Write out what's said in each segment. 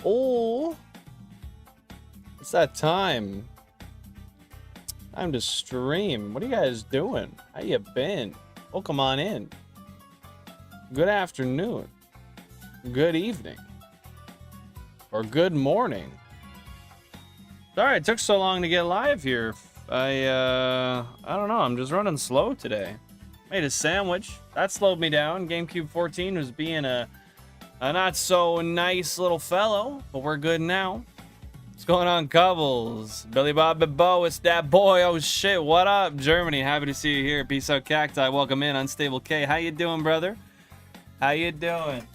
Oh, it's that time. Time to stream. What are you guys doing? How you been? Oh, come on in. Good afternoon. Good evening. Or good morning. Sorry it took so long to get live here. I don't know. I'm just running slow today. Made a sandwich. That slowed me down. GameCube 14 was being a not so nice little fellow, but we're good now. What's going on, Cubbles? Billy Bob Bo, it's that boy. Oh shit, what up, Germany? Happy to see you here. Peace out, Cacti. Welcome in, Unstable K. How you doing, brother? How you doing?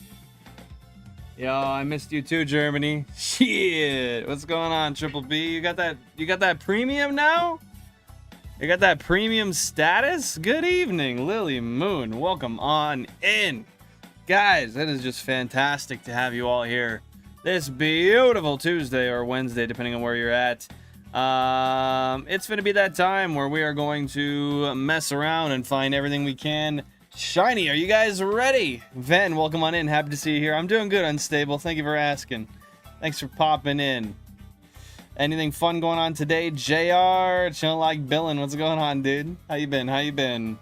Yo, I missed you too, Germany. Shit, what's going on, Triple B? You got that premium now? You got that premium status? Good evening, Lily Moon. Welcome on in. Guys, it is just fantastic to have you all here this beautiful Tuesday or Wednesday, depending on where you're at. It's going to be that time where we are going to mess around and find everything we can shiny. Are you guys ready? Ven, welcome on in. Happy to see you here. I'm doing good, Unstable. Thank you for asking. Thanks for popping in. Anything fun going on today? JR, chilling like Billin. What's going on, dude? How you been? How you been?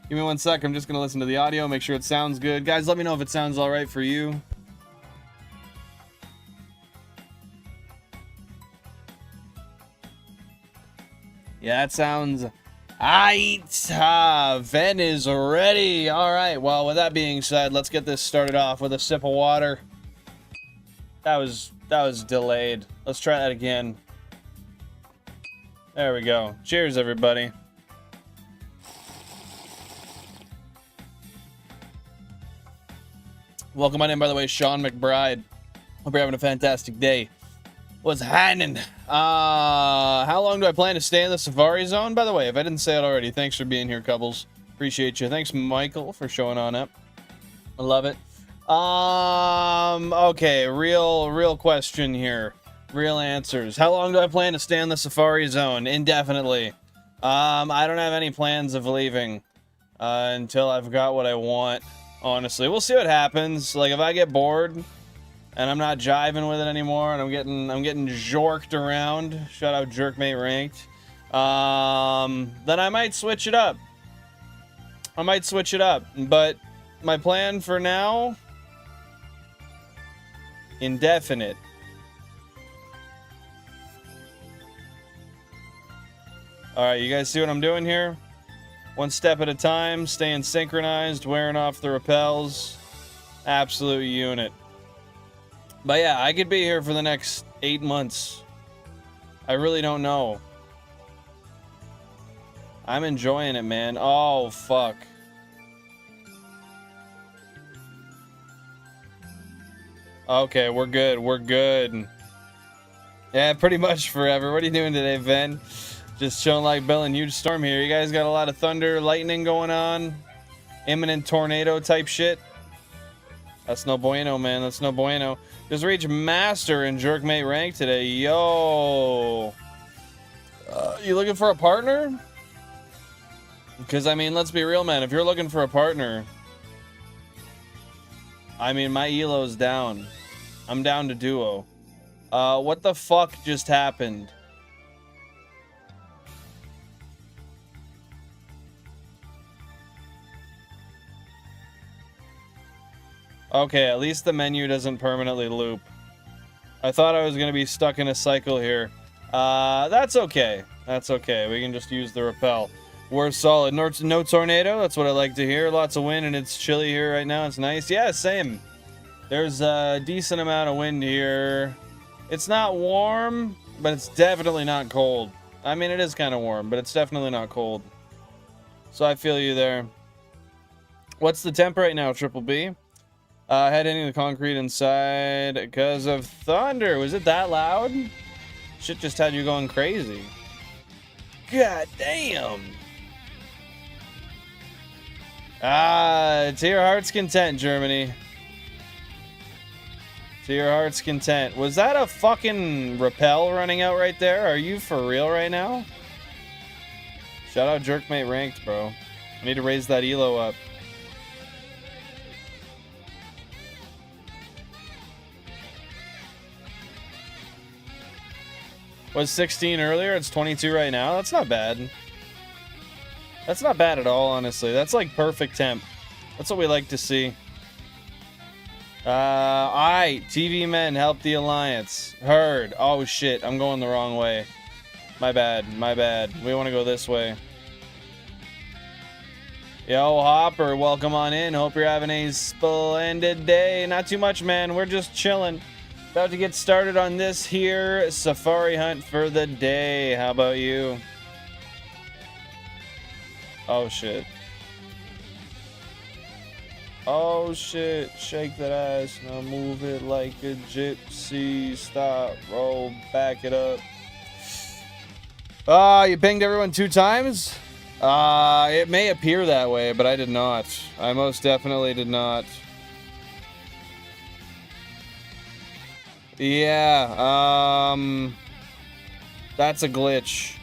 Give me 1 sec. I'm just going to listen to the audio, make sure it sounds good. Guys, let me know if it sounds all right for you. Yeah, that sounds aight. Ven is ready. All right. Well, with that being said, let's get this started off with a sip of water. That was delayed. Let's try that again. There we go. Cheers, everybody. Welcome on in, by the way, Sean McBride. Hope you're having a fantastic day. What's happening? How long do I plan to stay in the Safari Zone? By the way, if I didn't say it already, thanks for being here, Cubbles. Appreciate you. Thanks, Michael, for showing on up. I love it. Okay, real question here. Real answers. How long do I plan to stay in the Safari Zone? Indefinitely. I don't have any plans of leaving until I've got what I want, honestly. We'll see what happens. Like, if I get bored and I'm not jiving with it anymore and I'm getting jorked around, shout out Jerkmate Ranked, then I might switch it up. But my plan for now, indefinite. Alright, you guys see what I'm doing here? One step at a time, staying synchronized, wearing off the repels. Absolute unit. But yeah, I could be here for the next 8 months. I really don't know. I'm enjoying it, man. Oh, fuck. Okay, we're good. We're good. Yeah, pretty much forever. What are you doing today, Ven? Just chilling like Bill and huge storm here. You guys got a lot of thunder, lightning going on. Imminent tornado type shit. That's no bueno, man. That's no bueno. Just reached Master in Jerkmate rank today. Yo. You looking for a partner? Because, I mean, let's be real, man. If you're looking for a partner, I mean, my elo's down. I'm down to duo. What the fuck just happened? Okay, at least the menu doesn't permanently loop. I thought I was going to be stuck in a cycle here. That's okay. That's okay. We can just use the repel. We're solid. No tornado. That's what I like to hear. Lots of wind, and it's chilly here right now. It's nice. Yeah, same. There's a decent amount of wind here. It's not warm, but it's definitely not cold. I mean, it is kind of warm, but it's definitely not cold. So I feel you there. What's the temp right now, Triple B? Head hitting the concrete inside because of thunder. Was it that loud? Shit just had you going crazy. God damn. To your heart's content, Germany. To your heart's content. Was that a fucking repel running out right there? Are you for real right now? Shout out Jerkmate Ranked, bro. I need to raise that elo up. Was 16 earlier, it's 22 right now. That's not bad. That's not bad at all, honestly. That's like perfect temp. That's what we like to see. Alright, TV men, help the Alliance. Heard. Oh shit, I'm going the wrong way. My bad, my bad. We want to go this way. Yo, Hopper, welcome on in. Hope you're having a splendid day. Not too much, man. We're just chilling. About to get started on this here safari hunt for the day. How about you? Oh, shit. Oh, shit. Shake that ass. Now move it like a gypsy. Stop. Roll. Back it up. You pinged everyone 2 times? It may appear that way, but I did not. I most definitely did not. Yeah, that's a glitch.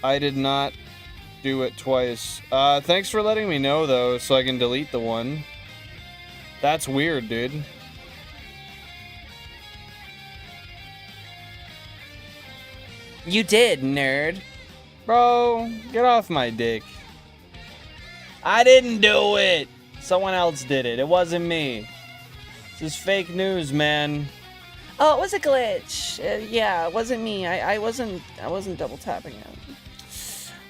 I did not do it twice. Thanks for letting me know, though, so I can delete the one. That's weird, dude. You did, nerd. Bro, get off my dick. I didn't do it. Someone else did it. It wasn't me. This is fake news, man. Oh, it was a glitch. Yeah, it wasn't me. I wasn't double tapping it.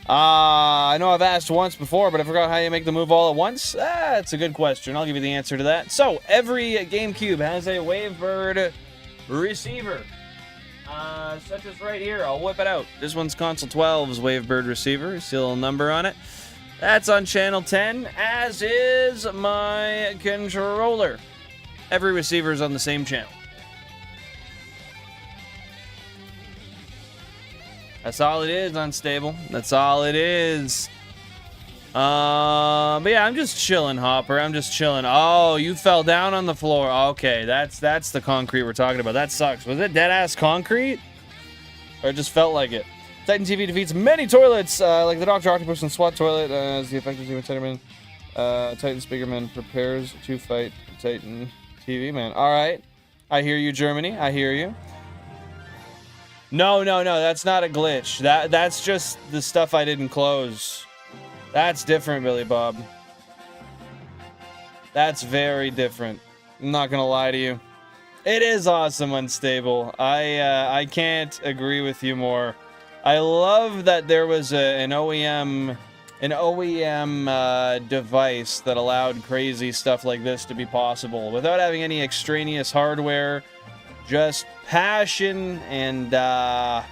I know I've asked once before, but I forgot how you make the move all at once. That's a good question. I'll give you the answer to that. So, every GameCube has a Wavebird receiver. Such as right here. I'll whip it out. This one's console 12's Wavebird receiver. See a little number on it. That's on channel 10, as is my controller. Every receiver is on the same channel. That's all it is, Unstable. That's all it is. But yeah, I'm just chilling, Hopper. I'm just chilling. Oh, you fell down on the floor. Okay, that's the concrete we're talking about. That sucks. Was it dead-ass concrete? Or it just felt like it? Titan TV defeats many toilets, like the Dr. Octopus and SWAT toilet, as the effective team of Titan Titan Speakerman prepares to fight Titan TV Man. Alright. I hear you, Germany. I hear you. No, that's not a glitch. That's just the stuff I didn't close. That's different, Billy Bob. That's very different. I'm not gonna lie to you. It is awesome, Unstable. I can't agree with you more. I love that there was an OEM device that allowed crazy stuff like this to be possible without having any extraneous hardware. Just passion and a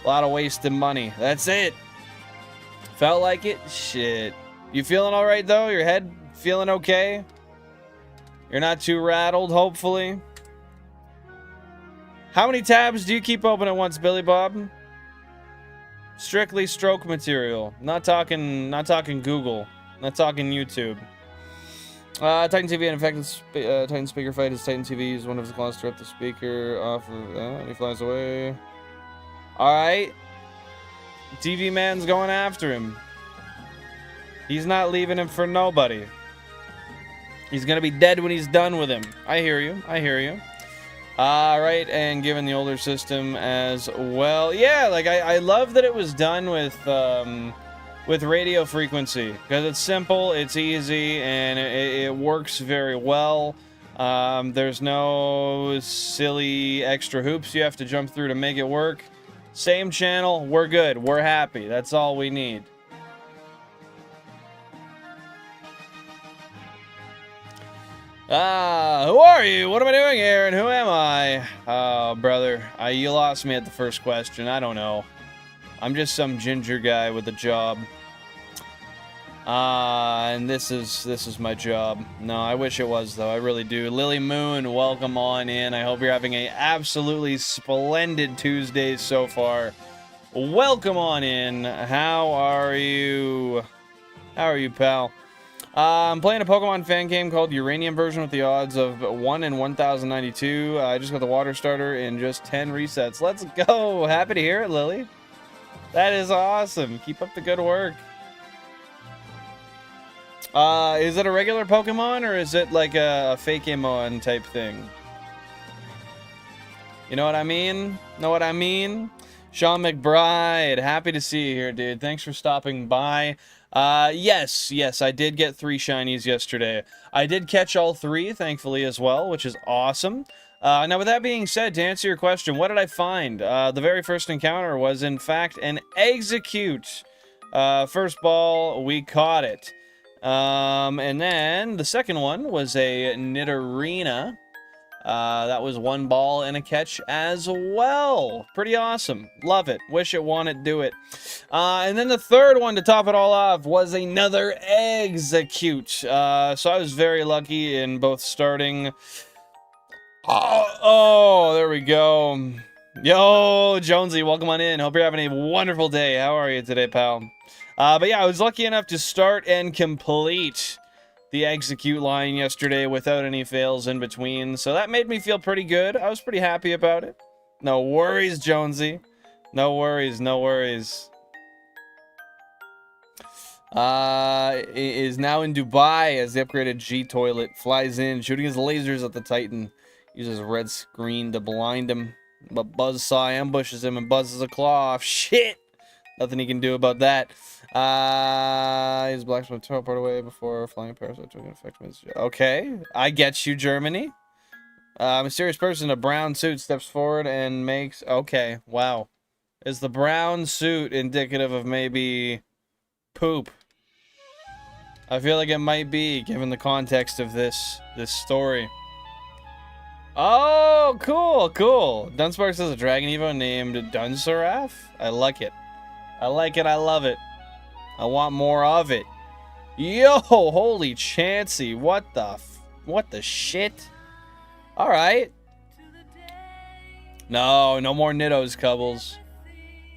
lot of wasted money. That's it. Felt like it? Shit. You feeling all right, though? Your head feeling okay? You're not too rattled, hopefully? How many tabs do you keep open at once, Billy Bob? Strictly stroke material. Not talking Google. Not talking YouTube. Titan TV and infected Titan speaker fight. His Titan TV is one of his claws to rip the speaker off of and he flies away. Alright. TV man's going after him. He's not leaving him for nobody. He's gonna be dead when he's done with him. I hear you. I hear you. Right, and given the older system as well. Yeah, like I love that it was done with radio frequency because it's simple, it's easy, and it works very well. There's no silly extra hoops you have to jump through to make it work. Same channel, we're good, we're happy. That's all we need. Who are you? What am I doing here? And who am I? Oh, brother. You lost me at the first question. I don't know. I'm just some ginger guy with a job. And this is my job. No, I wish it was, though. I really do. Lily Moon, welcome on in. I hope you're having a absolutely splendid Tuesday so far. Welcome on in. How are you? How are you, pal? I'm playing a Pokemon fan game called Uranium version with the odds of 1 in 1092. I just got the water starter in just 10 resets. Let's go. Happy to hear it, Lily. That is awesome. Keep up the good work. Is it a regular Pokemon or is it like a fake Amon type thing? You know what I mean? Know what I mean? Sean McBride, happy to see you here, dude. Thanks for stopping by. Yes, I did get 3 shinies yesterday. I did catch all 3, thankfully, as well, which is awesome. Now, with that being said, to answer your question, what did I find? The very first encounter was, in fact, an Execute. First ball, we caught it. And then the second one was a Nidorina. That was 1 ball and a catch as well. Pretty awesome. Love it. Wish it, want it, do it. And then the third one to top it all off was another Execute. So I was very lucky in both starting... Oh, there we go. Yo, Jonesy, welcome on in. Hope you're having a wonderful day. How are you today, pal? But yeah, I was lucky enough to start and complete the Execute line yesterday without any fails in between, so that made me feel pretty good. I was pretty happy about it. No worries, Jonesy. No worries, no worries. Is now in Dubai as the upgraded G toilet flies in, shooting his lasers at the Titan. Uses red screen to blind him, but Buzzsaw ambushes him and buzzes a claw off. Shit! Nothing he can do about that. His blacksmith teleport away before flying a parasite took effect. Okay, I get you, Germany. Mysterious person in a brown suit steps forward and makes... Okay, wow. Is the brown suit indicative of maybe poop? I feel like it might be, given the context of this story. Oh, cool, cool. Dunspark says a Dragon Evo named Dunsaraf. I like it. I like it, I love it. I want more of it. Yo, holy Chansey. What the shit? Alright. No more Niddos, Cubbles.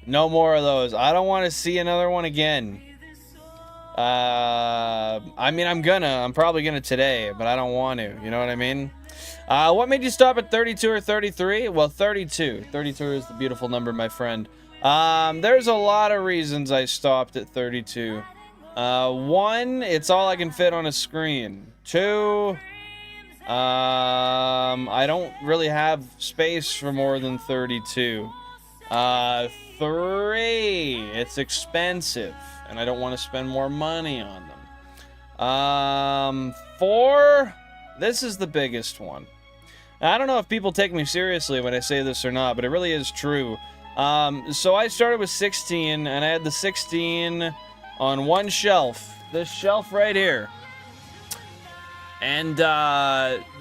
No more of those. I don't want to see another one again. I mean, I'm probably gonna today, but I don't want to. You know what I mean? What made you stop at 32 or 33? Well, 32. 32 is the beautiful number, my friend. There's a lot of reasons I stopped at 32. 1, it's all I can fit on a screen. 2, I don't really have space for more than 32. 3, it's expensive, and I don't want to spend more money on them. 4, this is the biggest one. Now, I don't know if people take me seriously when I say this or not, but it really is true. So I started with 16, and I had the 16 on one shelf. This shelf right here. And,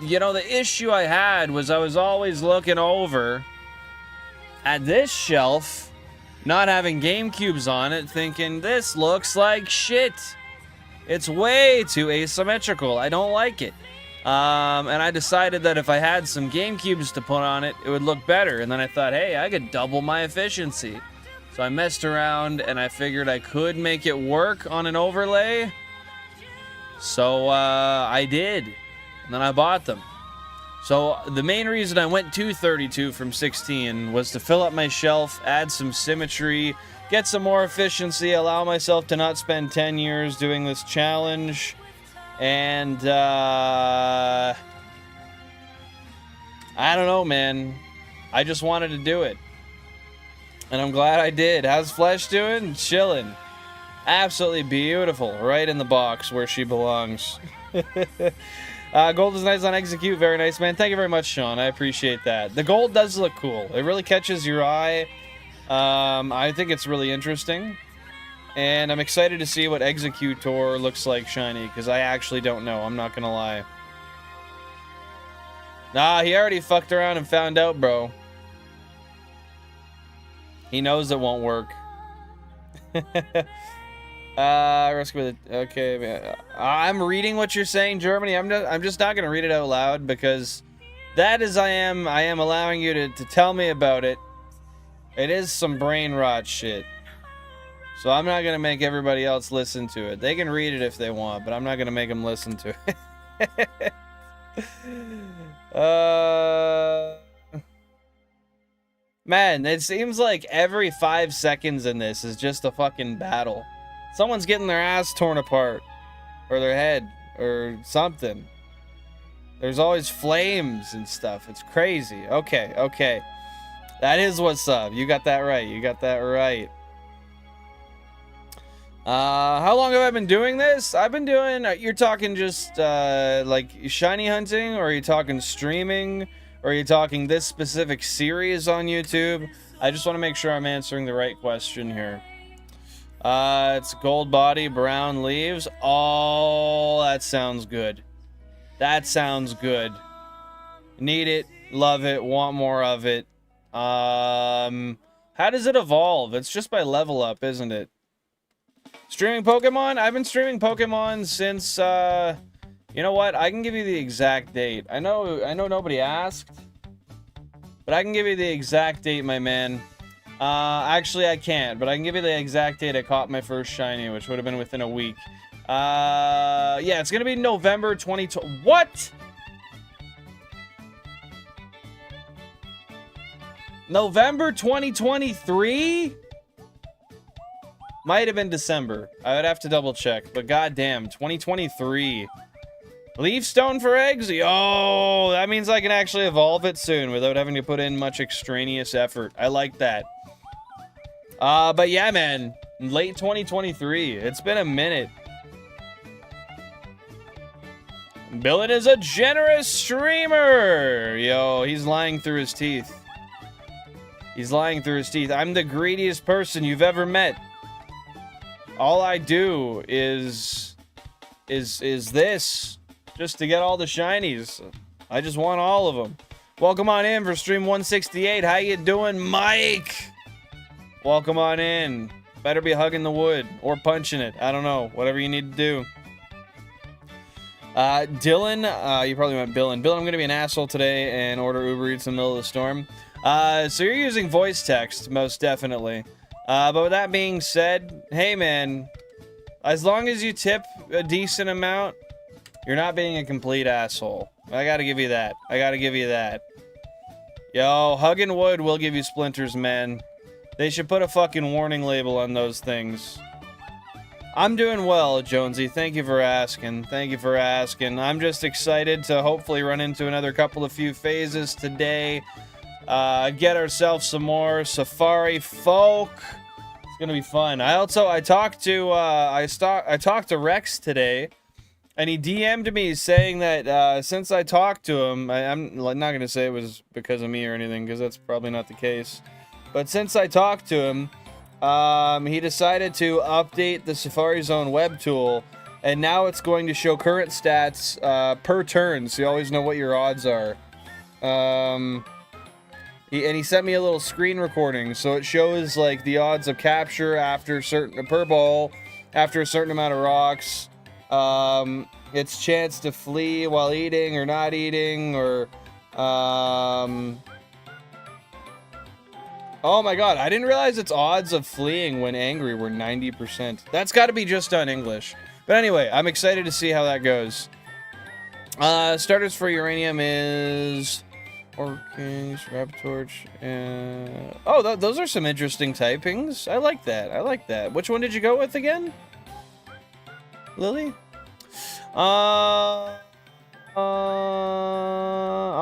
you know, the issue I had was I was always looking over at this shelf, not having GameCubes on it, thinking, this looks like shit. It's way too asymmetrical. I don't like it. And I decided that if I had some GameCubes to put on it, it would look better. And then I thought, hey, I could double my efficiency. So I messed around, and I figured I could make it work on an overlay. So I did. And then I bought them. So the main reason I went to 32 from 16 was to fill up my shelf, add some symmetry, get some more efficiency, allow myself to not spend 10 years doing this challenge. And, I don't know, man. I just wanted to do it. And I'm glad I did. How's Flesh doing? Chilling. Absolutely beautiful. Right in the box where she belongs. Gold is nice on Execute. Very nice, man. Thank you very much, Sean. I appreciate that. The gold does look cool. It really catches your eye. I think it's really interesting. And I'm excited to see what Executor looks like shiny, because I actually don't know. I'm not gonna lie. Nah, he already fucked around and found out, bro. He knows it won't work. Okay, man. I'm reading what you're saying, Germany. I'm just not gonna read it out loud, because that is I am allowing you to tell me about it. It is some brain rot shit. So I'm not gonna make everybody else listen to it. They can read it if they want, but I'm not gonna make them listen to it. Man, it seems like every 5 seconds in this is just a fucking battle. Someone's getting their ass torn apart, or their head, or something. There's always flames and stuff. It's crazy. Okay. That is what's up. You got that right. You got that right. How long have I been doing this? I've been doing, you're talking just, like, shiny hunting, or are you talking streaming, or are you talking this specific series on YouTube? I just want to make sure I'm answering the right question here. It's gold body, brown leaves. Oh, that sounds good. That sounds good. Need it, love it, want more of it. How does it evolve? It's just by level up, isn't it? Streaming Pokemon? I've been streaming Pokemon since, you know what? I can give you the exact date. I know nobody asked, but I can give you the exact date, my man. Actually, I can't, but I can give you the exact date I caught my first shiny, which would have been within a week. Yeah, it's gonna be November 2020. What? November 2023? Might have been December. I would have to double check, but goddamn, 2023. Leaf stone for eggs? Yo, that means I can actually evolve it soon without having to put in much extraneous effort. I like that. But yeah, man, late 2023. It's been a minute. Billet is a generous streamer. Yo, he's lying through his teeth. He's lying through his teeth. I'm the greediest person you've ever met. All I do is this, just to get all the shinies. I just want all of them. Welcome on in for stream 168. How you doing, Mike? Welcome on in. Better be hugging the wood or punching it. I don't know. Whatever you need to do. Dylan, you probably meant Billin. Dylan, I'm going to be an asshole today and order Uber Eats in the middle of the storm. So you're using voice text, most definitely. But with that being said, hey man, as long as you tip a decent amount, you're not being a complete asshole. I gotta give you that. I gotta give you that. Yo, hugging wood will give you splinters, man. They should put a fucking warning label on those things. I'm doing well, Jonesy. Thank you for asking. Thank you for asking. I'm just excited to hopefully run into another few phases today. Get ourselves some more Safari folk. It's gonna be fun. I talked to Rex today, and he DM'd me saying that since I talked to him, I'm not gonna say it was because of me or anything, because that's probably not the case. But since I talked to him, he decided to update the Safari Zone web tool, and now it's going to show current stats per turn, so you always know what your odds are. And he sent me a little screen recording, so it shows like the odds of capture after per ball, after a certain amount of rocks, its chance to flee while eating or not eating, or oh my god, I didn't realize its odds of fleeing when angry were 90%. That's got to be just on English. But anyway, I'm excited to see how that goes. Starters for Uranium is Orkings, Raptorch, and oh, those are some interesting typings. I like that. I like that. Which one did you go with again, Lily?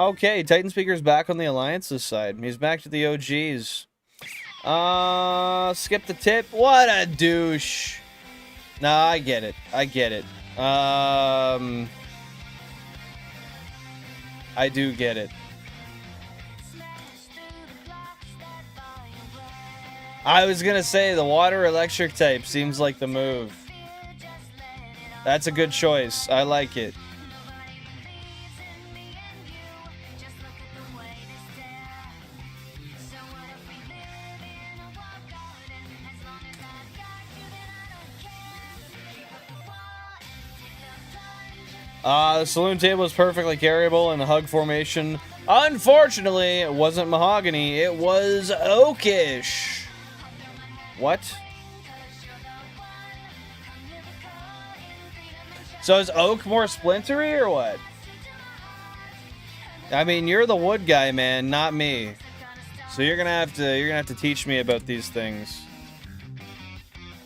Okay, Titan Speaker's back on the Alliance's side. He's back to the OGs. Skip the tip. What a douche. Nah, I get it. I get it. I do get it. I was gonna say the water electric type seems like the move. That's a good choice. I like it. The saloon table is perfectly carryable in the hug formation. Unfortunately, it wasn't mahogany, it was oakish. What? So is oak more splintery or what? I mean, you're the wood guy, man, not me. So you're gonna have to teach me about these things.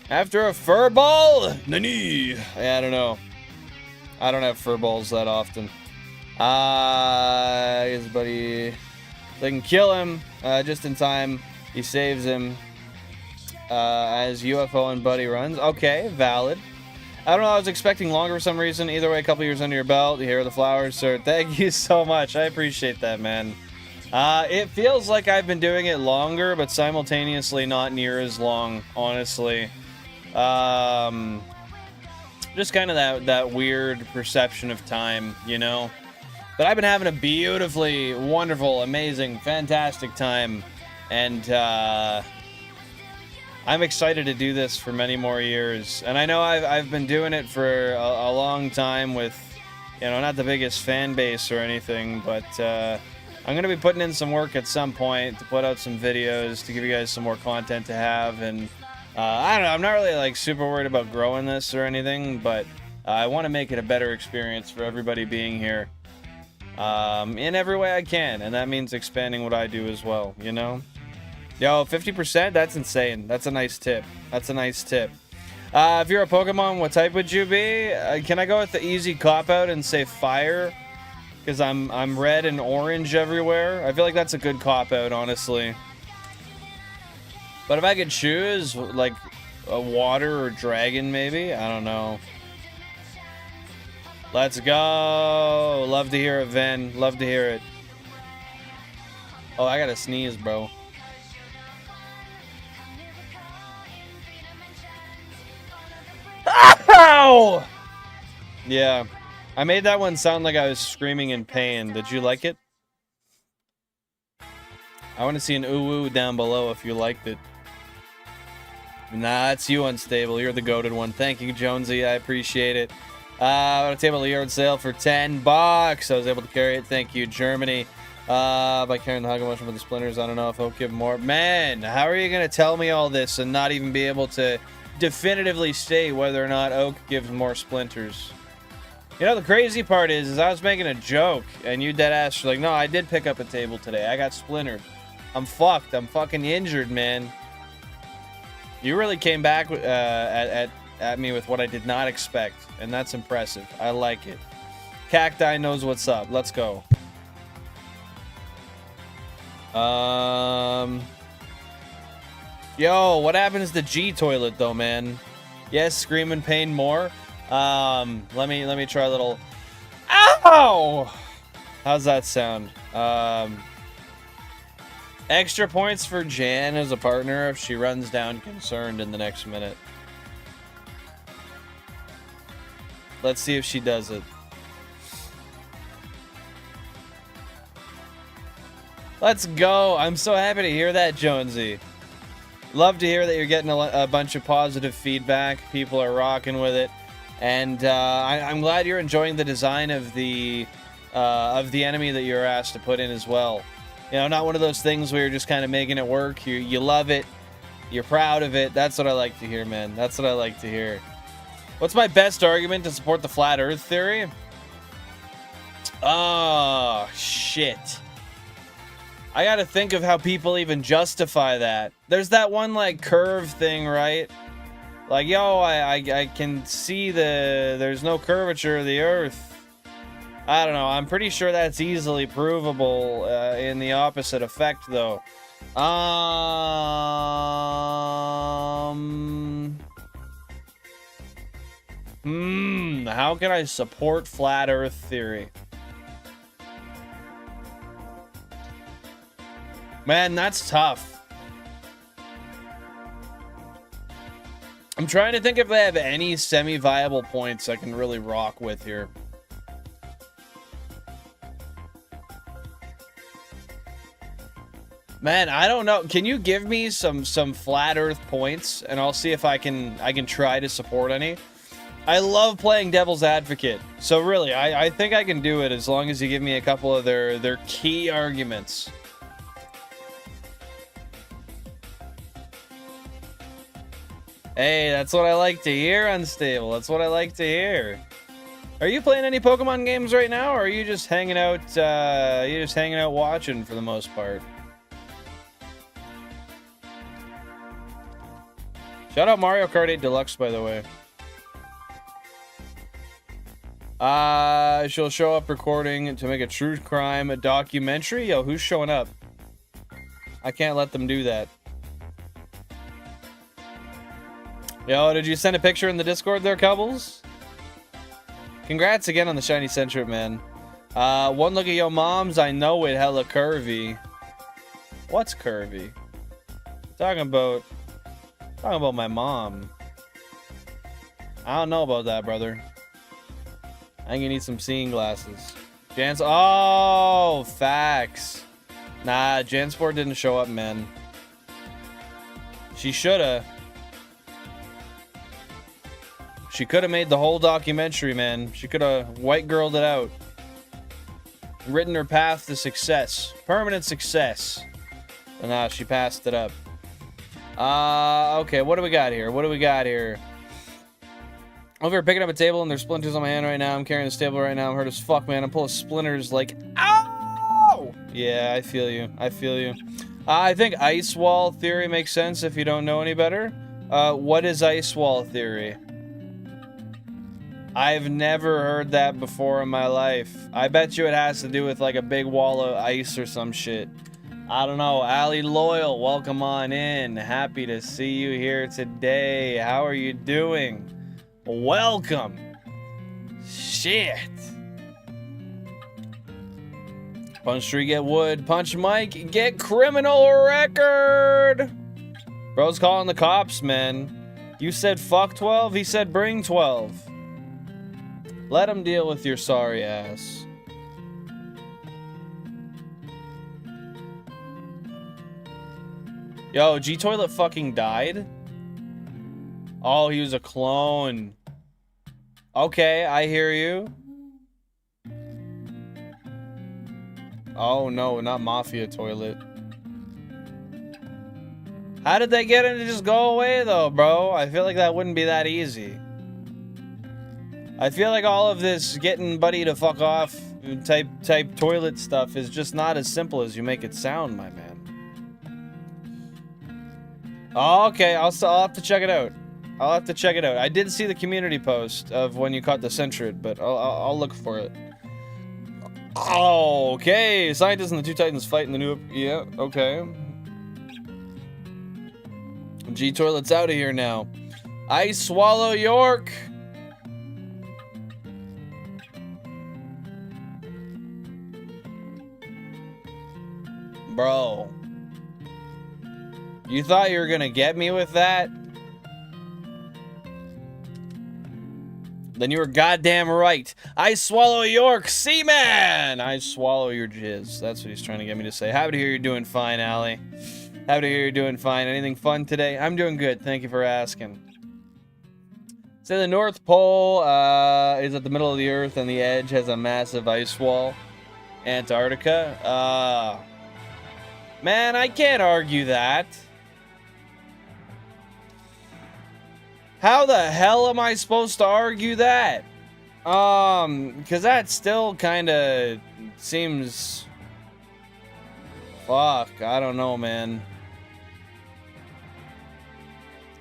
After a fur ball? Nani? Yeah, I don't know. I don't have fur balls that often. His buddy They can kill him just in time. He saves him as UFO and Buddy runs. Okay, valid. I don't know, I was expecting longer for some reason. Either way, a couple years under your belt. Here are the flowers, sir. Thank you so much. I appreciate that, man. It feels like I've been doing it longer, but simultaneously not near as long, honestly. Just kind of that weird perception of time, you know? But I've been having a beautifully wonderful, amazing, fantastic time. And I'm excited to do this for many more years. And I know I've been doing it for a long time with, you know, not the biggest fan base or anything, but I'm going to be putting in some work at some point to put out some videos to give you guys some more content to have. And I don't know, I'm not really like super worried about growing this or anything, but I want to make it a better experience for everybody being here in every way I can. And that means expanding what I do as well, you know? Yo, 50%? That's insane. That's a nice tip. That's a nice tip. If you're a Pokemon, what type would you be? Can I go with the easy cop-out and say fire? Because I'm red and orange everywhere. I feel like that's a good cop-out, honestly. But if I could choose, like, a water or dragon, maybe? I don't know. Let's go. Love to hear it, Ven. Love to hear it. Oh, I gotta sneeze, bro. Ow! Yeah. I made that one sound like I was screaming in pain. Did you like it? I want to see an ooh-ooh down below if you liked it. Nah, it's you, Unstable. You're the goated one. Thank you, Jonesy. I appreciate it. On a table of yard sale for $10. I was able to carry it. Thank you, Germany. By carrying the hug emotion with the splinters, I don't know if Oak give more. Man, how are you going to tell me all this and not even be able to definitively state whether or not Oak gives more splinters? You know, the crazy part is I was making a joke, and you deadass were like, no, I did pick up a table today. I got splintered. I'm fucked. I'm fucking injured, man. You really came back at me with what I did not expect, and that's impressive. I like it. Cacti knows what's up. Let's go. Yo, what happens to G toilet though, man? Yes, scream in pain more. Let me try a little. Ow! How's that sound? Extra points for Jan as a partner if she runs down concerned in the next minute. Let's see if she does it. Let's go. I'm so happy to hear that, Jonesy. Love to hear that you're getting a bunch of positive feedback. People are rocking with it. And I'm glad you're enjoying the design of the enemy that you're asked to put in as well. You know, not one of those things where you're just kind of making it work. You love it. You're proud of it. That's what I like to hear, man. That's what I like to hear. What's my best argument to support the flat earth theory? Oh, shit. I gotta think of how people even justify that. There's that one, like, curve thing, right? Like, yo, I can see there's no curvature of the earth. I don't know. I'm pretty sure that's easily provable in the opposite effect, though. How can I support flat earth theory? Man, that's tough. I'm trying to think if I have any semi-viable points I can really rock with here. Man, I don't know. Can you give me some flat earth points and I'll see if I can try to support any? I love playing devil's advocate. So really, I think I can do it as long as you give me a couple of their key arguments. Hey, that's what I like to hear, Unstable. That's what I like to hear. Are you playing any Pokemon games right now, or are you just hanging out? Watching for the most part? Shout out Mario Kart 8 Deluxe, by the way. She'll show up recording to make a true crime documentary. Yo, who's showing up? I can't let them do that. Yo, did you send a picture in the Discord there, Cubbles? Congrats again on the shiny Centric, man. One look at your mom's, I know it hella curvy. What's curvy? Talking about my mom. I don't know about that, brother. I think you need some seeing glasses. Oh, facts. Nah, Jansport didn't show up, man. She shoulda. She could have made the whole documentary, man. She could have white girled it out. Written her path to success. Permanent success. But nah, she passed it up. Okay, what do we got here? What do we got here? Over here picking up a table and there's splinters on my hand right now. I'm carrying this table right now. I'm hurt as fuck, man. I'm pulling splinters like, ow! Yeah, I feel you. I feel you. I think ice wall theory makes sense if you don't know any better. What is ice wall theory? I've never heard that before in my life. I bet you it has to do with like a big wall of ice or some shit. I don't know. Ali Loyal, welcome on in. Happy to see you here today. How are you doing? Welcome. Shit. Punch 3, get wood. Punch Mike, get criminal record. Bro's calling the cops, man. You said fuck 12, he said bring 12. Let him deal with your sorry ass. Yo, G-Toilet fucking died? Oh, he was a clone. Okay, I hear you. Oh no, not Mafia Toilet. How did they get him to just go away though, bro? I feel like that wouldn't be that easy. I feel like all of this getting Buddy to fuck off type toilet stuff is just not as simple as you make it sound, my man. Oh, okay, I'll have to check it out. I'll have to check it out. I did see the community post of when you caught the Centrid, but I'll look for it. Okay, scientists and the two Titans fight in the new... Yeah, okay. G-Toilet's out of here now. I swallow York! Bro. You thought you were gonna get me with that? Then you were goddamn right. I swallow York, Seaman! I swallow your jizz. That's what he's trying to get me to say. Happy to hear you're doing fine, Allie. Happy to hear you're doing fine. Anything fun today? I'm doing good. Thank you for asking. Say the North Pole is at the middle of the Earth and the edge has a massive ice wall. Antarctica? Man, I can't argue that. How the hell am I supposed to argue that? Because that still kind of seems... Fuck, I don't know, man.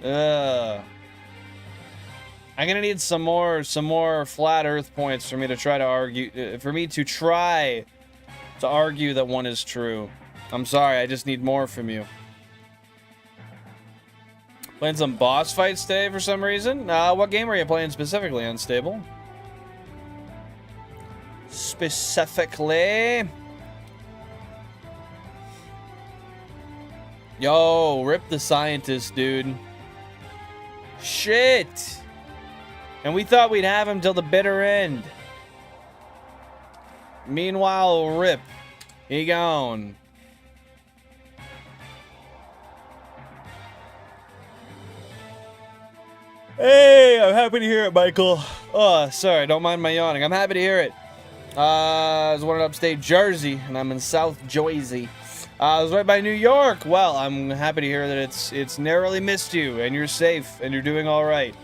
I'm gonna need some more flat Earth points for me to try to argue, argue that one is true. I'm sorry, I just need more from you. Playing some boss fights today for some reason? What game are you playing specifically, Unstable? Specifically? Yo, rip the scientist, dude. Shit! And we thought we'd have him till the bitter end. Meanwhile, rip. He gone. Hey, I'm happy to hear it, Michael. Oh, sorry, don't mind my yawning. I'm happy to hear it. I was born in upstate Jersey, and I'm in South Jersey. I was right by New York. Well, I'm happy to hear that it's narrowly missed you, and you're safe, and you're doing all right.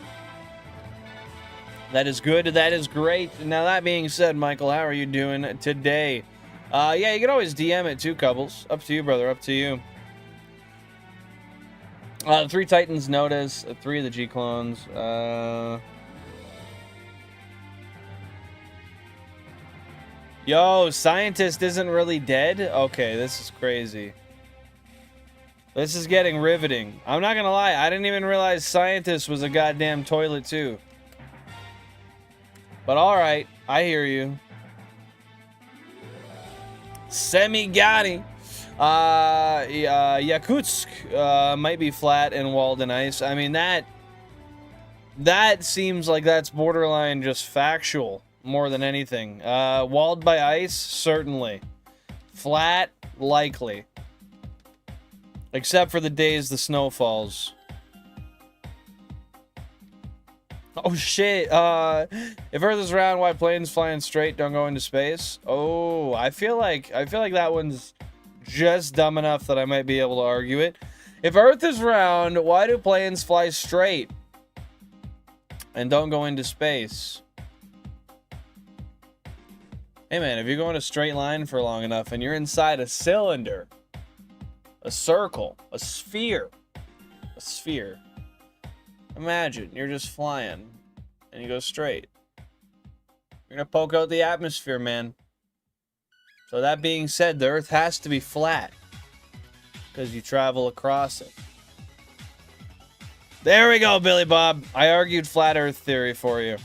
That is good. That is great. Now, that being said, Michael, how are you doing today? Yeah, you can always DM it too, Cubbles. Up to you, brother. Up to you. 3 Titans notice, 3 of the G-clones. Yo, Scientist isn't really dead? Okay, this is crazy. This is getting riveting. I'm not gonna lie, I didn't even realize scientist was a goddamn toilet too. But alright, I hear you. Semigati. Yakutsk might be flat and walled in ice. I mean, that seems like that's borderline just factual more than anything. Walled by ice, certainly. Flat, likely. Except for the days the snow falls. Oh shit, if Earth is round, why planes flying straight don't go into space? Oh, I feel like that one's just dumb enough that I might be able to argue it. If Earth is round, why do planes fly straight and don't go into space? Hey man, if you go in a straight line for long enough and you're inside a cylinder, a circle, a sphere. Imagine you're just flying and you go straight. You're gonna poke out the atmosphere, man. So that being said, the Earth has to be flat because you travel across it. There we go, Billy Bob. I argued flat Earth theory for you.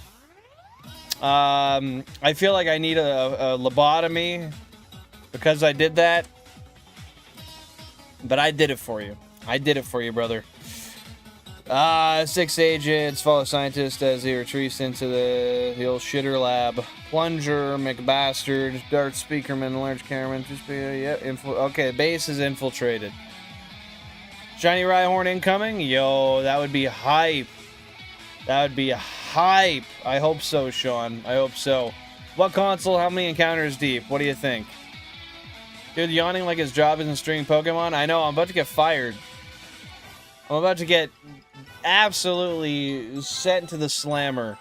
I feel like I need a lobotomy because I did that. But I did it for you. I did it for you, brother. 6 agents follow scientist as he retreats into the old shitter lab. Plunger, McBastard, Dart Speakerman, Large Cameraman. Okay, base is infiltrated. Shiny Rhyhorn incoming? Yo, that would be hype. That would be hype. I hope so, Sean. I hope so. What console? How many encounters deep? What do you think? Dude, yawning like his job isn't stringing Pokemon? I know, I'm about to get fired. I'm about to get absolutely sent to the slammer.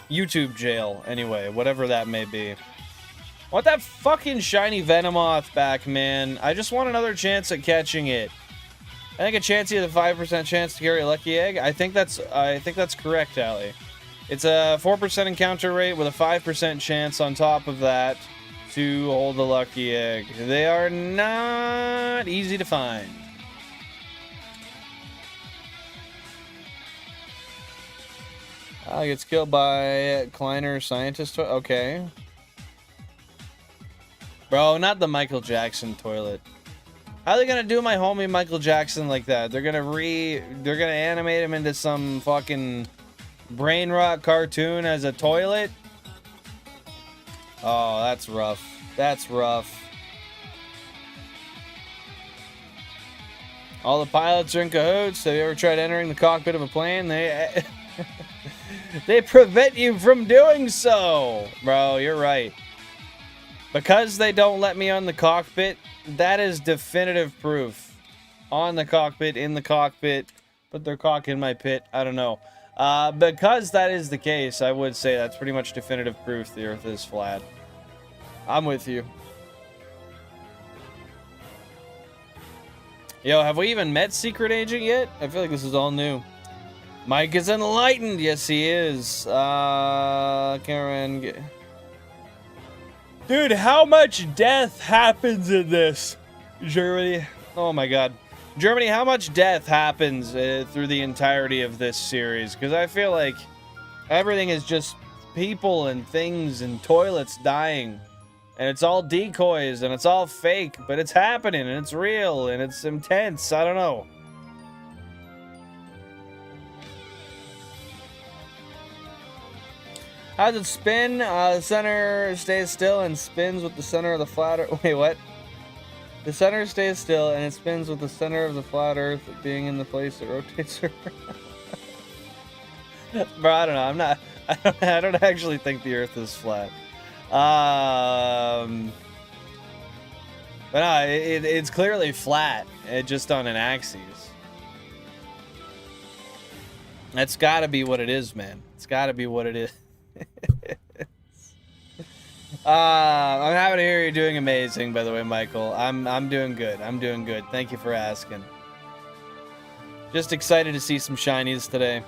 YouTube jail, anyway, whatever that may be. I want that fucking shiny Venomoth back, man. I just want another chance at catching it. I think a Chansey has a 5% chance to carry a lucky egg. I think that's correct, Allie. It's a 4% encounter rate with a 5% chance on top of that to hold the lucky egg. They are not easy to find. Gets killed by Kleiner Scientist. Okay. Bro, not the Michael Jackson toilet. How are they gonna do my homie Michael Jackson like that? They're gonna animate him into some fucking brain rot cartoon as a toilet? Oh, that's rough. That's rough. All the pilots are in cahoots. Have you ever tried entering the cockpit of a plane? They prevent you from doing so. Bro, you're right. Because they don't let me on the cockpit, that is definitive proof. On the cockpit, in the cockpit, put their cock in my pit. I don't know. Because that is the case, I would say that's pretty much definitive proof the Earth is flat. I'm with you. Yo, have we even met Secret Agent yet? I feel like this is all new. Mike is enlightened. Yes, he is. Karen. Dude, how much death happens in this? Germany. Oh my god. Germany, how much death happens through the entirety of this series? Because I feel like everything is just people and things and toilets dying. And it's all decoys and it's all fake, but it's happening and it's real and it's intense. I don't know. How does it spin? The center stays still and spins with the center of the flat Earth. Wait, what? The center stays still and it spins with the center of the flat Earth being in the place it rotates around. Bro, I don't know. I don't actually think the Earth is flat. But no, it's clearly flat. Just on an axis. That's gotta be what it is, man. It's gotta be what it is. I'm happy to hear you're doing amazing, by the way, Michael. I'm doing good. I'm doing good. Thank you for asking. Just excited to see some shinies today.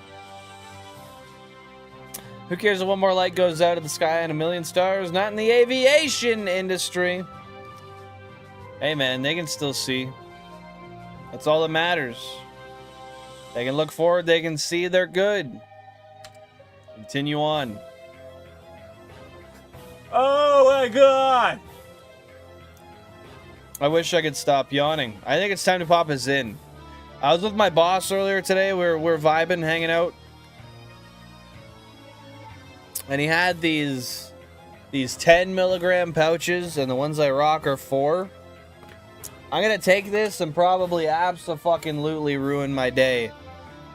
Who cares if one more light goes out of the sky and a million stars? Not in the aviation industry. Hey man, they can still see. That's all that matters. They can look forward, they can see they're good. Continue on. Oh my god! I wish I could stop yawning. I think it's time to pop us in. I was with my boss earlier today. We're vibing, hanging out. And he had these 10 milligram pouches, and the ones I rock are 4. I'm gonna take this and probably abso-fucking-lutely ruin my day.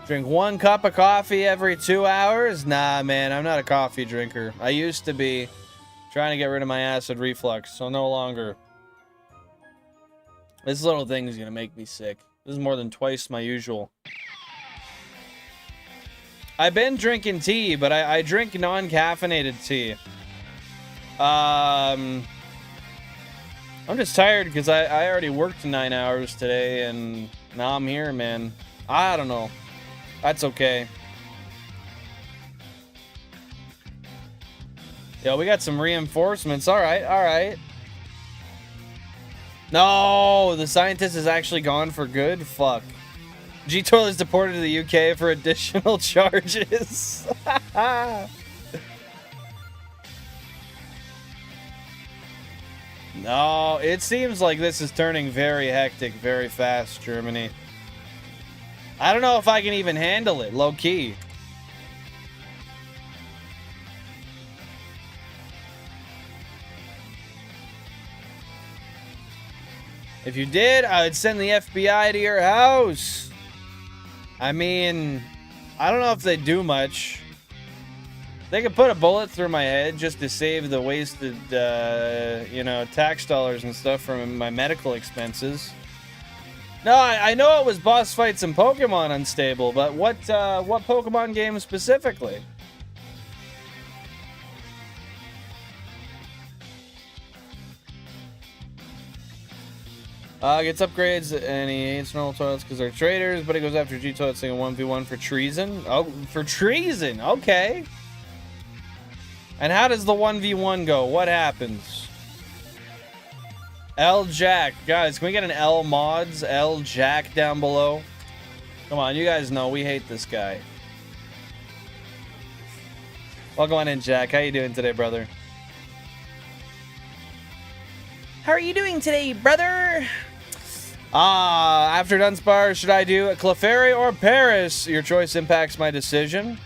Drink 1 cup of coffee every 2 hours? Nah, man, I'm not a coffee drinker. I used to be, trying to get rid of my acid reflux, so no longer. This little thing is gonna make me sick. This is more than twice my usual. I've been drinking tea, but I drink non-caffeinated tea. I'm just tired because I already worked 9 hours today, and now I'm here, man. I don't know. That's okay. Yo, we got some reinforcements. All right, all right. No, the scientist is actually gone for good. Fuck. G-Toil is deported to the UK for additional charges. No, it seems like this is turning very hectic very fast, Germany. I don't know if I can even handle it, low-key. If you did, I would send the FBI to your house. I mean, I don't know if they do much. They could put a bullet through my head just to save the wasted, you know, tax dollars and stuff from my medical expenses. No, I know it was boss fights in Pokemon Unstable, but what Pokemon game specifically? Gets upgrades and he hates normal toilets because they're traitors, but he goes after G-Toilet saying 1v1 for treason. Oh, for treason, okay. And how does the 1v1 go? What happens? L Jack. Guys, can we get an L mods? L Jack down below? Come on, you guys know we hate this guy. Welcome on in, Jack. How you doing today, brother? How are you doing today, brother? After Dunsparce, should I do a Clefairy or Paris? Your choice impacts my decision.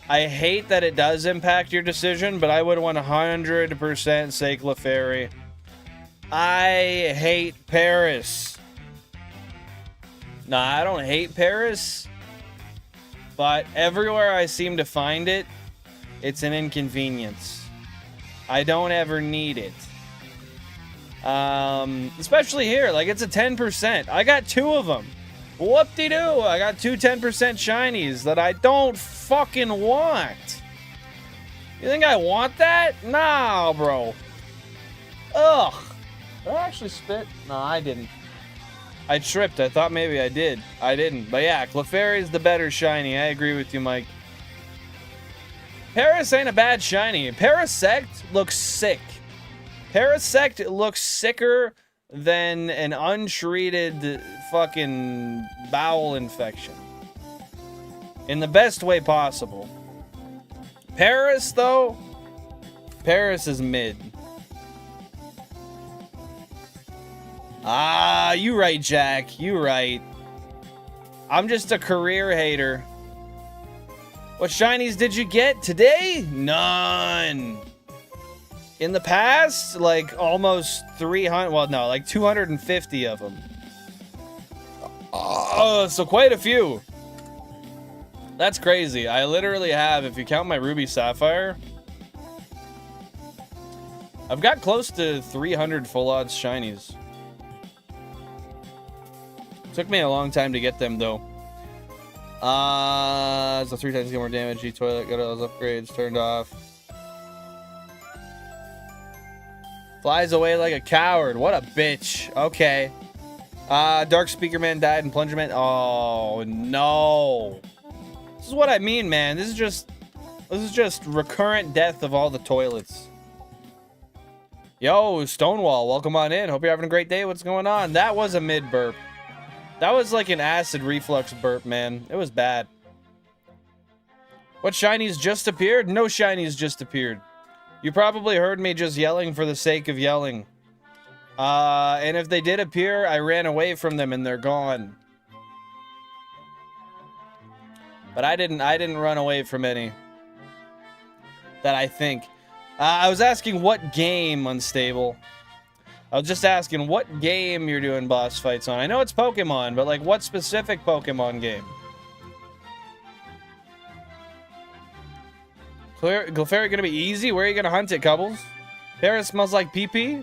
I hate that it does impact your decision, but I would 100% say Clefairy. I hate Paris. Nah, I don't hate Paris, but everywhere I seem to find it, it's an inconvenience. I don't ever need it. Especially here, like it's a 10%. I got 2 of them. Whoop-de-doo, I got 2 10% shinies that I don't fucking want. You think I want that? Nah, bro. Ugh. Did I actually spit? No, I didn't. I tripped. I thought maybe I did. I didn't. But yeah, Clefairy is the better shiny. I agree with you, Mike. Paris ain't a bad shiny. Parasect looks sick. Parasect looks sicker than an untreated fucking bowel infection. In the best way possible. Paris, though, Paris is mid. Ah, you right, Jack. You right. I'm just a career hater. What shinies did you get today? None. In the past, like almost 300, well, no, like 250 of them. So quite a few. That's crazy. I literally have, if you count my Ruby Sapphire, I've got close to 300 full odds shinies. Took me a long time to get them though. So 3 times get more damage. G-Toilet, got all those upgrades turned off. Flies away like a coward. What a bitch. Okay. Dark Speaker Man died in Plunger Man. Oh, no. This is what I mean, man. This is just This is just recurrent death of all the toilets. Yo, Stonewall, welcome on in. Hope you're having a great day. What's going on? That was a mid burp. That was like an acid reflux burp, man. It was bad. What shinies just appeared? No shinies just appeared. You probably heard me just yelling for the sake of yelling. And if they did appear, I ran away from them and they're gone. But I didn't run away from any. That I think. I was asking what game, Unstable. I was just asking what game you're doing boss fights on. I know it's Pokemon, but like what specific Pokemon game? Clefairy gonna be easy? Where are you gonna hunt it, Cubbles? Paris smells like pee-pee?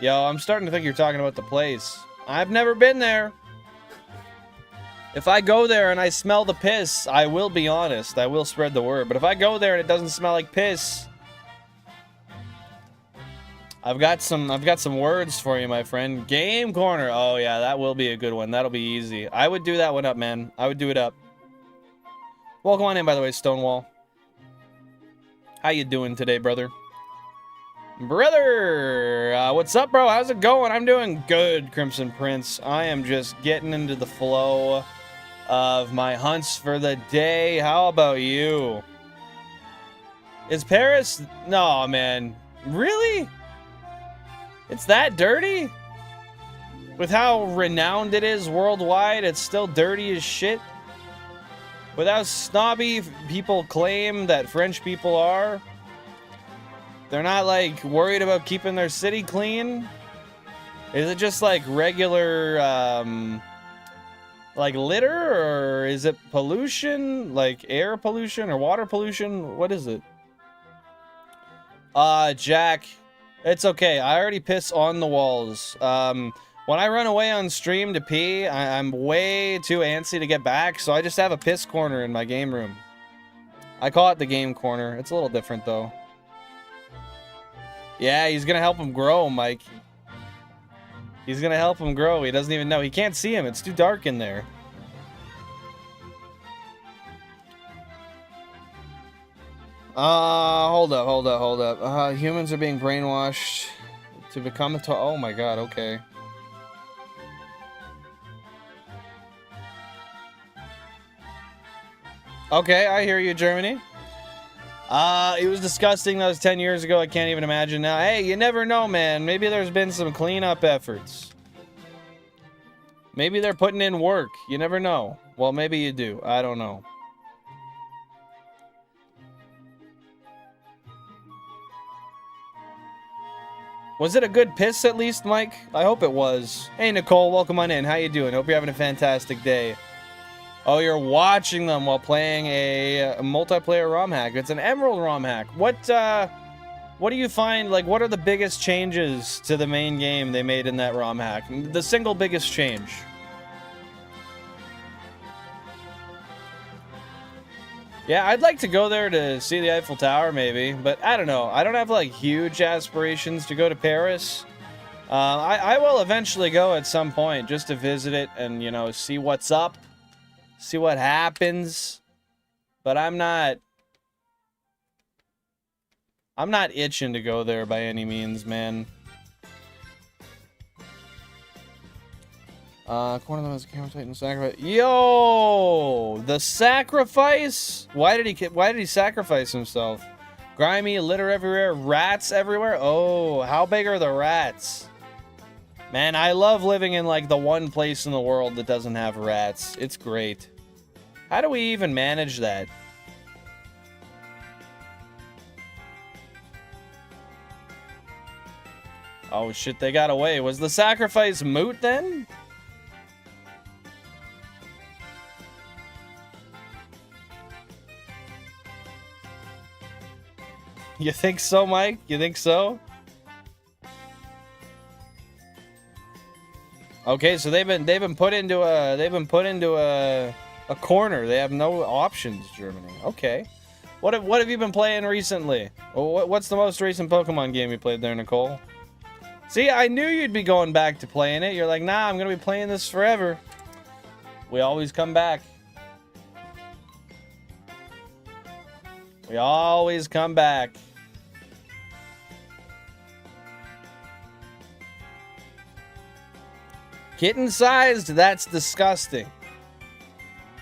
Yo, I'm starting to think you're talking about the place. I've never been there. If I go there and I smell the piss, I will be honest. I will spread the word. But if I go there and it doesn't smell like piss, I've got some words for you, my friend. Game Corner. Oh yeah, that will be a good one. That'll be easy. I would do that one up, man. I would do it up. Welcome on in, by the way, Stonewall. How you doing today, brother? Brother! What's up, bro? How's it going? I'm doing good, Crimson Prince. I am just getting into the flow of my hunts for the day. How about you? Is Paris? No, man. Really? It's that dirty? With how renowned it is worldwide, it's still dirty as shit? With how snobby people claim that French people are? They're not, like, worried about keeping their city clean? Is it just, like, regular, like, litter? Or is it pollution? Like, air pollution or water pollution? What is it? Jack... It's okay. I already piss on the walls. When I run away on stream to pee, I'm way too antsy to get back, so I just have a piss corner in my game room. I call it the game corner. It's a little different, though. Yeah, he's gonna help him grow, Mike. He's gonna help him grow. He doesn't even know. He can't see him. It's too dark in there. Hold up. Humans are being brainwashed to become a oh my god, okay. Okay, I hear you, Germany. It was disgusting. That was 10 years ago. I can't even imagine now. Hey, you never know, man. Maybe there's been some cleanup efforts. Maybe they're putting in work. You never know. Well, maybe you do. I don't know. Was it a good piss at least, Mike? I hope it was. Hey, Nicole, welcome on in. How you doing? Hope you're having a fantastic day. Oh, you're watching them while playing a multiplayer ROM hack. It's an Emerald ROM hack. What do you find, like, what are the biggest changes to the main game they made in that ROM hack? The single biggest change. Yeah, I'd like to go there to see the Eiffel Tower, maybe. But I don't know. I don't have, like, huge aspirations to go to Paris. I will eventually go at some point just to visit it and, you know, see what's up. See what happens. But I'm not itching to go there by any means, man. Corner of them has a camera titan sacrifice. Yo, the sacrifice. Why did he sacrifice himself? Grimy, litter everywhere, rats everywhere. Oh, how big are the rats? Man, I love living in like the one place in the world that doesn't have rats. It's great. How do we even manage that? Oh shit, they got away. Was the sacrifice moot then? You think so, Mike? You think so? Okay, so they've been put into a corner. They have no options, Germany. Okay. What have you been playing recently? What's the most recent Pokemon game you played there, Nicole? See, I knew you'd be going back to playing it. You're like, nah, I'm gonna be playing this forever. We always come back. We always come back. Kitten-sized? That's disgusting.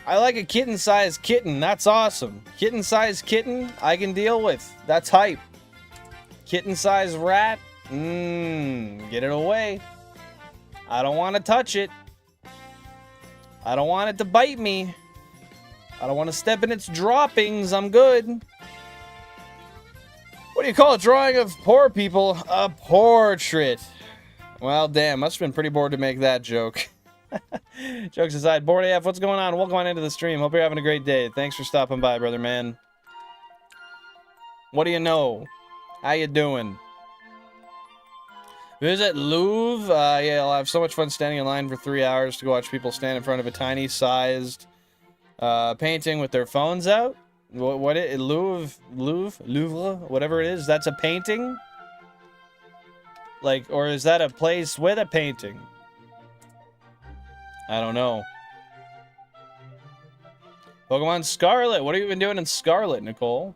I like a kitten-sized kitten. That's awesome. Kitten-sized kitten, I can deal with. That's hype. Kitten-sized rat? Get it away. I don't want to touch it. I don't want it to bite me. I don't want to step in its droppings. I'm good. What do you call a drawing of poor people? A portrait. Well, damn. Must have been pretty bored to make that joke. Jokes aside, Bored AF, what's going on? Welcome on into the stream. Hope you're having a great day. Thanks for stopping by, brother man. What do you know? How you doing? Visit Louvre. Yeah, I'll have so much fun standing in line for 3 hours to go watch people stand in front of a tiny-sized painting with their phones out. What it? Louvre, whatever it is. That's a painting? Like, or is that a place with a painting? I don't know. Pokemon Scarlet. What have you been doing in Scarlet, Nicole?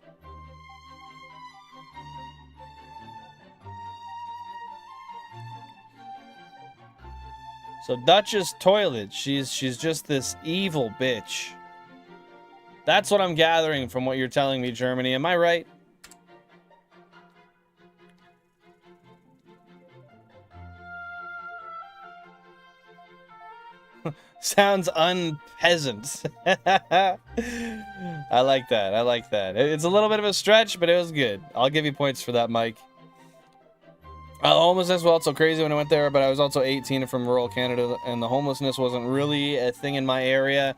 So Duchess Toilet, she's just this evil bitch. That's what I'm gathering from what you're telling me, Germany. Am I right? Sounds unpeasant. I like that. I like that. It's a little bit of a stretch, but it was good. I'll give you points for that, Mike. Homelessness was also crazy when I went there, but I was also 18 from rural Canada, and the homelessness wasn't really a thing in my area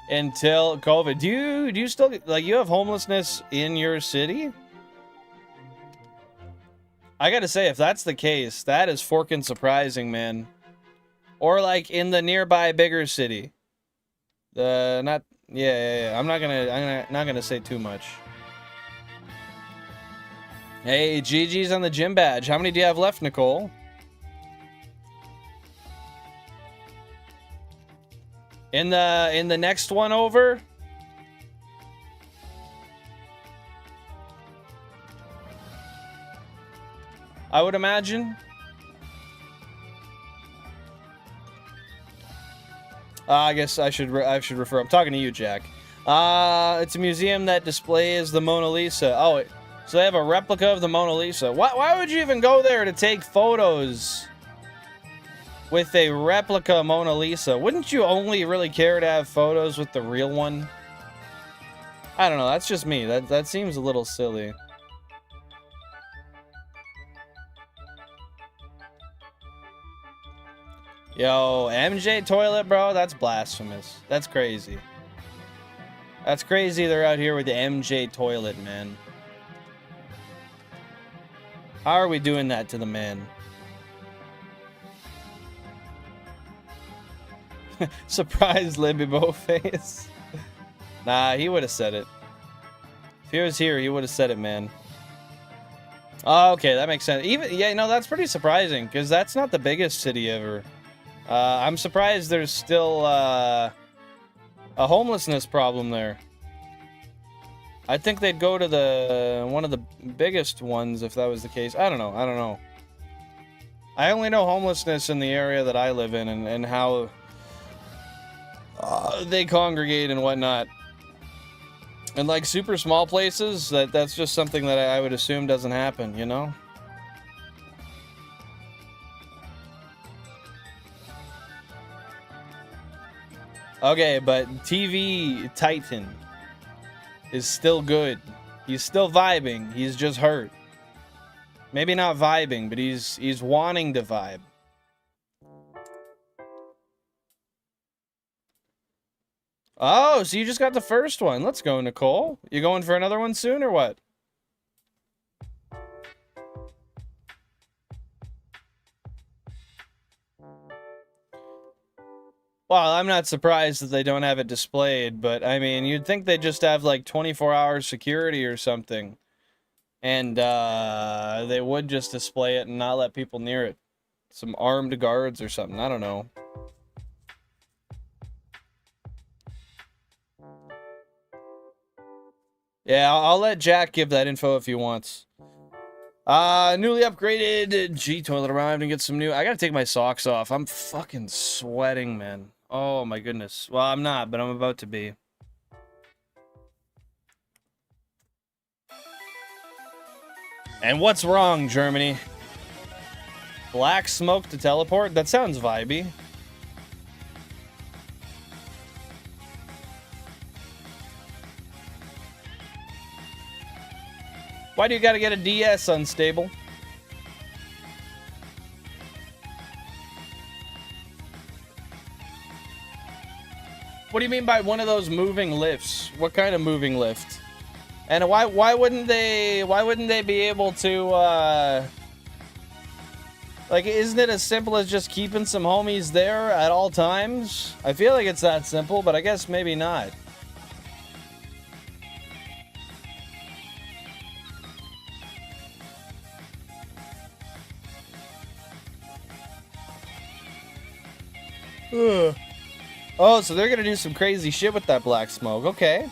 until COVID. Do you still, like, you have homelessness in your city? I gotta say, if that's the case, that is forkin' surprising, man. Or like in the nearby bigger city. Yeah. I'm not gonna say too much. Hey, GG's on the gym badge. How many do you have left, Nicole? In the next one over? I would imagine. I guess I should refer. I'm talking to you, Jack. It's a museum that displays the Mona Lisa. Oh, so they have a replica of the Mona Lisa. Why would you even go there to take photos with a replica Mona Lisa? Wouldn't you only really care to have photos with the real one? I don't know. That's just me. That seems a little silly. Yo, MJ Toilet, bro, that's blasphemous. That's crazy. That's crazy they're out here with the MJ Toilet, man. How are we doing that to the man? Surprise, Limbo face. Nah, he would have said it. If he was here, he would have said it, man. Oh, okay, that makes sense. Yeah, no, that's pretty surprising, because that's not the biggest city ever. I'm surprised there's still a homelessness problem there. I think they'd go to one of the biggest ones if that was the case. I don't know. I only know homelessness in the area that I live in and how they congregate and whatnot. And like super small places, that's just something that I would assume doesn't happen, you know? Okay, but TV Titan is still good. He's still vibing. He's just hurt. Maybe not vibing, but he's wanting to vibe. Oh, so you just got the first one. Let's go, Nicole. You going for another one soon or what? Well, I'm not surprised that they don't have it displayed, but I mean, you'd think they'd just have like 24-hour security or something. And they would just display it and not let people near it. Some armed guards or something. I don't know. Yeah, I'll let Jack give that info if he wants. Newly upgraded G toilet arrived and get some new. I gotta take my socks off. I'm fucking sweating, man. Oh my goodness. Well, I'm not, but I'm about to be. And what's wrong, Germany? Black smoke to teleport? That sounds vibey. Why do you gotta get a DS, Unstable? What do you mean by one of those moving lifts? What kind of moving lift? And why wouldn't they be able to like, isn't it as simple as just keeping some homies there at all times? I feel like it's that simple, but I guess maybe not. Ugh. Oh, so they're gonna do some crazy shit with that black smoke. Okay.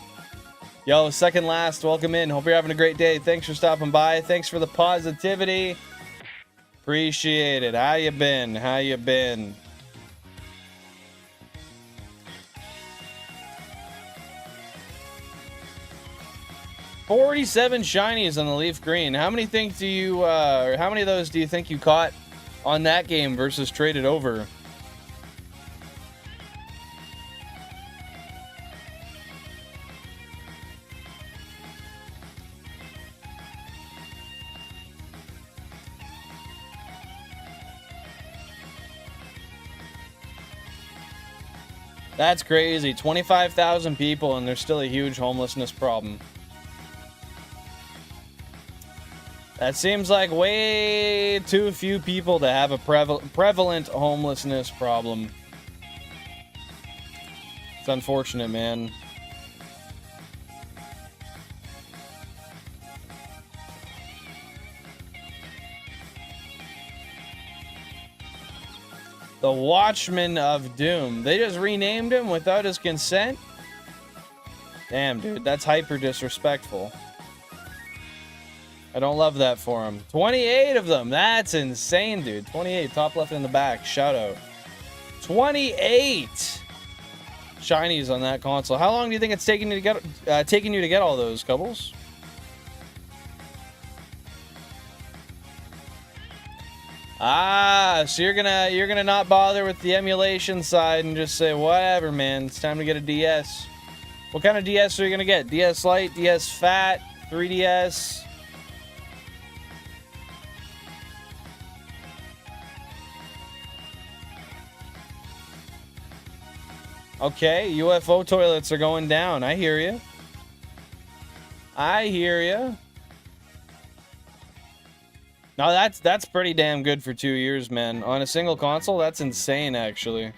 Yo, second last, welcome in. Hope you're having a great day. Thanks for stopping by. Thanks for the positivity. Appreciate it. How you been? How you been? $47 shinies on the LeafGreen. How many think do you or how many of those do you think you caught on that game versus traded over? That's crazy. 25,000 people, and there's still a huge homelessness problem. That seems like way too few people to have a prevalent homelessness problem. It's unfortunate, man. The Watchman of Doom. They just renamed him without his consent? Damn, dude, that's hyper disrespectful. I don't love that for him. 28 of them. That's insane, dude. 28, top left in the back. Shout out. 28 shinies on that console. How long do you think it's taking you to get all those, Cubbles? Ah, so you're gonna not bother with the emulation side and just say, whatever, man, it's time to get a DS. What kind of DS are you gonna get? DS Lite, DS Fat, 3DS? Okay, UFO toilets are going down. I hear you. I hear you. No, that's pretty damn good for 2 years, man. On a single console, that's insane, actually.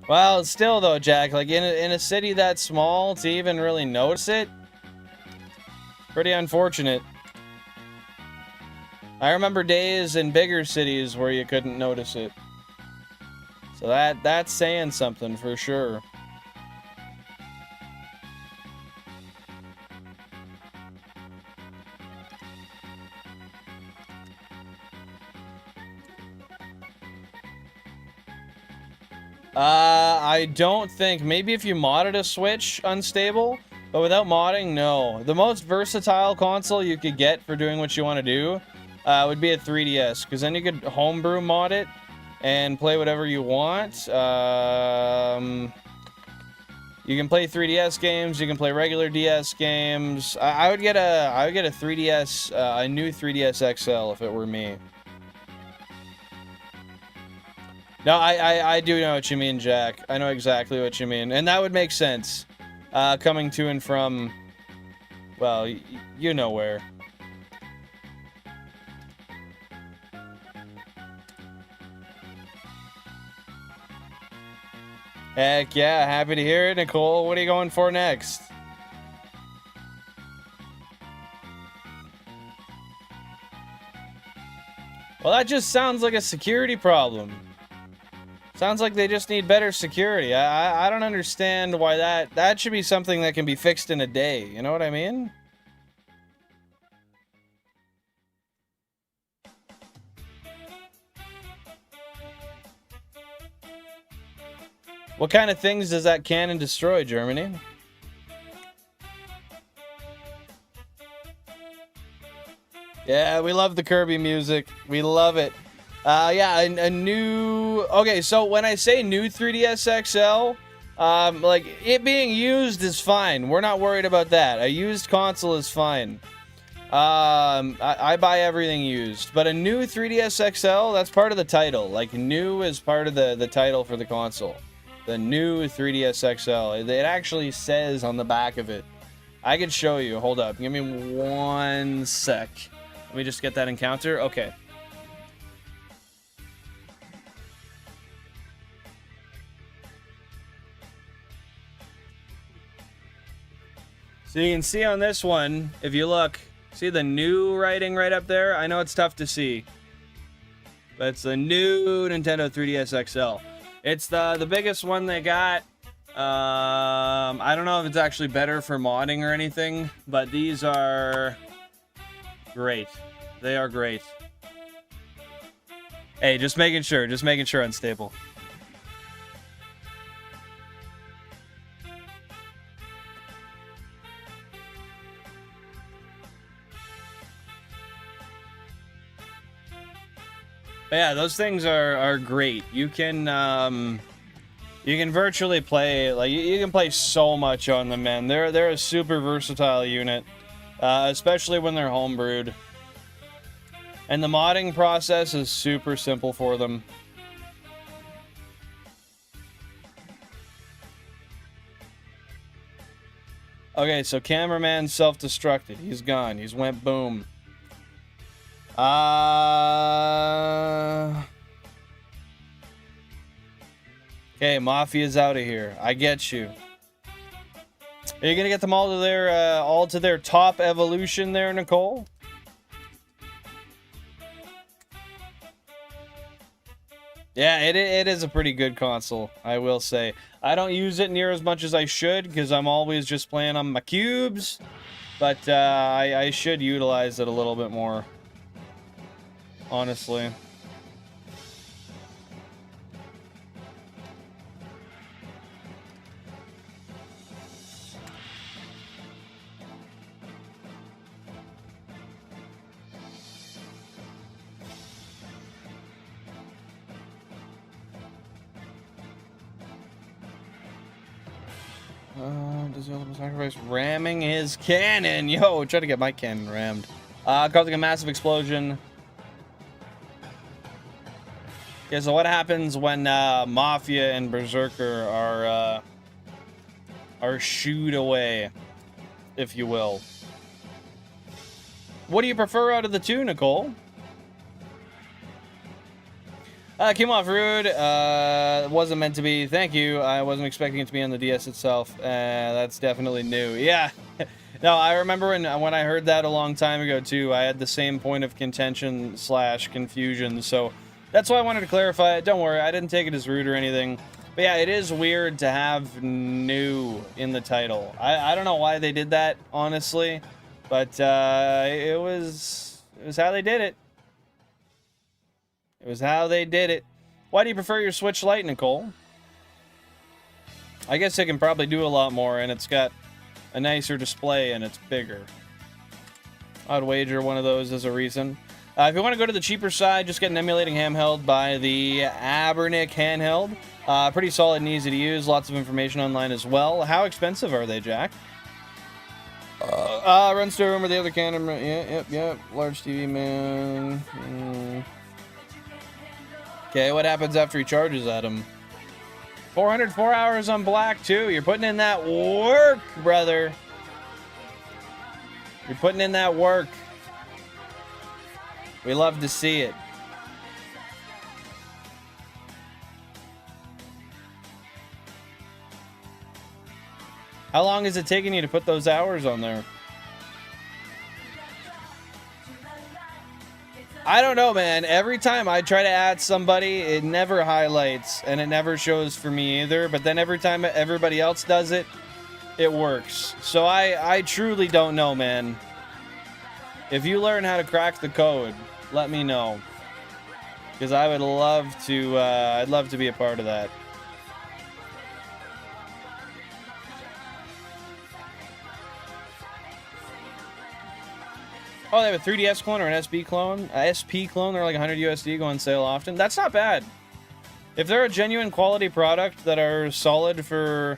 Well, still though, Jack, like in a city that small to even really notice it, pretty unfortunate. I remember days in bigger cities where you couldn't notice it. So that's saying something for sure. I don't think. Maybe if you modded a Switch, Unstable, but without modding, no. The most versatile console you could get for doing what you want to do would be a 3DS, because then you could homebrew mod it and play whatever you want. You can play 3DS games. You can play regular DS games. I would get a 3DS, a new 3DS XL if it were me. No, I do know what you mean, Jack. I know exactly what you mean. And that would make sense. Coming to and from, well, you know where. Heck yeah, happy to hear it, Nicole. What are you going for next? Well, that just sounds like a security problem. Sounds like they just need better security. I don't understand why that should be something that can be fixed in a day. You know what I mean? What kind of things does that cannon destroy, Germany? Yeah, we love the Kirby music. We love it. Yeah, a new... Okay, so when I say new 3DS XL, like, it being used is fine. We're not worried about that. A used console is fine. I buy everything used. But a new 3DS XL, that's part of the title. Like, new is part of the title for the console. The new 3DS XL. It actually says on the back of it. I can show you. Hold up. Give me 1 sec. Let me just get that encounter. Okay. So you can see on this one, if you look, see the new writing right up there? I know it's tough to see. But it's the new Nintendo 3DS XL. It's the biggest one they got. I don't know if it's actually better for modding or anything, but these are great. They are great. Hey, just making sure unstable. But yeah, those things are great. You can virtually play, like, you can play so much on them, man. They're a super versatile unit, especially when they're homebrewed. And the modding process is super simple for them. Okay, so cameraman self-destructed. He's gone. He's went boom. Okay, Mafia's out of here. I get you. Are you gonna get them all to their top evolution there, Nicole? Yeah, it is a pretty good console, I will say. I don't use it near as much as I should because I'm always just playing on my cubes, but I should utilize it a little bit more. Honestly. Does the ultimate sacrifice ramming his cannon? Yo, try to get my cannon rammed. Causing a massive explosion. Yeah, so what happens when Mafia and Berserker are shooed away, if you will? What do you prefer out of the two, Nicole? Came off rude. Wasn't meant to be. Thank you. I wasn't expecting it to be on the DS itself. That's definitely new. Yeah. No, I remember when I heard that a long time ago too. I had the same point of contention / confusion. So that's why I wanted to clarify it. Don't worry, I didn't take it as rude or anything. But yeah, it is weird to have new in the title. I don't know why they did that, honestly, but it was how they did it. It was how they did it. Why do you prefer your Switch Lite, Nicole? I guess it can probably do a lot more, and it's got a nicer display, and it's bigger. I'd wager one of those is a reason. If you want to go to the cheaper side, just get an emulating handheld by the Abernic handheld. Pretty solid and easy to use. Lots of information online as well. How expensive are they, Jack? Runs to a room where the other camera. Yep. Large TV, man. Okay, what happens after he charges at him? 404 hours on black, too. You're putting in that work, brother. You're putting in that work. We love to see it. How long is it taking you to put those hours on there? I don't know, man. Every time I try to add somebody, it never highlights, and it never shows for me either. But then every time everybody else does it, it works. So I truly don't know, man. If you learn how to crack the code, let me know. Because I would love to, I'd love to be a part of that. Oh, they have a 3DS clone or an SP clone? A SP clone, they're like 100 USD, go on sale often. That's not bad. If they're a genuine quality product that are solid for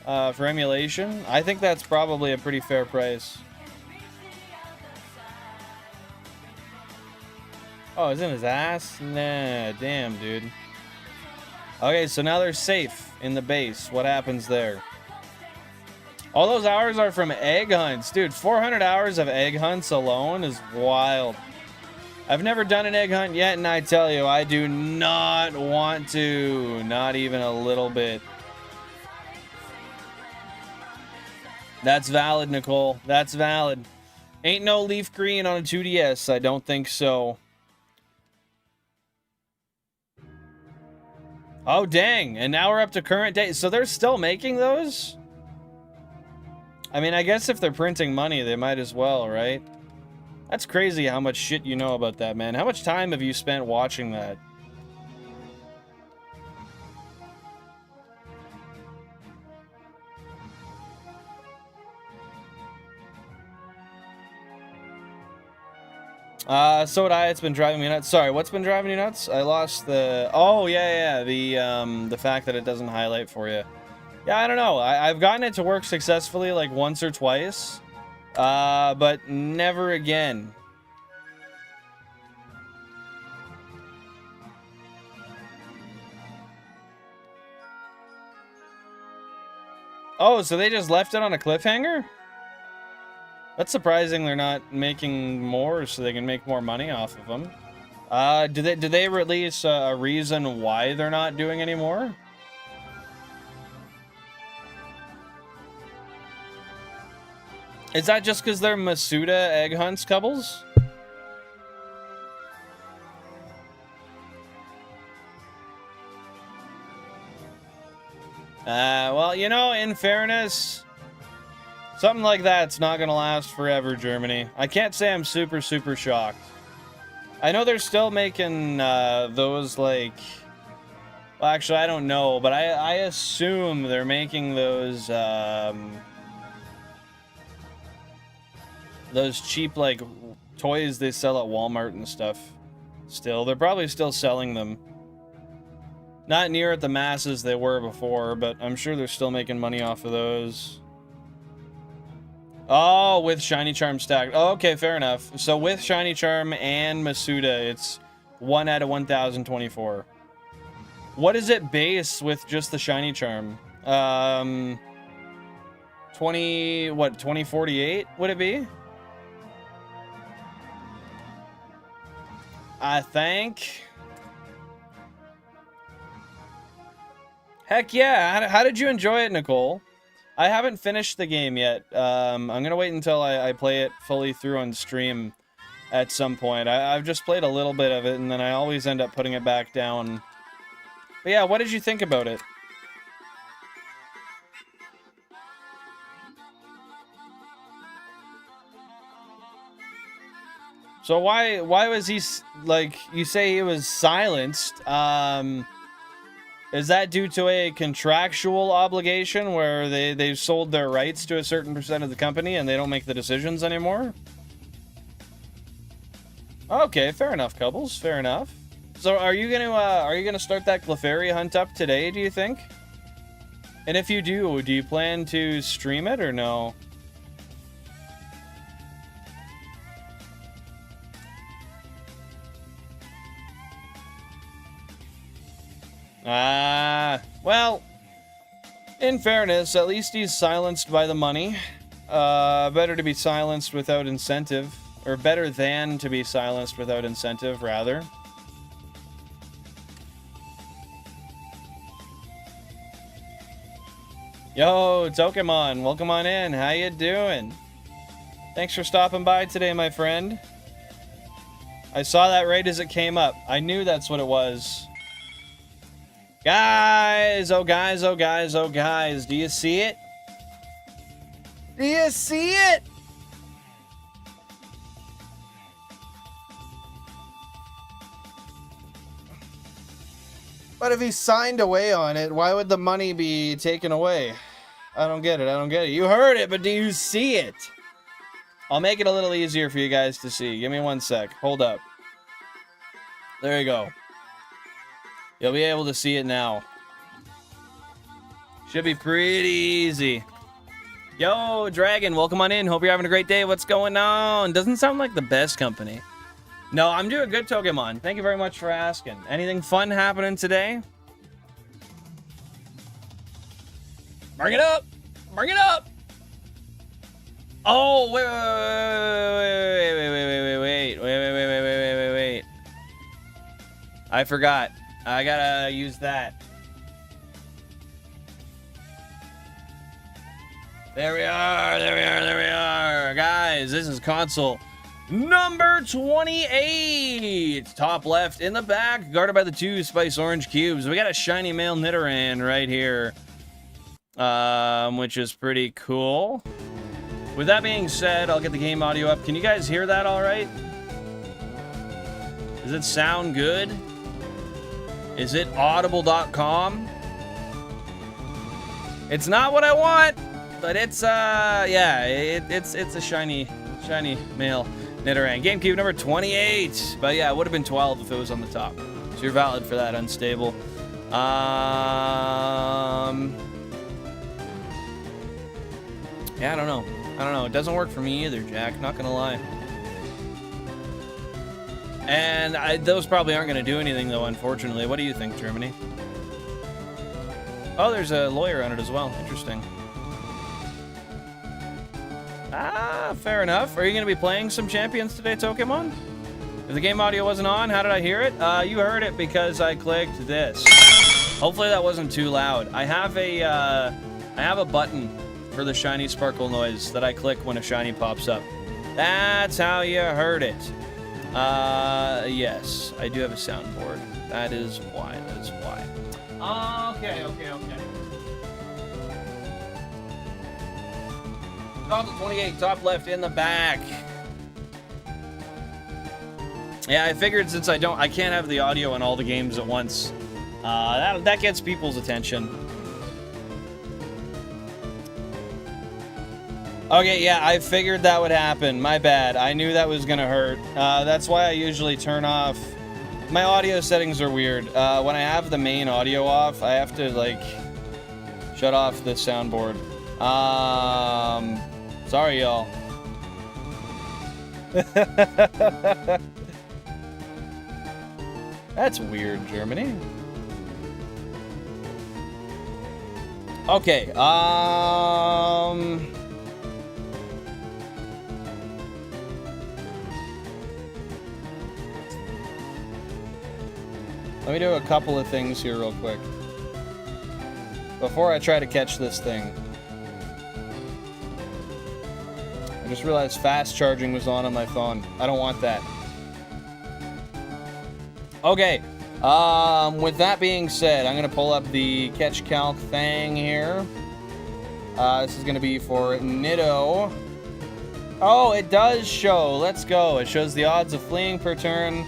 emulation, I think that's probably a pretty fair price. Oh, it's in his ass? Nah, damn, dude. Okay, so now they're safe in the base. What happens there? All those hours are from egg hunts. Dude, 400 hours of egg hunts alone is wild. I've never done an egg hunt yet, and I tell you, I do not want to. Not even a little bit. That's valid, Nicole. That's valid. Ain't no LeafGreen on a 2DS. I don't think so. Oh, dang. And now we're up to current day. So they're still making those? I mean, I guess if they're printing money, they might as well, right? That's crazy how much shit you know about that, man. How much time have you spent watching that? So would I. It's been driving me nuts. Sorry, what's been driving you nuts? I lost the... Oh, yeah. The fact that it doesn't highlight for you. Yeah, I don't know. I've gotten it to work successfully like once or twice, but never again. Oh, so they just left it on a cliffhanger? That's surprising they're not making more so they can make more money off of them. Did they release a reason why they're not doing any more? Is that just because they're Masuda egg hunts couples? Well, you know, in fairness, something like that's not gonna last forever, Germany. I can't say I'm super shocked. I know they're still making those, like... Well, actually, I don't know, but I assume they're making those cheap, like, toys they sell at Walmart and stuff. Still, they're probably still selling them. Not near at the masses they were before, but I'm sure they're still making money off of those. Oh, with Shiny Charm stacked. Oh, okay, fair enough. So with Shiny Charm and Masuda, it's 1 out of 1,024. What is it base with just the Shiny Charm? 2048 would it be? I think. Heck yeah. How did you enjoy it, Nicole? I haven't finished the game yet. I'm gonna wait until I play it fully through on stream at some point. I've just played a little bit of it, and then I always end up putting it back down. But yeah, what did you think about it? So why was he, like, you say he was silenced? Is that due to a contractual obligation where they've sold their rights to a certain percent of the company and they don't make the decisions anymore? Okay, fair enough, Couples. Fair enough. So are you gonna start that Clefairy hunt up today, do you think? And if you do you plan to stream it or no? Well, in fairness, at least he's silenced by the money. Better to be silenced without incentive. Or better than to be silenced without incentive, rather. Yo, Tokemon, welcome on in. How you doing? Thanks for stopping by today, my friend. I saw that right as it came up. I knew that's what it was. Guys, oh guys, oh guys, oh guys. Do you see it? Do you see it? But if he signed away on it, why would the money be taken away? I don't get it. I don't get it. You heard it, but do you see it? I'll make it a little easier for you guys to see. Give me 1 sec. Hold up. There you go. You'll be able to see it now. Should be pretty easy. Yo, Dragon, welcome on in. Hope you're having a great day. What's going on? Doesn't sound like the best company. No, I'm doing good, Pokemon. Thank you very much for asking. Anything fun happening today? Bring it up! Bring it up! Oh, wait. I forgot. I gotta use that. There we are, there we are, there we are. Guys, this is console number 28. Top left in the back, guarded by the 2 Spice Orange cubes. We got a shiny male Nidoran right here, which is pretty cool. With that being said, I'll get the game audio up. Can you guys hear that all right? Does it sound good? Is it audible.com? It's not what I want, but it's yeah, it's a shiny male Nidoran. GameCube number 28. But yeah, it would have been 12 if it was on the top. So you're valid for that, unstable. Yeah, I don't know. It doesn't work for me either, Jack. Not gonna lie. And those probably aren't going to do anything, though, unfortunately. What do you think, Germany? Oh, there's a lawyer on it as well. Interesting. Ah, fair enough. Are you going to be playing some Champions today, Pokemon? If the game audio wasn't on, how did I hear it? You heard it because I clicked this. Hopefully that wasn't too loud. I have a button for the shiny sparkle noise that I click when a shiny pops up. That's how you heard it. Yes, I do have a soundboard. That is why. Okay. Top 28, top left in the back. Yeah, I figured since I can't have the audio in all the games at once. That gets people's attention. Okay, yeah, I figured that would happen. My bad. I knew that was gonna hurt. That's why I usually turn off... My audio settings are weird. When I have the main audio off, I have to, like, shut off the soundboard. Sorry, y'all. That's weird, Germany. Okay, let me do a couple of things here real quick. Before I try to catch this thing. I just realized fast charging was on my phone. I don't want that. Okay. With that being said, I'm going to pull up the catch calc thing here. This is going to be for Nido. Oh, it does show. Let's go. It shows the odds of fleeing per turn.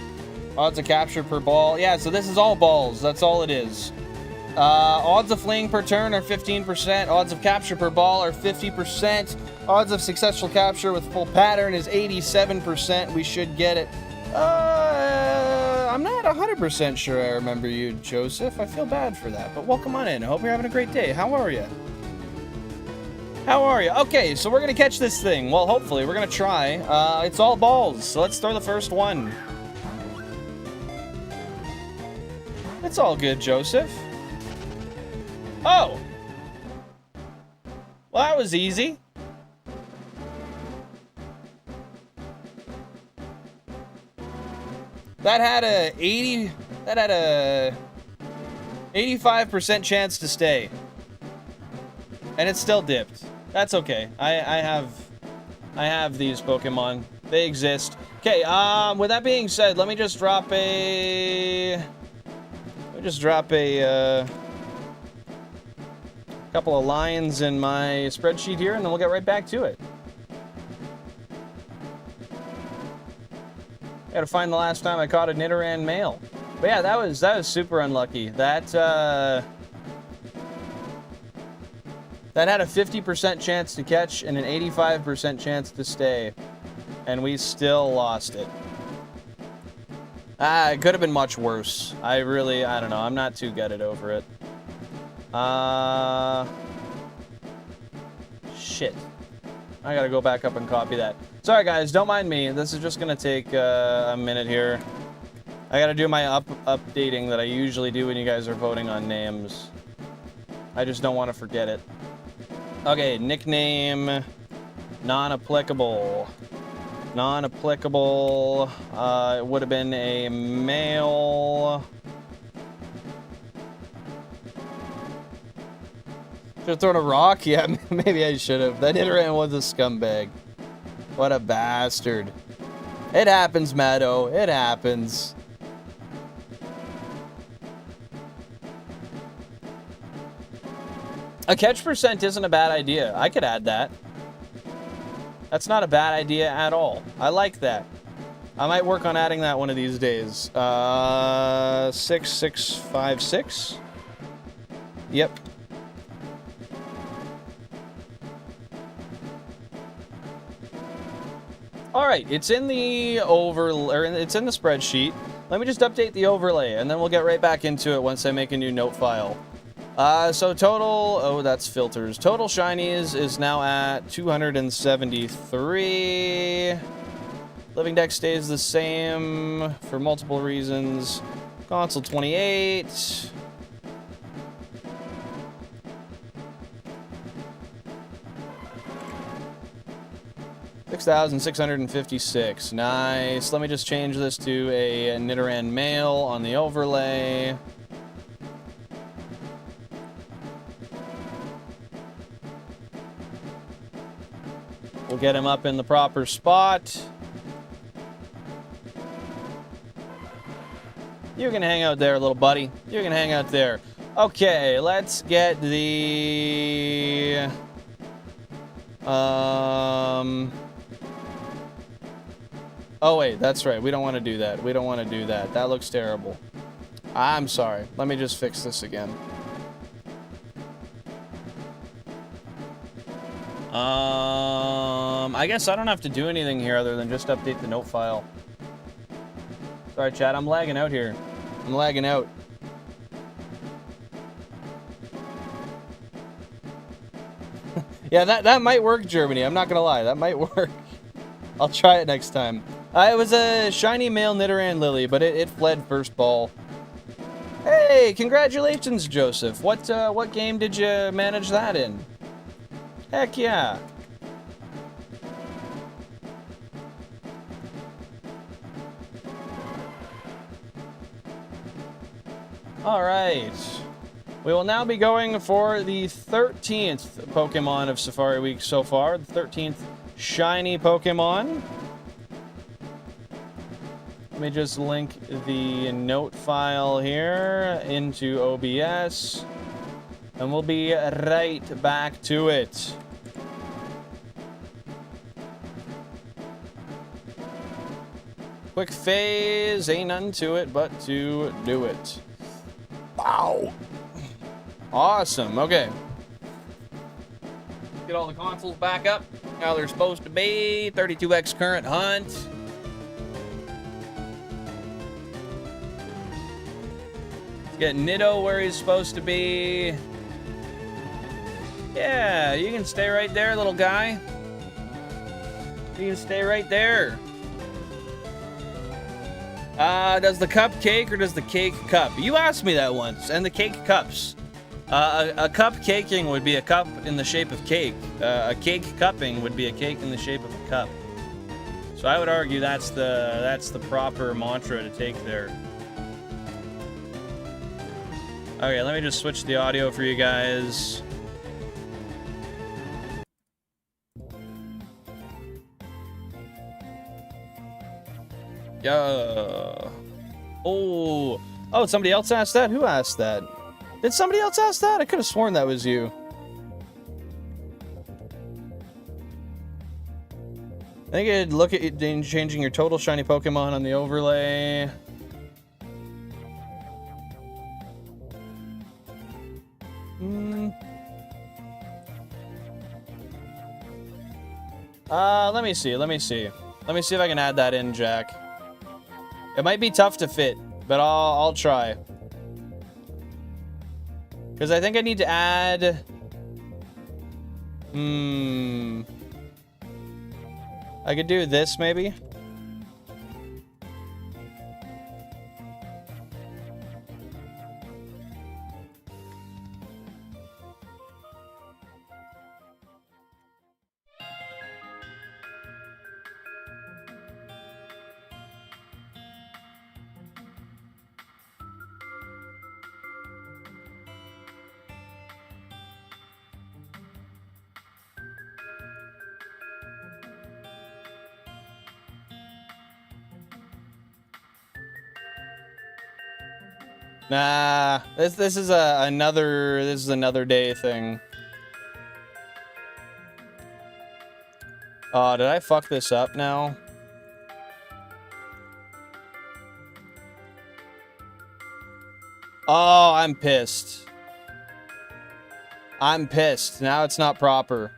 Odds of capture per ball. Yeah, so this is all balls. That's all it is. Odds of fleeing per turn are 15%. Odds of capture per ball are 50%. Odds of successful capture with full pattern is 87%. We should get it. I'm not 100% sure I remember you, Joseph. I feel bad for that, but welcome on in. I hope you're having a great day. How are you? How are you? Okay, so we're going to catch this thing. Well, hopefully. We're going to try. It's all balls, so let's throw the first one. It's all good, Joseph. Oh! Well, that was easy. That had a 85% chance to stay. And it still dipped. That's okay. I have these Pokemon. They exist. Okay, with that being said, let me just drop a... couple of lines in my spreadsheet here, and then we'll get right back to it. I gotta find the last time I caught a Nidoran male. But yeah, that was super unlucky. That had a 50% chance to catch and an 85% chance to stay. And we still lost it. It could have been much worse. I don't know. I'm not too gutted over it. Shit. I gotta go back up and copy that. Sorry guys, don't mind me. This is just gonna take a minute here. I gotta do my updating that I usually do when you guys are voting on names. I just don't want to forget it. Okay, nickname non-applicable. Non-applicable. It would have been a male. Should have thrown a rock? Yeah, maybe I should have. That Nidoran was a scumbag. What a bastard. It happens, Maddo. It happens. A catch percent isn't a bad idea. I could add that. That's not a bad idea at all. I like that. I might work on adding that one of these days. 6656. Yep. All right, it's in the it's in the spreadsheet. Let me just update the overlay, and then we'll get right back into it once I make a new note file. So total, oh, that's filters. Total shinies is now at 273. Living Dex stays the same for multiple reasons. Console 28. 6,656. Nice. Let me just change this to a Nidoran male on the overlay. We'll get him up in the proper spot. You can hang out there, little buddy. You can hang out there. Okay, let's get the... Oh, wait, that's right. We don't want to do that. We don't want to do that. That looks terrible. I'm sorry. Let me just fix this again. I guess I don't have to do anything here other than just update the note file. Sorry, chat. I'm lagging out here. I'm lagging out. Yeah, that might work, Germany. I'm not gonna lie. That might work. I'll try it next time. It was a shiny male Nidoran Lily, but it fled first ball. Hey, congratulations, Joseph. What game did you manage that in? Heck yeah. All right. We will now be going for the 13th Pokemon of Safari Week so far. The 13th shiny Pokemon. Let me just link the note file here into OBS. And we'll be right back to it. Quick phase, ain't nothing to it but to do it. Wow. Awesome, okay. Get all the consoles back up. How they're supposed to be. 32x current hunt. Let's get Nido where he's supposed to be. Yeah, you can stay right there, little guy. You can stay right there. Does the cup cake or does the cake cup? You asked me that once, and the cake cups. A cup caking would be a cup in the shape of cake. A cake cupping would be a cake in the shape of a cup. So I would argue that's the proper mantra to take there. Okay, let me just switch the audio for you guys. Yeah. Oh. Oh, somebody else asked that? Who asked that? Did somebody else ask that? I could have sworn that was you. I think I'd look at changing your total shiny Pokemon on the overlay. Let me see. Let me see if I can add that in, Jack. It might be tough to fit, but I'll try. Because I think I need to add... I could do this, maybe? Nah, this is another day thing. Oh, did I fuck this up now? Oh, I'm pissed. I'm pissed. Now it's not proper.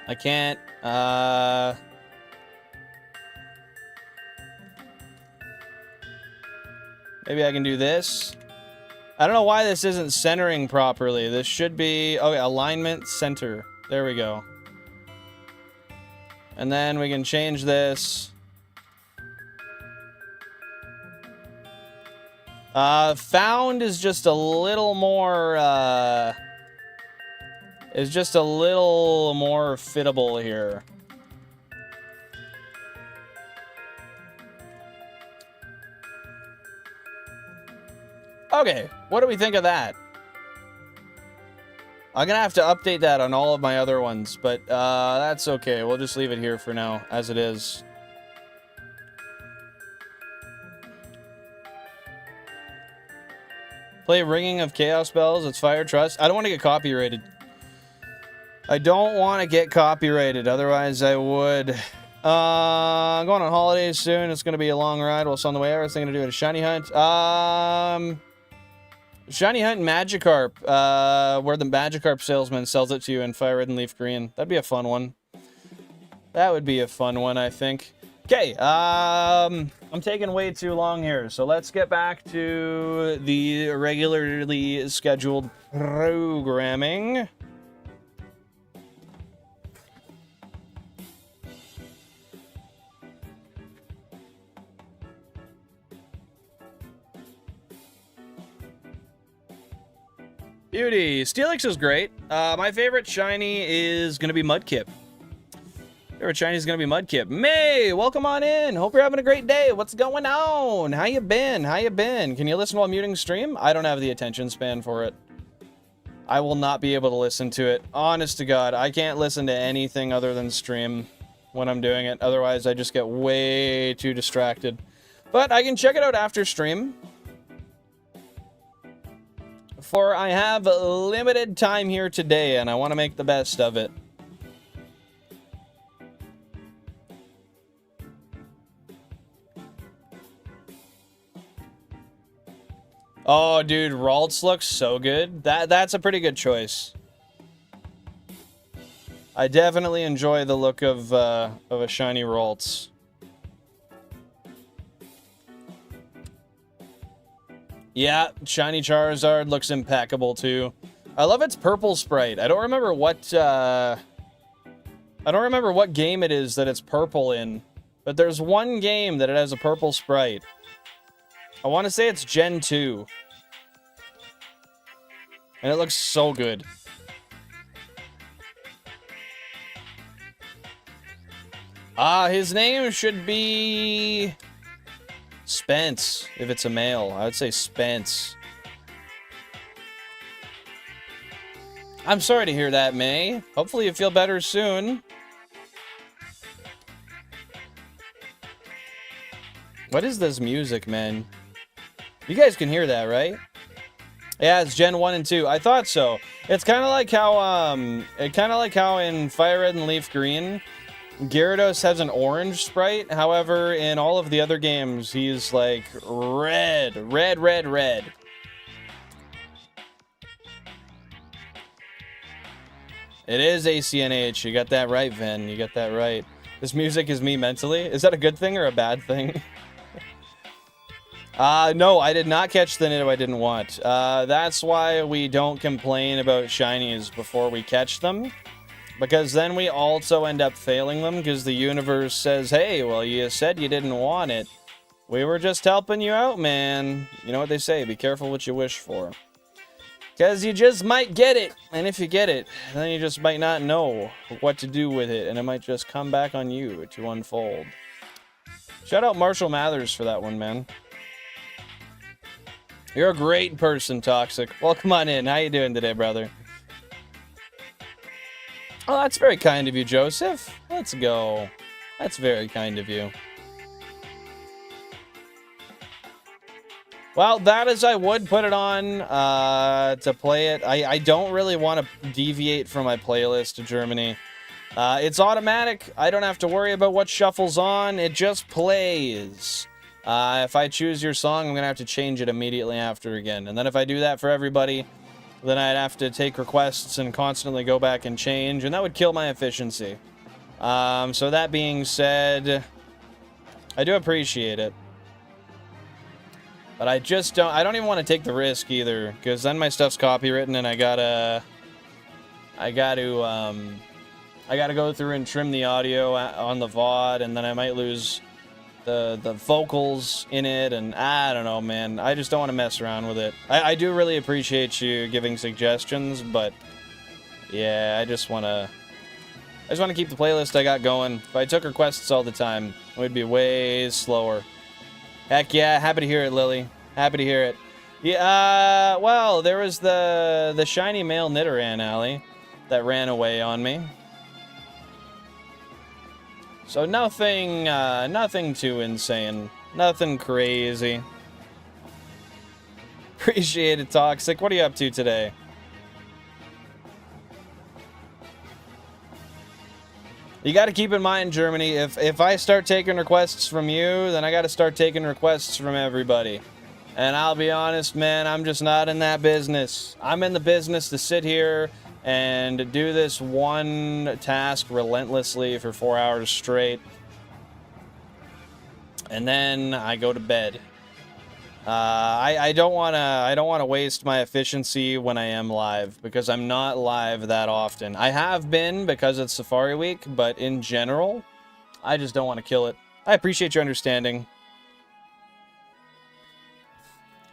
I can't, maybe I can do this. I don't know why this isn't centering properly. This should be... Okay, alignment, center. There we go. And then we can change this. Found is just a little more, is just a little more fittable here. Okay, what do we think of that? I'm gonna have to update that on all of my other ones, but that's okay. We'll just leave it here for now, as it is. Play Ringing of Chaos Bells, it's Fire Trust. I don't want to get copyrighted. I don't want to get copyrighted, otherwise I would. I'm going on holidays soon. It's going to be a long ride whilst on the way. I was thinking of doing a shiny hunt. Shiny Hunt and Magikarp, where the Magikarp salesman sells it to you in FireRed and LeafGreen. That'd be a fun one. That would be a fun one, I think. Okay, I'm taking way too long here, so let's get back to the regularly scheduled programming. Beauty. Steelix is great. My favorite shiny is going to be Mudkip. Favorite shiny is going to be Mudkip. May, welcome on in. Hope you're having a great day. What's going on? How you been? How you been? Can you listen while muting stream? I don't have the attention span for it. I will not be able to listen to it. Honest to God, I can't listen to anything other than stream when I'm doing it. Otherwise, I just get way too distracted. But I can check it out after stream. For I have limited time here today, and I want to make the best of it. Oh, dude, Ralts looks so good. That's a pretty good choice. I definitely enjoy the look of a shiny Ralts. Yeah, shiny Charizard looks impeccable too. I love its purple sprite. I don't remember what game it is that it's purple in, but there's one game that it has a purple sprite. I want to say it's Gen 2. And it looks so good. His name should be Spence, if it's a male. I would say Spence. I'm sorry to hear that, May. Hopefully you feel better soon. What is this music, man? You guys can hear that, right? Yeah, it's Gen 1 and 2. I thought so. It's kind of like how in FireRed and LeafGreen, Gyarados has an orange sprite. However, in all of the other games, he's like red. It is ACNH. You got that right, Vin. You got that right. This music is me mentally. Is that a good thing or a bad thing? No, I did not catch the Nitto I didn't want. That's why we don't complain about shinies before we catch them. Because then we also end up failing them because the universe says, hey, well, you said you didn't want it. We were just helping you out, man. You know what they say, be careful what you wish for. Because you just might get it. And if you get it, then you just might not know what to do with it. And it might just come back on you to unfold. Shout out Marshall Mathers for that one, man. You're a great person, Toxic. Welcome on in. How you doing today, brother? Oh, that's very kind of you, Joseph. Let's go. That's very kind of you. Well, that is, I would put it on to play it. I don't really want to deviate from my playlist to Germany. It's automatic. I don't have to worry about what shuffles on. It just plays. If I choose your song, I'm going to have to change it immediately after again. And then if I do that for everybody, then I'd have to take requests and constantly go back and change, and that would kill my efficiency. So that being said, I do appreciate it. But I don't even want to take the risk either, because then my stuff's copywritten and I gotta go through and trim the audio on the VOD, and then I might lose the vocals in it, and I don't know, man. I just don't want to mess around with it. I do really appreciate you giving suggestions, but yeah, I just want to keep the playlist I got going. If I took requests all the time, it would be way slower. Heck yeah, happy to hear it, Lily. Happy to hear it. Yeah, well, there was the shiny male Nidoran alley that ran away on me. So nothing too insane. Nothing crazy. Appreciate it, Toxic. What are you up to today? You got to keep in mind, Germany, if I start taking requests from you, then I got to start taking requests from everybody. And I'll be honest, man, I'm just not in that business. I'm in the business to sit here and do this one task relentlessly for 4 hours straight. And then I go to bed. I don't want to waste my efficiency when I am live, because I'm not live that often. I have been because it's Safari Week, but in general, I just don't want to kill it. I appreciate your understanding.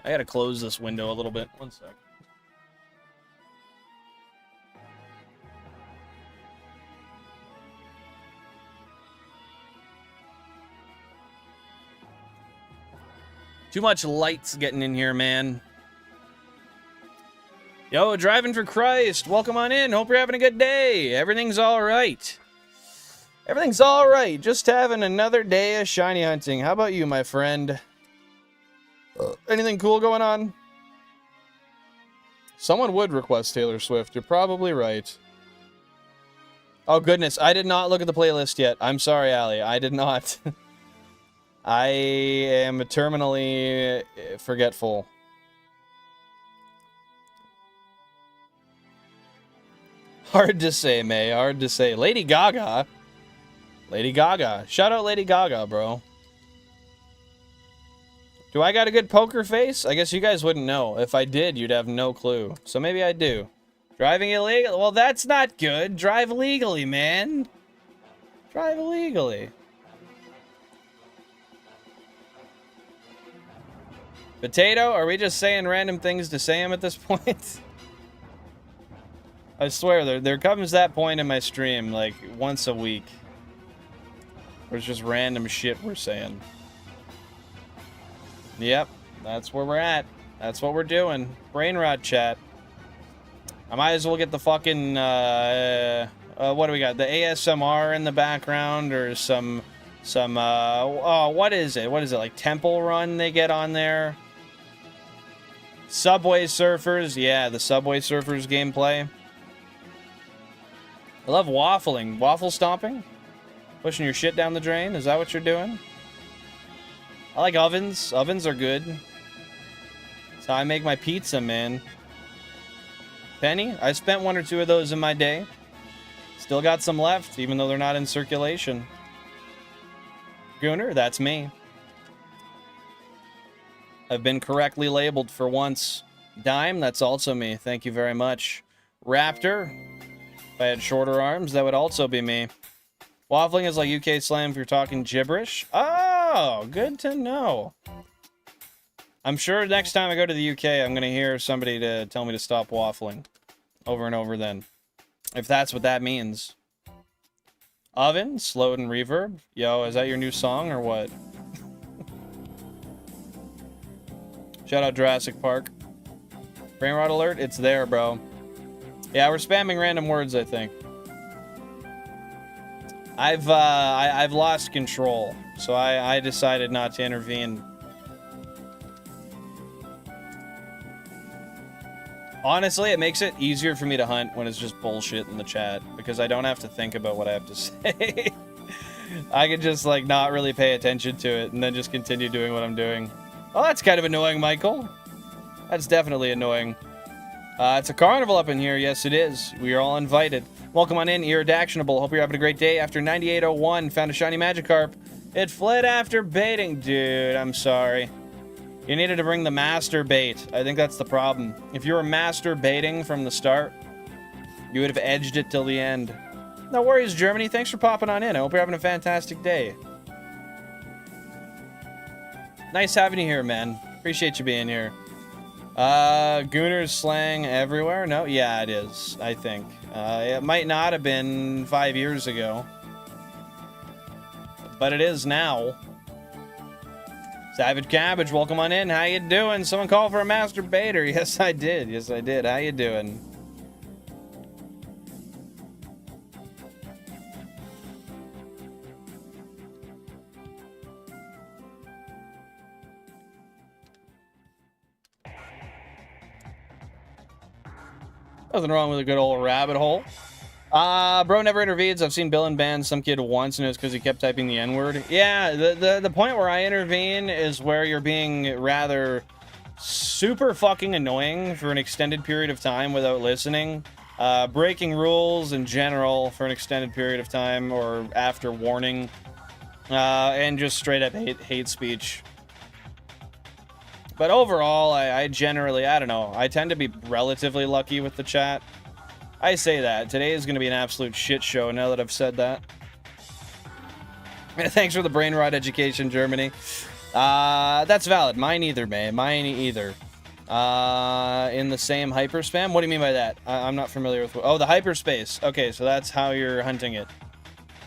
I gotta close this window a little bit. One sec. Too much lights getting in here, man. Yo, Driving for Christ, welcome on in. Hope you're having a good day. Everything's all right. Everything's all right. Just having another day of shiny hunting. How about you, my friend? Anything cool going on? Someone would request Taylor Swift. You're probably right. Oh, goodness. I did not look at the playlist yet. I'm sorry, Allie. I did not. I am terminally forgetful. Hard to say, May. Hard to say. Lady Gaga. Lady Gaga. Shout out Lady Gaga, bro. Do I got a good poker face? I guess you guys wouldn't know. If I did, you'd have no clue. So maybe I do. Driving illegal? Well, that's not good. Drive legally, man. Drive illegally. Potato? Are we just saying random things to say them at this point? I swear, there comes that point in my stream, like, once a week. Where it's just random shit we're saying. Yep, that's where we're at. That's what we're doing. Brain rot chat. I might as well get the fucking, what do we got? The ASMR in the background, or some Some, oh, what is it? What is it, like Temple Run they get on there? Subway Surfers, yeah, the Subway Surfers gameplay. I love waffling. Waffle stomping? Pushing your shit down the drain? Is that what you're doing? I like ovens. Ovens are good. That's how I make my pizza, man. Penny, I spent 1 or 2 of those in my day. Still got some left, even though they're not in circulation. Gooner, that's me. I've been correctly labeled for once. Dime, that's also me. Thank you very much. Raptor, if I had shorter arms, that would also be me. Waffling is like UK slang if you're talking gibberish. Oh, good to know. I'm sure next time I go to the UK, I'm going to hear somebody to tell me to stop waffling. Over and over then. If that's what that means. Oven, slowed and reverb. Yo, is that your new song or what? Shout out Jurassic Park. Brain rot alert, it's there, bro. Yeah, we're spamming random words, I think. I've lost control, so I decided not to intervene. Honestly, it makes it easier for me to hunt when it's just bullshit in the chat, because I don't have to think about what I have to say. I can just, like, not really pay attention to it, and then just continue doing what I'm doing. Oh, that's kind of annoying, Michael. That's definitely annoying. It's a carnival up in here. Yes, it is. We are all invited. Welcome on in, Iridactionable. Hope you're having a great day. After 9801, found a shiny Magikarp. It fled after baiting. Dude, I'm sorry. You needed to bring the master bait. I think that's the problem. If you were master baiting from the start, you would have edged it till the end. No worries, Germany. Thanks for popping on in. I hope you're having a fantastic day. Nice having you here, man. Appreciate you being here. Gooner's slang everywhere? No? Yeah, it is, I think. It might not have been 5 years ago. But it is now. Savage Cabbage, welcome on in. How you doing? Someone called for a master baiter. Yes, I did. Yes, I did. How you doing? Nothing wrong with a good old rabbit hole. Bro never intervenes. I've seen Bill ban some kid once, and it was because he kept typing the N-word. Yeah, the point where I intervene is where you're being rather super fucking annoying for an extended period of time without listening. Breaking rules in general for an extended period of time or after warning. And just straight up hate speech. But overall, I generally, I don't know, I tend to be relatively lucky with the chat. I say that. Today is going to be an absolute shit show now that I've said that. Thanks for the brain rot education, Germany. That's valid. Mine either, man. Mine either. In the same hyperspam? What do you mean by that? I'm not familiar with... Oh, the hyperspace. Okay, so that's how you're hunting it.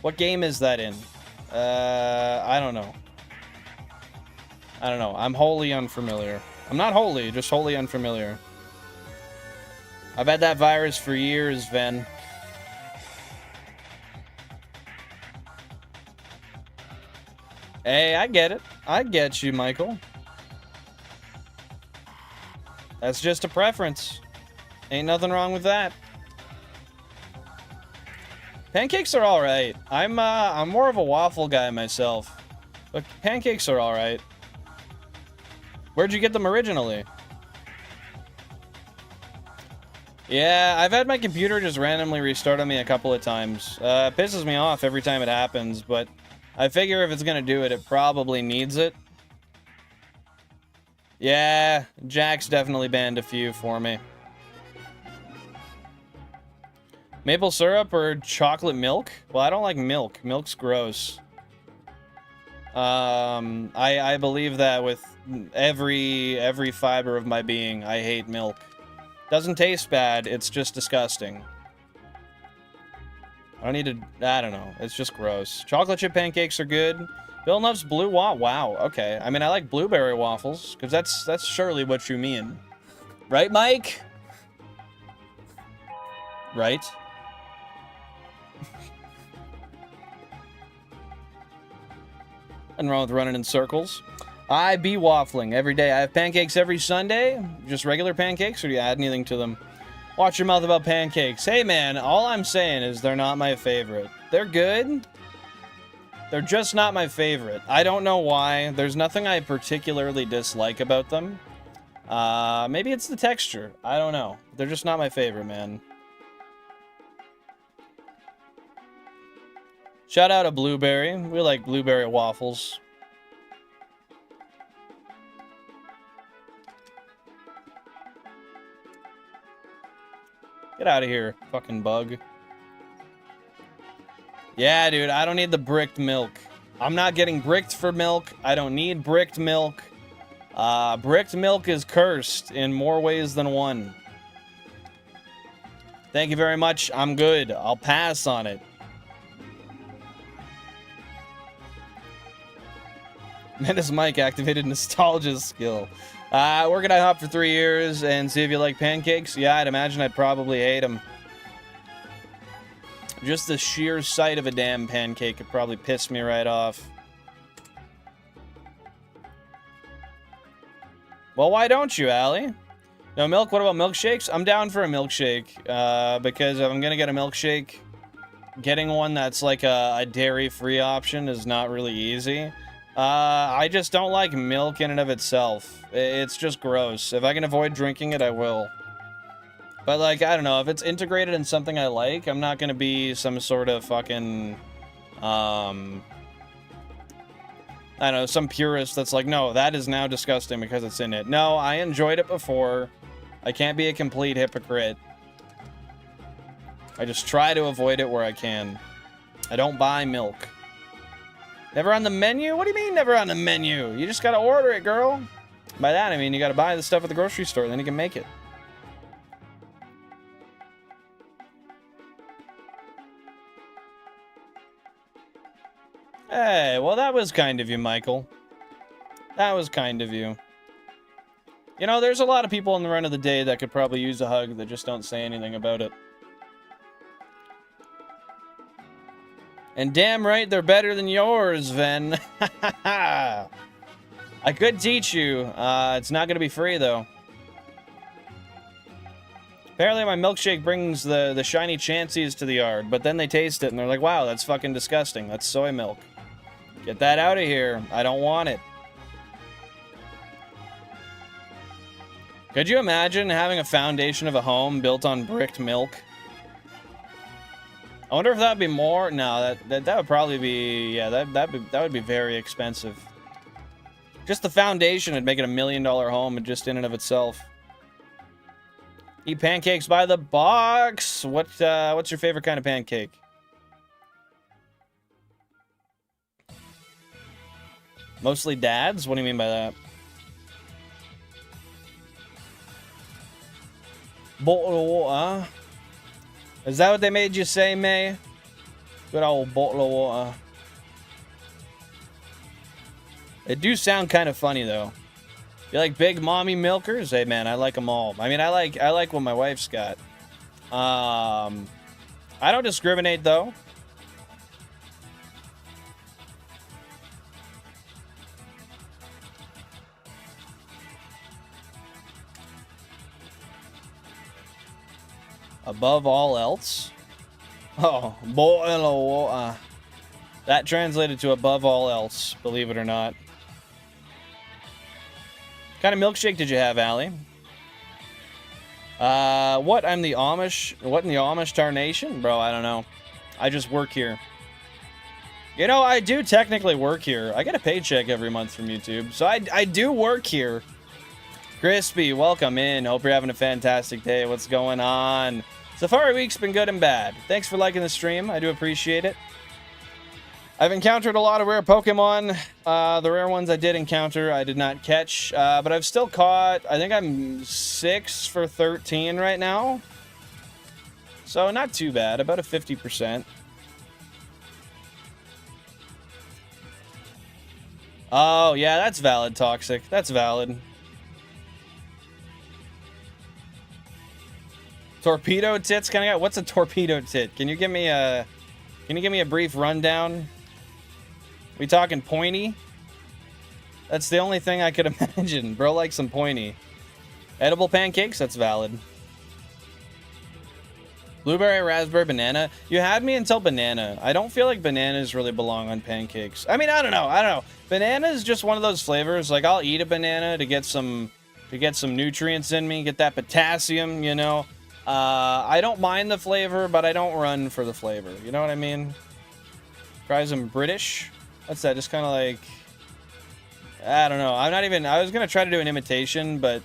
What game is that in? I don't know. I don't know. I'm wholly unfamiliar. I'm not wholly, just wholly unfamiliar. I've had that virus for years, Ven. Hey, I get it. I get you, Michael. That's just a preference. Ain't nothing wrong with that. Pancakes are alright. I'm more of a waffle guy myself. But pancakes are alright. Where'd you get them originally? Yeah, I've had my computer just randomly restart on me a couple of times. It pisses me off every time it happens, but I figure if it's gonna do it, it probably needs it. Yeah, Jack's definitely banned a few for me. Maple syrup or chocolate milk? Well, I don't like milk. Milk's gross. I believe that with every fiber of my being. I hate milk. Doesn't taste bad, it's just disgusting. I don't need to... I don't know. It's just gross. Chocolate chip pancakes are good. Bill loves blue wow, okay. I mean, I like blueberry waffles, because that's surely what you mean. Right, Mike? Right? Nothing wrong with running in circles. I be waffling every day. I have pancakes every Sunday. Just regular pancakes, or do you add anything to them? Watch your mouth about pancakes. Hey, man, all I'm saying is they're not my favorite. They're good. They're just not my favorite. I don't know why. There's nothing I particularly dislike about them. Maybe it's the texture. I don't know. They're just not my favorite, man. Shout out to Blueberry. We like blueberry waffles. Get out of here, fucking bug. Yeah, dude, I don't need the bricked milk. I'm not getting bricked for milk. I don't need bricked milk. Bricked milk is cursed in more ways than one. Thank you very much. I'm good. I'll pass on it. Menace Mike activated nostalgia skill. We're gonna hop for 3 years and see if you like pancakes. Yeah, I'd imagine I'd probably hate them. Just the sheer sight of a damn pancake could probably piss me right off. Well, why don't you, Allie? No milk? What about milkshakes? I'm down for a milkshake, because if I'm gonna get a milkshake, getting one that's like a dairy-free option is not really easy. I just don't like milk in and of itself. It's just gross. If I can avoid drinking it, I will. But, like, I don't know. If it's integrated in something I like, I'm not gonna be some sort of fucking, I don't know, some purist that's like, no, that is now disgusting because it's in it. No, I enjoyed it before. I can't be a complete hypocrite. I just try to avoid it where I can. I don't buy milk. Never on the menu? What do you mean never on the menu? You just gotta order it, girl. By that, I mean you gotta buy the stuff at the grocery store, then you can make it. Hey, well that was kind of you, Michael. That was kind of you. You know, there's a lot of people in the run of the day that could probably use a hug that just don't say anything about it. And damn right, they're better than yours, Ven. I could teach you. It's not going to be free, though. Apparently, my milkshake brings the shiny Chanseys to the yard, but then they taste it, and they're like, wow, that's fucking disgusting. That's soy milk. Get that out of here. I don't want it. Could you imagine having a foundation of a home built on bricked milk? I wonder if that'd be more. No, that would probably be. Yeah, that would be very expensive. Just the foundation would make it $1 million home, just in and of itself. Eat pancakes by the box. What's your favorite kind of pancake? Mostly dads. What do you mean by that? Bottle of water. Is that what they made you say, May? Good old bottle of water. They do sound kind of funny, though. You like big mommy milkers? Hey, man, I like them all. I mean, I like what my wife's got. I don't discriminate, though. Above all else? Oh, boil of water. That translated to above all else, believe it or not. What kind of milkshake did you have, Allie? What? I'm the Amish? What in the Amish tarnation? Bro, I don't know. I just work here. You know, I do technically work here. I get a paycheck every month from YouTube, so I do work here. Crispy, welcome in. Hope you're having a fantastic day. What's going on? Safari Week's been good and bad. Thanks for liking the stream. I do appreciate it. I've encountered a lot of rare Pokemon. The rare ones I did encounter, I did not catch. But I've still caught, I think I'm 6 for 13 right now. So not too bad, about a 50%. Oh, yeah, that's valid, Toxic. That's valid. Torpedo tits kind of guy? What's a torpedo tit? Can you give me a brief rundown? We talking pointy? That's the only thing I could imagine. Bro likes some pointy. Edible pancakes? That's valid. Blueberry, raspberry, banana. You had me until banana. I don't feel like bananas really belong on pancakes. I mean, I don't know. Banana is just one of those flavors. Like, I'll eat a banana to get some nutrients in me, get that potassium, you know. I don't mind the flavor, but I don't run for the flavor. You know what I mean? Try some British. What's that? Just kind of like, I don't know. I was going to try to do an imitation, but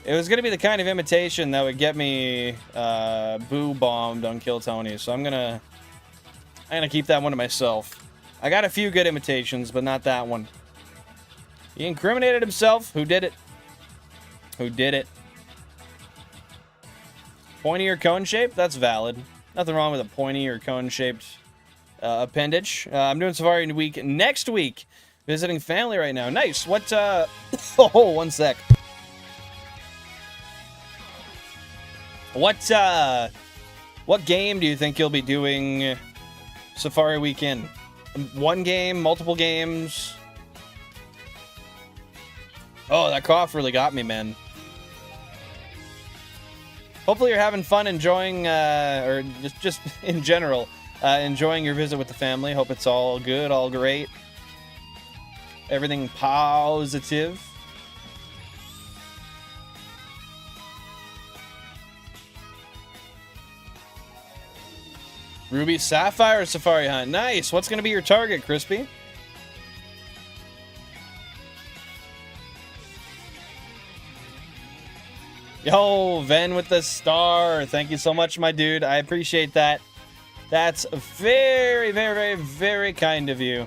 it was going to be the kind of imitation that would get me boo bombed on Kill Tony. So I'm going to keep that one to myself. I got a few good imitations, but not that one. He incriminated himself. Who did it? Who did it? Pointy or cone shape? That's valid. Nothing wrong with a pointy or cone shaped appendage. I'm doing Safari Week next week. Visiting family right now. Nice. What, oh, one sec. What game do you think you'll be doing Safari Weekend? One game? Multiple games? Oh, that cough really got me, man. Hopefully you're having fun enjoying, or just in general, enjoying your visit with the family. Hope it's all good, all great. Everything positive. Ruby Sapphire Safari Hunt. Nice. What's going to be your target, Crispy? Yo, Ven with the star. Thank you so much, my dude. I appreciate that. That's very, very, very, very kind of you.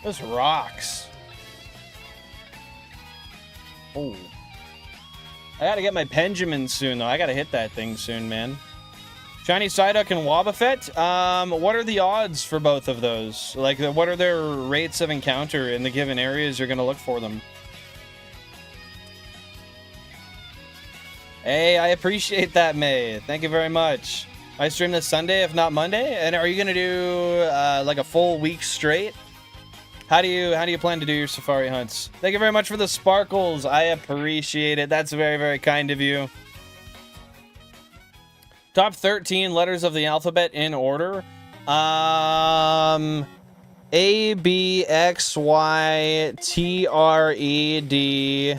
This rocks. Oh. I gotta get my Benjamin soon, though. I gotta hit that thing soon, man. Shiny Psyduck and Wobbuffet? What are the odds for both of those? Like, what are their rates of encounter in the given areas you're gonna look for them? Hey, I appreciate that, May. Thank you very much. I stream this Sunday, if not Monday. And are you gonna do like a full week straight? How do you plan to do your safari hunts? Thank you very much for the sparkles. I appreciate it. That's very, very kind of you. Top 13 letters of the alphabet in order. A, B, X, Y, T, R, E, D.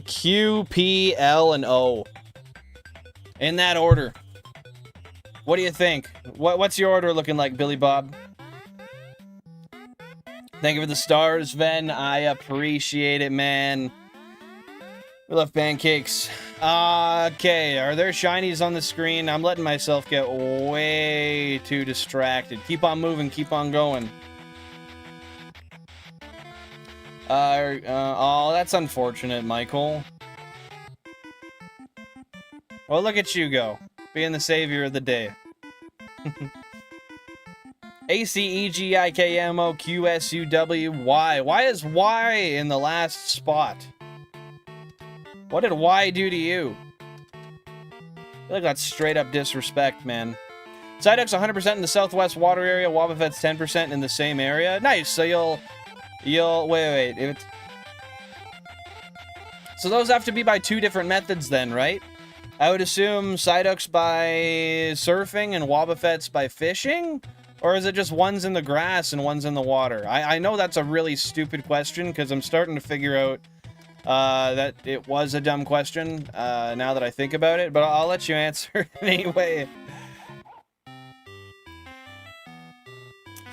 Q, P, L, and O. In that order. What do you think? What's your order looking like, Billy Bob? Thank you for the stars, Ven. I appreciate it, man. We love pancakes. Okay, are there shinies on the screen? I'm letting myself get way too distracted. Keep on moving, keep on going. Oh, that's unfortunate, Michael. Well, look at you go. Being the savior of the day. A-C-E-G-I-K-M-O-Q-S-U-W-Y. Why is Y in the last spot? What did Y do to you? I feel like that's straight up disrespect, man. Psyduck's 100% in the southwest water area. Wobbuffet's 10% in the same area. Nice. So wait. If it's... So those have to be by two different methods then, right? I would assume Psyduck's by surfing and Wobbuffet's by fishing? Or is it just one's in the grass and one's in the water? I know that's a really stupid question because I'm starting to figure out that it was a dumb question now that I think about it, but I'll let you answer it anyway.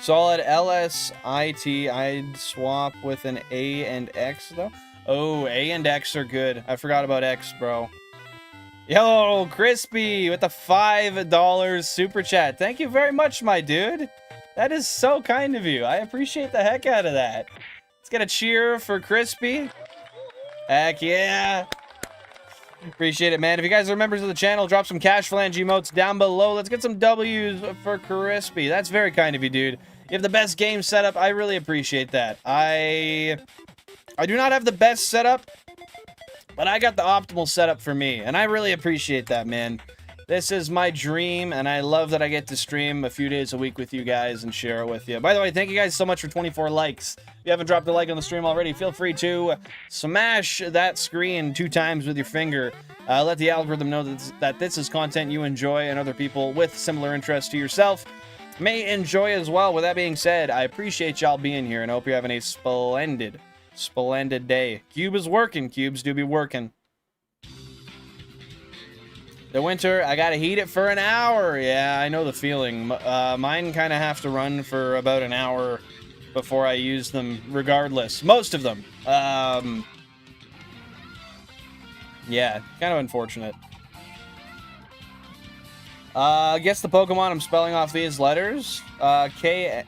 Solid LSIT. I'd swap with an A and X though. Oh, A and X are good. I forgot about X, bro. Yo, Crispy with the $5 super chat. Thank you very much, my dude. That is so kind of you. I appreciate the heck out of that. Let's get a cheer for Crispy. Heck yeah. Appreciate it, man. If you guys are members of the channel, drop some cash flange emotes down below. Let's get some W's for Crispy. That's very kind of you, dude. You have the best game setup. I really appreciate that. I do not have the best setup, but I got the optimal setup for me, and I really appreciate that, man. This is my dream, and I love that I get to stream a few days a week with you guys and share it with you. By the way, thank you guys so much for 24 likes. If you haven't dropped a like on the stream already, feel free to smash that screen 2 times with your finger. Let the algorithm know that this is content you enjoy and other people with similar interests to yourself may enjoy as well. With that being said, I appreciate y'all being here, and I hope you're having a splendid day. Cube is working. Cubes do be working. The winter, I gotta heat it for an hour. Yeah, I know the feeling. Mine kind of have to run for about an hour before I use them, regardless. Most of them. Yeah, kind of unfortunate. Guess the Pokemon I'm spelling off these letters. K-N-O-N-I-G-D-I.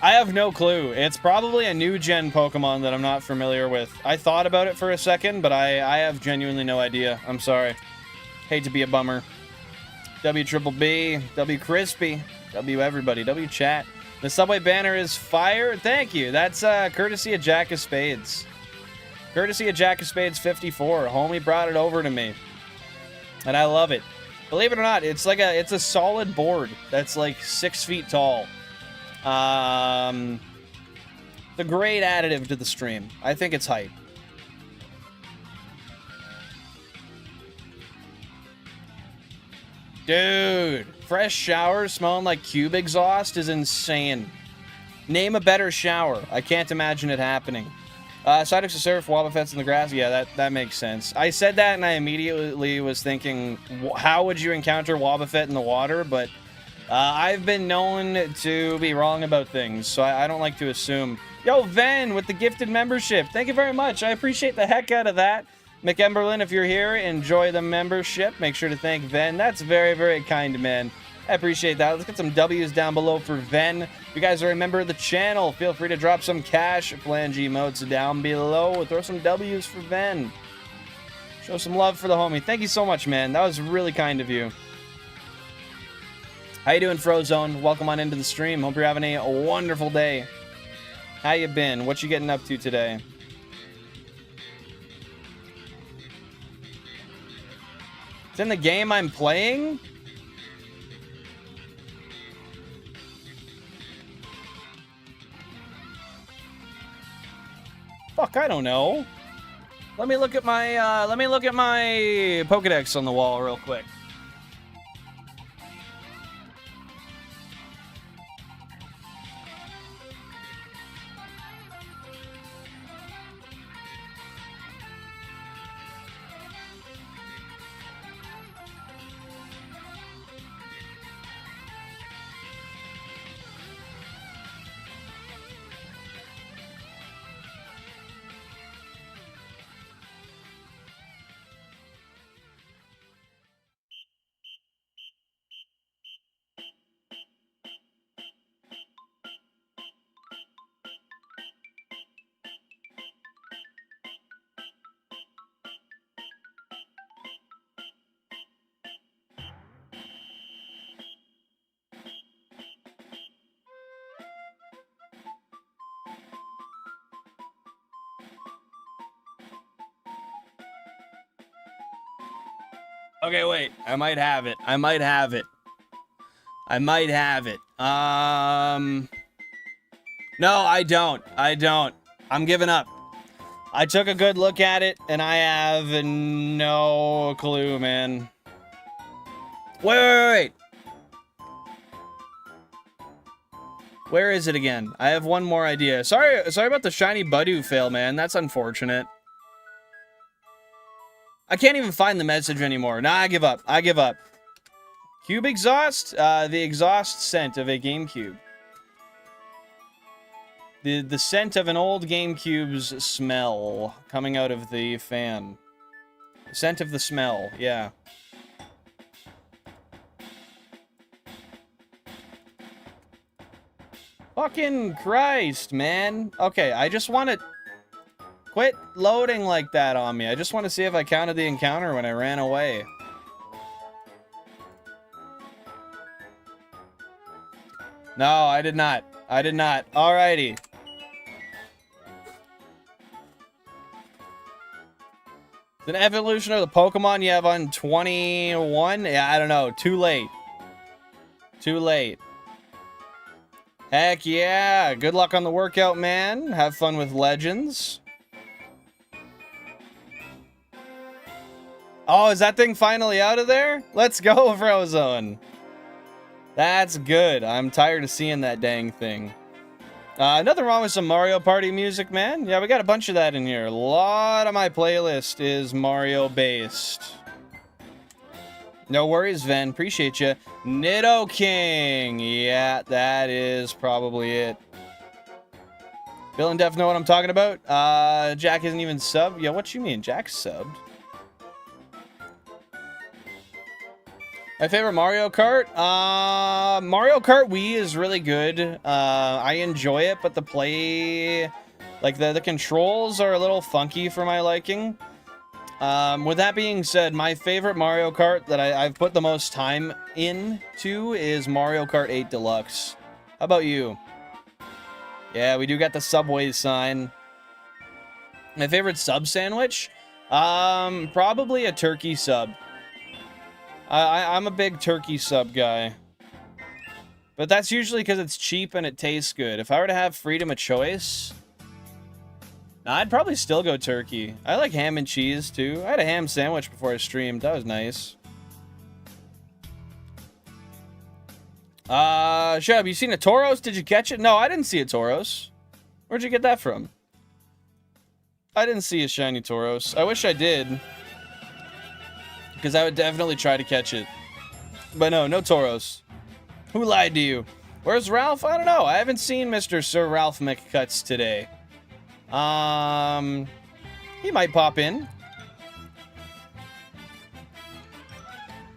I have no clue. It's probably a new gen Pokemon that I'm not familiar with. I thought about it for a second, but I have genuinely no idea. I'm sorry. Hate to be a bummer. W Triple B, W Crispy, W everybody, W chat. The Subway banner is fire. Thank you. That's courtesy of Jack of Spades. Courtesy of Jack of Spades 54. Homie brought it over to me, and I love it. Believe it or not, it's a solid board that's like 6 feet tall. It's a great additive to the stream. I think it's hype. Dude, fresh shower smelling like cube exhaust is insane. Name a better shower. I can't imagine it happening. Psyducks to surf, Wobbuffets in the grass. Yeah, that makes sense. I said that and I immediately was thinking, how would you encounter Wobbuffet in the water? But I've been known to be wrong about things, so I don't like to assume. Yo, Ven, with the gifted membership. Thank you very much. I appreciate the heck out of that. McEmberlin, if you're here, enjoy the membership. Make sure to thank Ven. That's very, very kind, man. I appreciate that. Let's get some W's down below for Ven. If you guys are a member of the channel, feel free to drop some cash flange emotes down below. Throw some W's for Ven. Show some love for the homie. Thank you so much, man. That was really kind of you. How you doing, Frozone? Welcome on into the stream. Hope you're having a wonderful day. How you been? What you getting up to today? It's in the game I'm playing? Fuck, I don't know. Let me look at my Pokédex on the wall real quick. Okay, wait. I might have it. I might have it. I might have it. No, I don't. I don't. I'm giving up. I took a good look at it, and I have no clue, man. Wait. Where is it again? I have one more idea. Sorry about the shiny Budew fail, man. That's unfortunate. I can't even find the message anymore. Nah, I give up. I give up. Cube exhaust? The exhaust scent of a GameCube. The scent of an old GameCube's smell coming out of the fan. The scent of the smell, yeah. Fucking Christ, man. Okay, I just want to... Quit loading like that on me. I just want to see if I counted the encounter when I ran away. No, I did not. I did not. Alrighty. An evolution of the Pokemon you have on 21? Yeah, I don't know. Too late. Too late. Heck yeah. Good luck on the workout, man. Have fun with Legends. Oh, is that thing finally out of there? Let's go, Frozone. That's good. I'm tired of seeing that dang thing. Nothing wrong with some Mario Party music, man. Yeah, we got a bunch of that in here. A lot of my playlist is Mario-based. No worries, Ven. Appreciate you. Nido King. Yeah, that is probably it. Bill and Def know what I'm talking about. Jack isn't even subbed. Yeah, what you mean? Jack's subbed. My favorite Mario Kart? Mario Kart Wii is really good. I enjoy it, but the play... Like, the controls are a little funky for my liking. With that being said, my favorite Mario Kart that I've put the most time into is Mario Kart 8 Deluxe. How about you? Yeah, we do got the Subway sign. My favorite sub sandwich? Probably a turkey sub. I'm a big turkey sub guy. But that's usually because it's cheap and it tastes good. If I were to have freedom of choice, I'd probably still go turkey. I like ham and cheese, too. I had a ham sandwich before I streamed. That was nice. Shub, you seen a Tauros? Did you catch it? No, I didn't see a Tauros. Where'd you get that from? I didn't see a shiny Tauros. I wish I did. Because I would definitely try to catch it. But no, no Tauros. Who lied to you? Where's Ralph? I don't know. I haven't seen Mr. Sir Ralph McCuts today. He might pop in.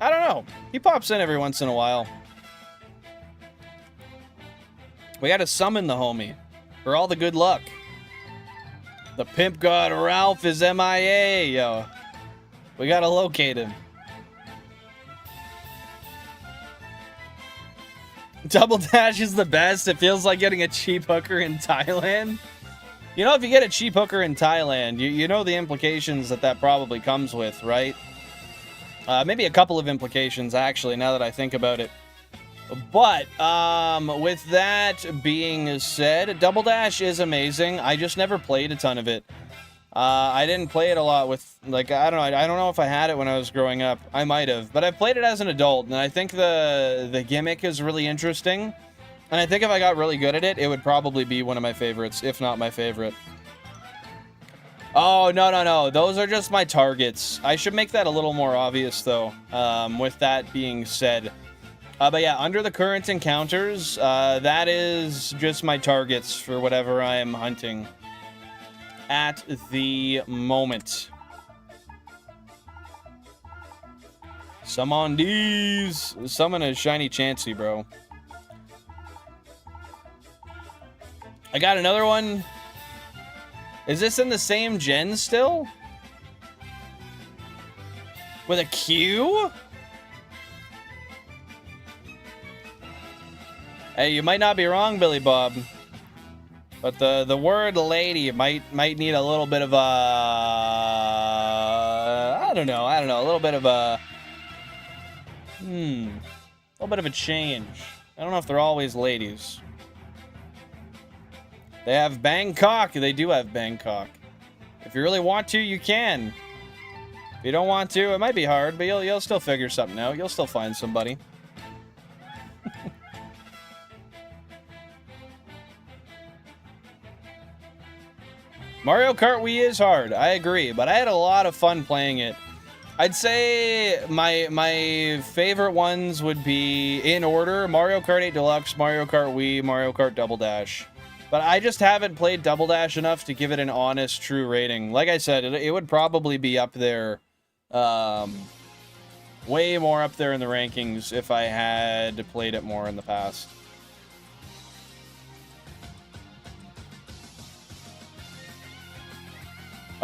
I don't know. He pops in every once in a while. We gotta summon the homie for all the good luck. The pimp god Ralph is MIA, yo. We gotta locate him. Double Dash is the best. It feels like getting a cheap hooker in Thailand. You know, if you get a cheap hooker in Thailand, you know the implications that probably comes with, right? Maybe a couple of implications, actually, now that I think about it. But, with that being said, Double Dash is amazing. I just never played a ton of it. I didn't play it a lot with, like, I don't know if I had it when I was growing up. I might have, but I played it as an adult, and I think the gimmick is really interesting. And I think if I got really good at it, it would probably be one of my favorites, if not my favorite. Oh, no. Those are just my targets. I should make that a little more obvious, though, with that being said. But yeah, under the current encounters, that is just my targets for whatever I am hunting at the moment. Summon these. Summon a shiny Chansey, bro. I got another one. Is this in the same gen still? With a Q? Hey, you might not be wrong, Billy Bob. But the word lady might need a little bit of a... I don't know, a little bit of a... a little bit of a change. I don't know if they're always ladies. They have Bangkok. They do have Bangkok. If you really want to, you can. If you don't want to, it might be hard, but you'll still figure something out. You'll still find somebody. Mario Kart Wii is hard. I agree, but I had a lot of fun playing it. I'd say my favorite ones would be, in order, Mario Kart 8 Deluxe, Mario Kart Wii, Mario Kart Double Dash. But I just haven't played Double Dash enough to give it an honest, true rating. Like I said, it would probably be up there, way more up there in the rankings if I had played it more in the past.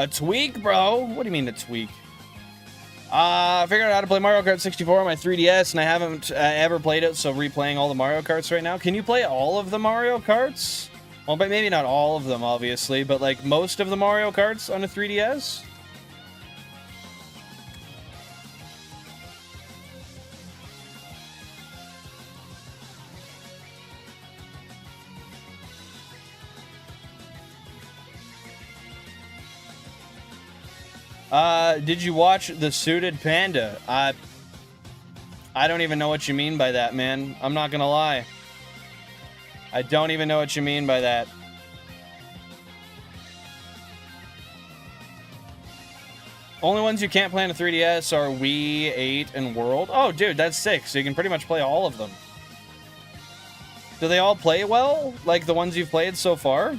A tweak, bro? What do you mean a tweak? I figured out how to play Mario Kart 64 on my 3DS, and I haven't ever played it, so replaying all the Mario Karts right now. Can you play all of the Mario Karts? Well, but maybe not all of them, obviously, but like most of the Mario Karts on a 3DS? Did you watch The Suited Panda? I don't even know what you mean by that, man. I'm not gonna lie. I don't even know what you mean by that. Only ones you can't play on a 3DS are Wii, 8, and World. Oh, dude, that's 6. So you can pretty much play all of them. Do they all play well? Like the ones you've played so far?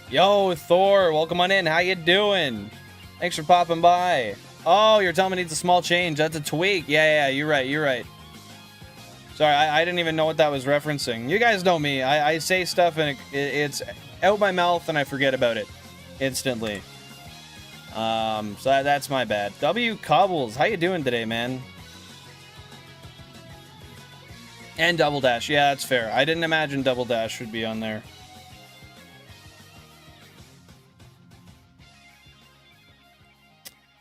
Yo, Thor, welcome on in. How you doing? Thanks for popping by. Oh, you're telling me it needs a small change. That's a tweak. Yeah, you're right. You're right. Sorry, I didn't even know what that was referencing. You guys know me. I say stuff and it's out my mouth and I forget about it instantly. So that's my bad. W Cobbles, how you doing today, man? And Double Dash. Yeah, that's fair. I didn't imagine Double Dash would be on there.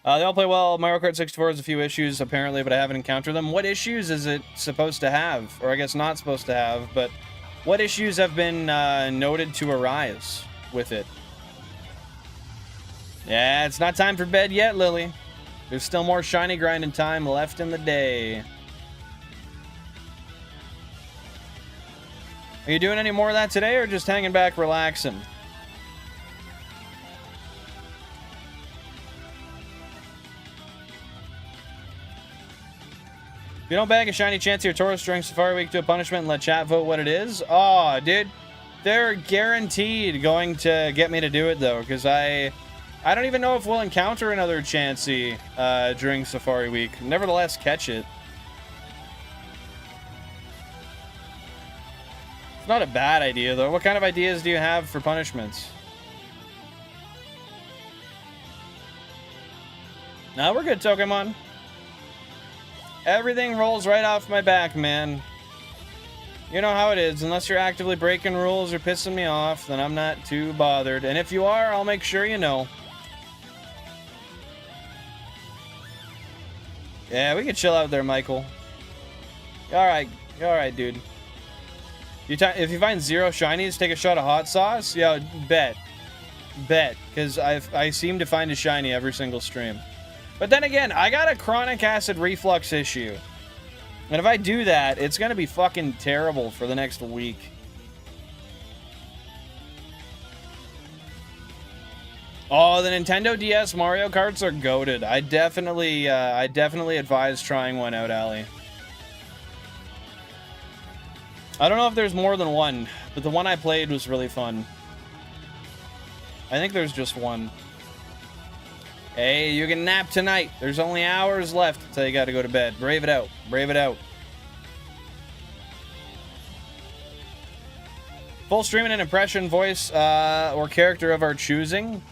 They all play well. Mario Kart 64 has a few issues, apparently, but I haven't encountered them. What issues is it supposed to have? Or I guess not supposed to have, but what issues have been noted to arise with it? Yeah, it's not time for bed yet, Lily. There's still more shiny grinding time left in the day. Are you doing any more of that today, or just hanging back, relaxing? If you don't bag a shiny Chansey or Tauros during Safari Week, do a punishment and let chat vote what it is. Oh, dude. They're guaranteed going to get me to do it, though, because I don't even know if we'll encounter another Chansey during Safari Week. Nevertheless, catch it. It's not a bad idea, though. What kind of ideas do you have for punishments? No, we're good, Pokemon. Everything rolls right off my back, man. You know how it is. Unless you're actively breaking rules or pissing me off, then I'm not too bothered. And if you are, I'll make sure you know. Yeah, we can chill out there, Michael. Alright, dude. If you find 0 shinies, take a shot of hot sauce? Yo, bet. Because I seem to find a shiny every single stream. But then again, I got a chronic acid reflux issue. And if I do that, it's going to be fucking terrible for the next week. Oh, the Nintendo DS Mario Karts are goated. I definitely advise trying one out, Ali. I don't know if there's more than one, but the one I played was really fun. I think there's just one. Hey, you can nap tonight. There's only hours left until you gotta go to bed. Brave it out. Brave it out. Full stream in an impression, voice, or character of our choosing.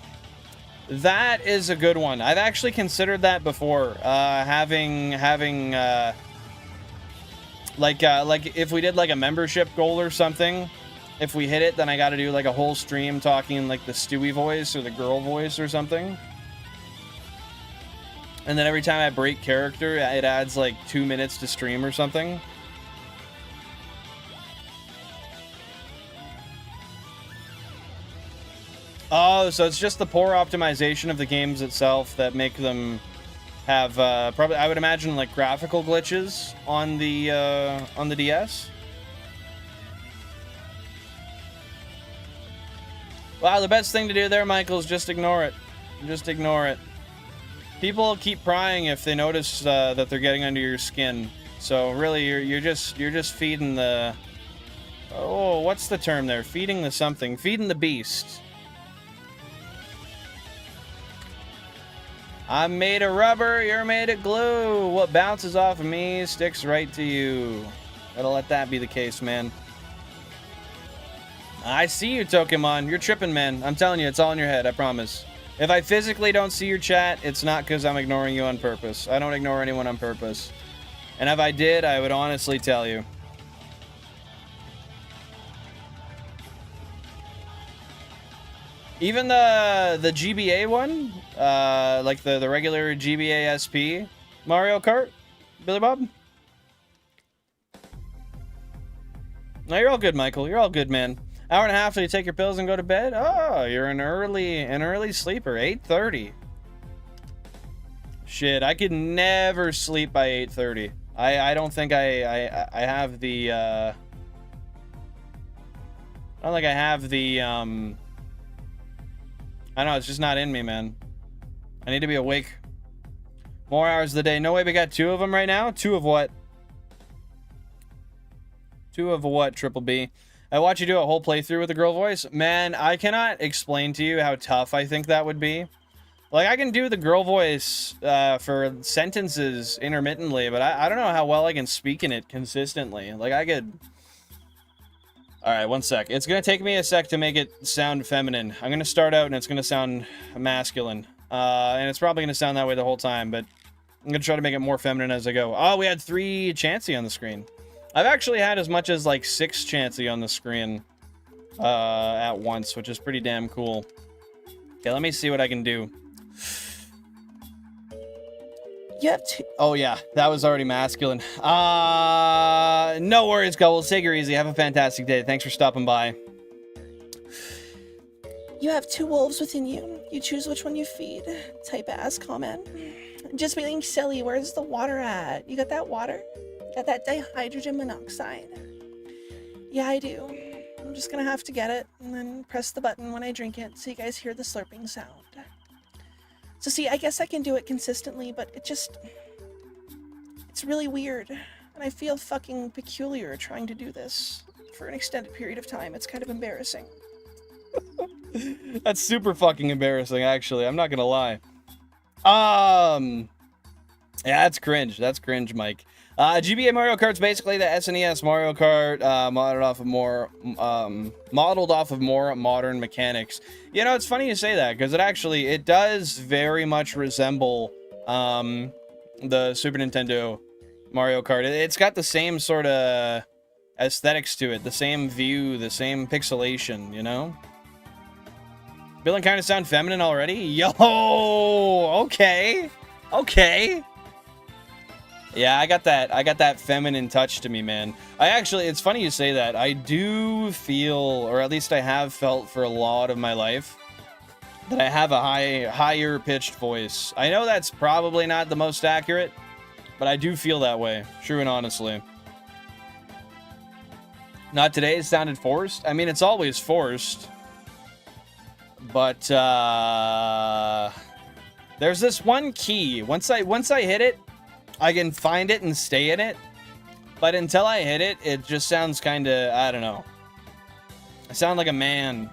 That is a good one. I've actually considered that before. Like if we did like a membership goal or something, if we hit it, then I gotta do like a whole stream talking like the Stewie voice or the girl voice or something. And then every time I break character, it adds like 2 minutes to stream or something. Oh, so it's just the poor optimization of the games itself that make them have probably, I would imagine, like graphical glitches on the DS. Wow, the best thing to do there, Michael, is just ignore it. Just ignore it. People keep prying if they notice that they're getting under your skin. So really, you're just feeding the... Oh, what's the term there? Feeding the something. Feeding the beast. I'm made of rubber, you're made of glue. What bounces off of me sticks right to you. Gotta let that be the case, man. I see you, Pokemon. You're tripping, man. I'm telling you, it's all in your head, I promise. If I physically don't see your chat, it's not because I'm ignoring you on purpose. I don't ignore anyone on purpose. And if I did, I would honestly tell you. Even the GBA one, like the regular GBA SP Mario Kart, Billy Bob? No, you're all good, Michael. You're all good, man. Hour and a half till you take your pills and go to bed? Oh, you're an early sleeper. 8:30. Shit, I could never sleep by 8:30. I don't think I have the I don't think I have the I don't know, it's just not in me, man. I need to be awake more hours of the day. No way we got 2 of them right now. 2 of what? 2 of what, Triple B? I watch you do a whole playthrough with a girl voice. Man, I cannot explain to you how tough I think that would be. Like, I can do the girl voice for sentences intermittently, but I don't know how well I can speak in it consistently. Like, I could... Alright, one sec. It's gonna take me a sec to make it sound feminine. I'm gonna start out and it's gonna sound masculine. And it's probably gonna sound that way the whole time, but I'm gonna try to make it more feminine as I go. Oh, we had 3 Chansey on the screen. I've actually had as much as like 6 Chansey on the screen at once, which is pretty damn cool. Okay, let me see what I can do. You have 2. Oh yeah, that was already masculine. No worries, Gobbles. Take her easy. Have a fantastic day. Thanks for stopping by. You have 2 wolves within you. You choose which one you feed. Type ass comment. Just being silly. Where's the water at? You got that water? Got that dihydrogen monoxide? Yeah, I do. I'm just gonna have to get it and then press the button when I drink it so you guys hear the slurping sound. So see, I guess I can do it consistently, but it's really weird. And I feel fucking peculiar trying to do this for an extended period of time. It's kind of embarrassing. That's super fucking embarrassing, actually. I'm not gonna lie. Yeah, that's cringe. That's cringe, Mike. GBA Mario Kart's basically the SNES Mario Kart, modeled off of more modern mechanics. You know, it's funny you say that, because it does very much resemble, the Super Nintendo Mario Kart. It's got the same sort of aesthetics to it, the same view, the same pixelation, you know? Feeling kind of sound feminine already? Yo! Okay! Okay! Yeah, I got that feminine touch to me, man. It's funny you say that. I do feel, or at least I have felt for a lot of my life, that I have a higher pitched voice. I know that's probably not the most accurate, but I do feel that way, true and honestly. Not today, it sounded forced. I mean, it's always forced. But, there's this one key. Once I hit it, I can find it and stay in it, but until I hit it, it just sounds kind of, I don't know. I sound like a man,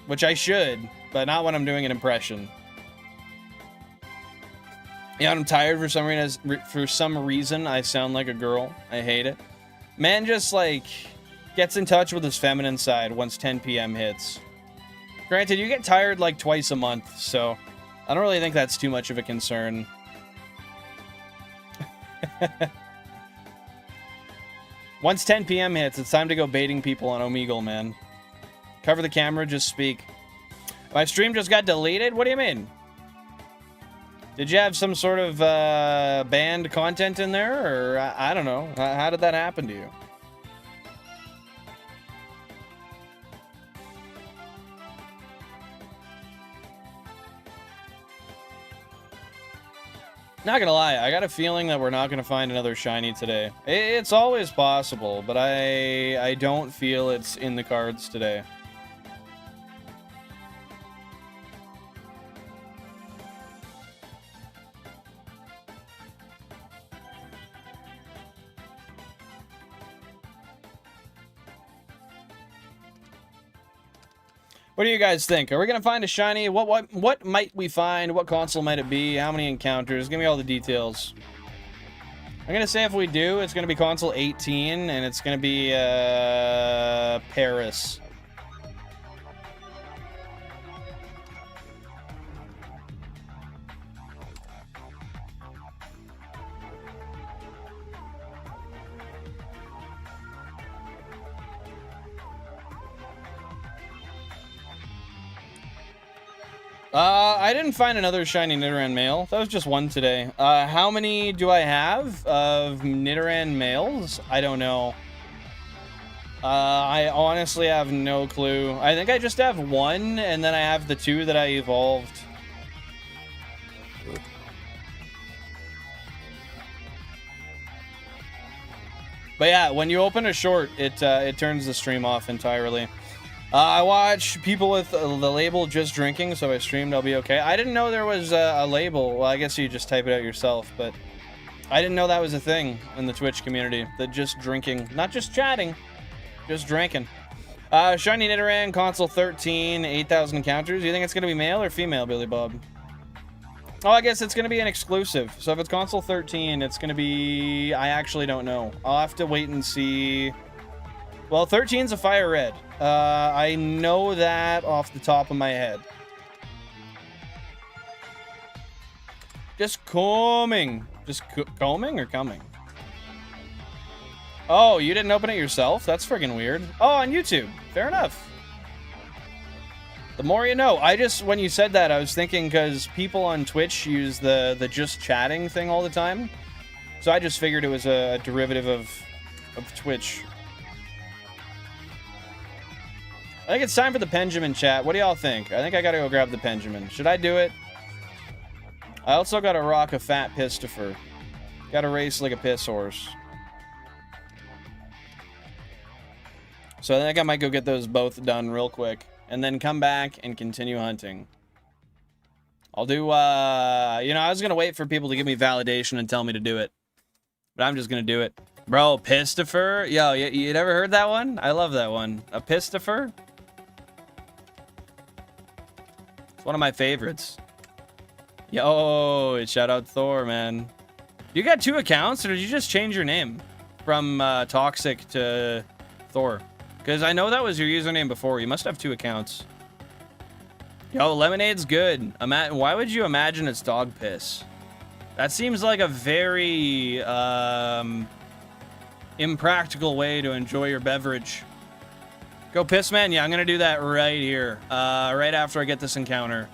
which I should, but not when I'm doing an impression. Yeah, I'm tired for some reason. I sound like a girl. I hate it. Man just like gets in touch with his feminine side once 10 p.m. hits. Granted, you get tired like twice a month, so I don't really think that's too much of a concern. Once 10 p.m. hits, it's time to go baiting people on Omegle, man. Cover the camera, just speak. My stream just got deleted? What do you mean? Did you have some sort of banned content in there? Or I don't know. How did that happen to you? Not gonna lie, I got a feeling that we're not gonna find another shiny today. It's always possible, but I don't feel it's in the cards today. What do you guys think? Are we gonna find a shiny? What might we find? What console might it be? How many encounters? Give me all the details. I'm gonna say if we do, it's gonna be console 18, and it's gonna be Paris. I didn't find another shiny Nidoran male. That was just one today. How many do I have of Nidoran males? I don't know. I honestly have no clue. I think I just have one, and then I have the two that I evolved. But yeah, when you open a short, it turns the stream off entirely. I watch people with the label just drinking, so if I streamed, I'll be okay. I didn't know there was a label. Well, I guess you just type it out yourself, but I didn't know that was a thing in the Twitch community. The just drinking, not just chatting, just drinking. Shiny Nidoran, console 13, 8,000 encounters. Do you think it's going to be male or female, Billy Bob? Oh, I guess it's going to be an exclusive. So if it's console 13, it's going to be... I actually don't know. I'll have to wait and see... Well, 13's a FireRed. I know that off the top of my head. Just combing. Just combing or coming? Oh, you didn't open it yourself? That's friggin' weird. Oh, on YouTube. Fair enough. The more you know. I just, when you said that, I was thinking because people on Twitch use the just chatting thing all the time. So I just figured it was a derivative of Twitch. I think it's time for the Pendulum chat. What do y'all think? I think I gotta go grab the Pendulum. Should I do it? I also gotta rock a fat Pistifer. Gotta race like a piss horse. So I think I might go get those both done real quick. And then come back and continue hunting. I'll do, you know, I was gonna wait for people to give me validation and tell me to do it. But I'm just gonna do it. Bro, Pistifer? Yo, you never heard that one? I love that one. A Pistifer? It's one of my favorites. Yo, shout out Thor, man. You got 2 accounts, or did you just change your name from Toxic to Thor? Because I know that was your username before. You must have 2 accounts. Yo, Lemonade's good. Why would you imagine it's dog piss? That seems like a very impractical way to enjoy your beverage. Go piss, man. Yeah, I'm gonna do that right here. Right after I get this encounter.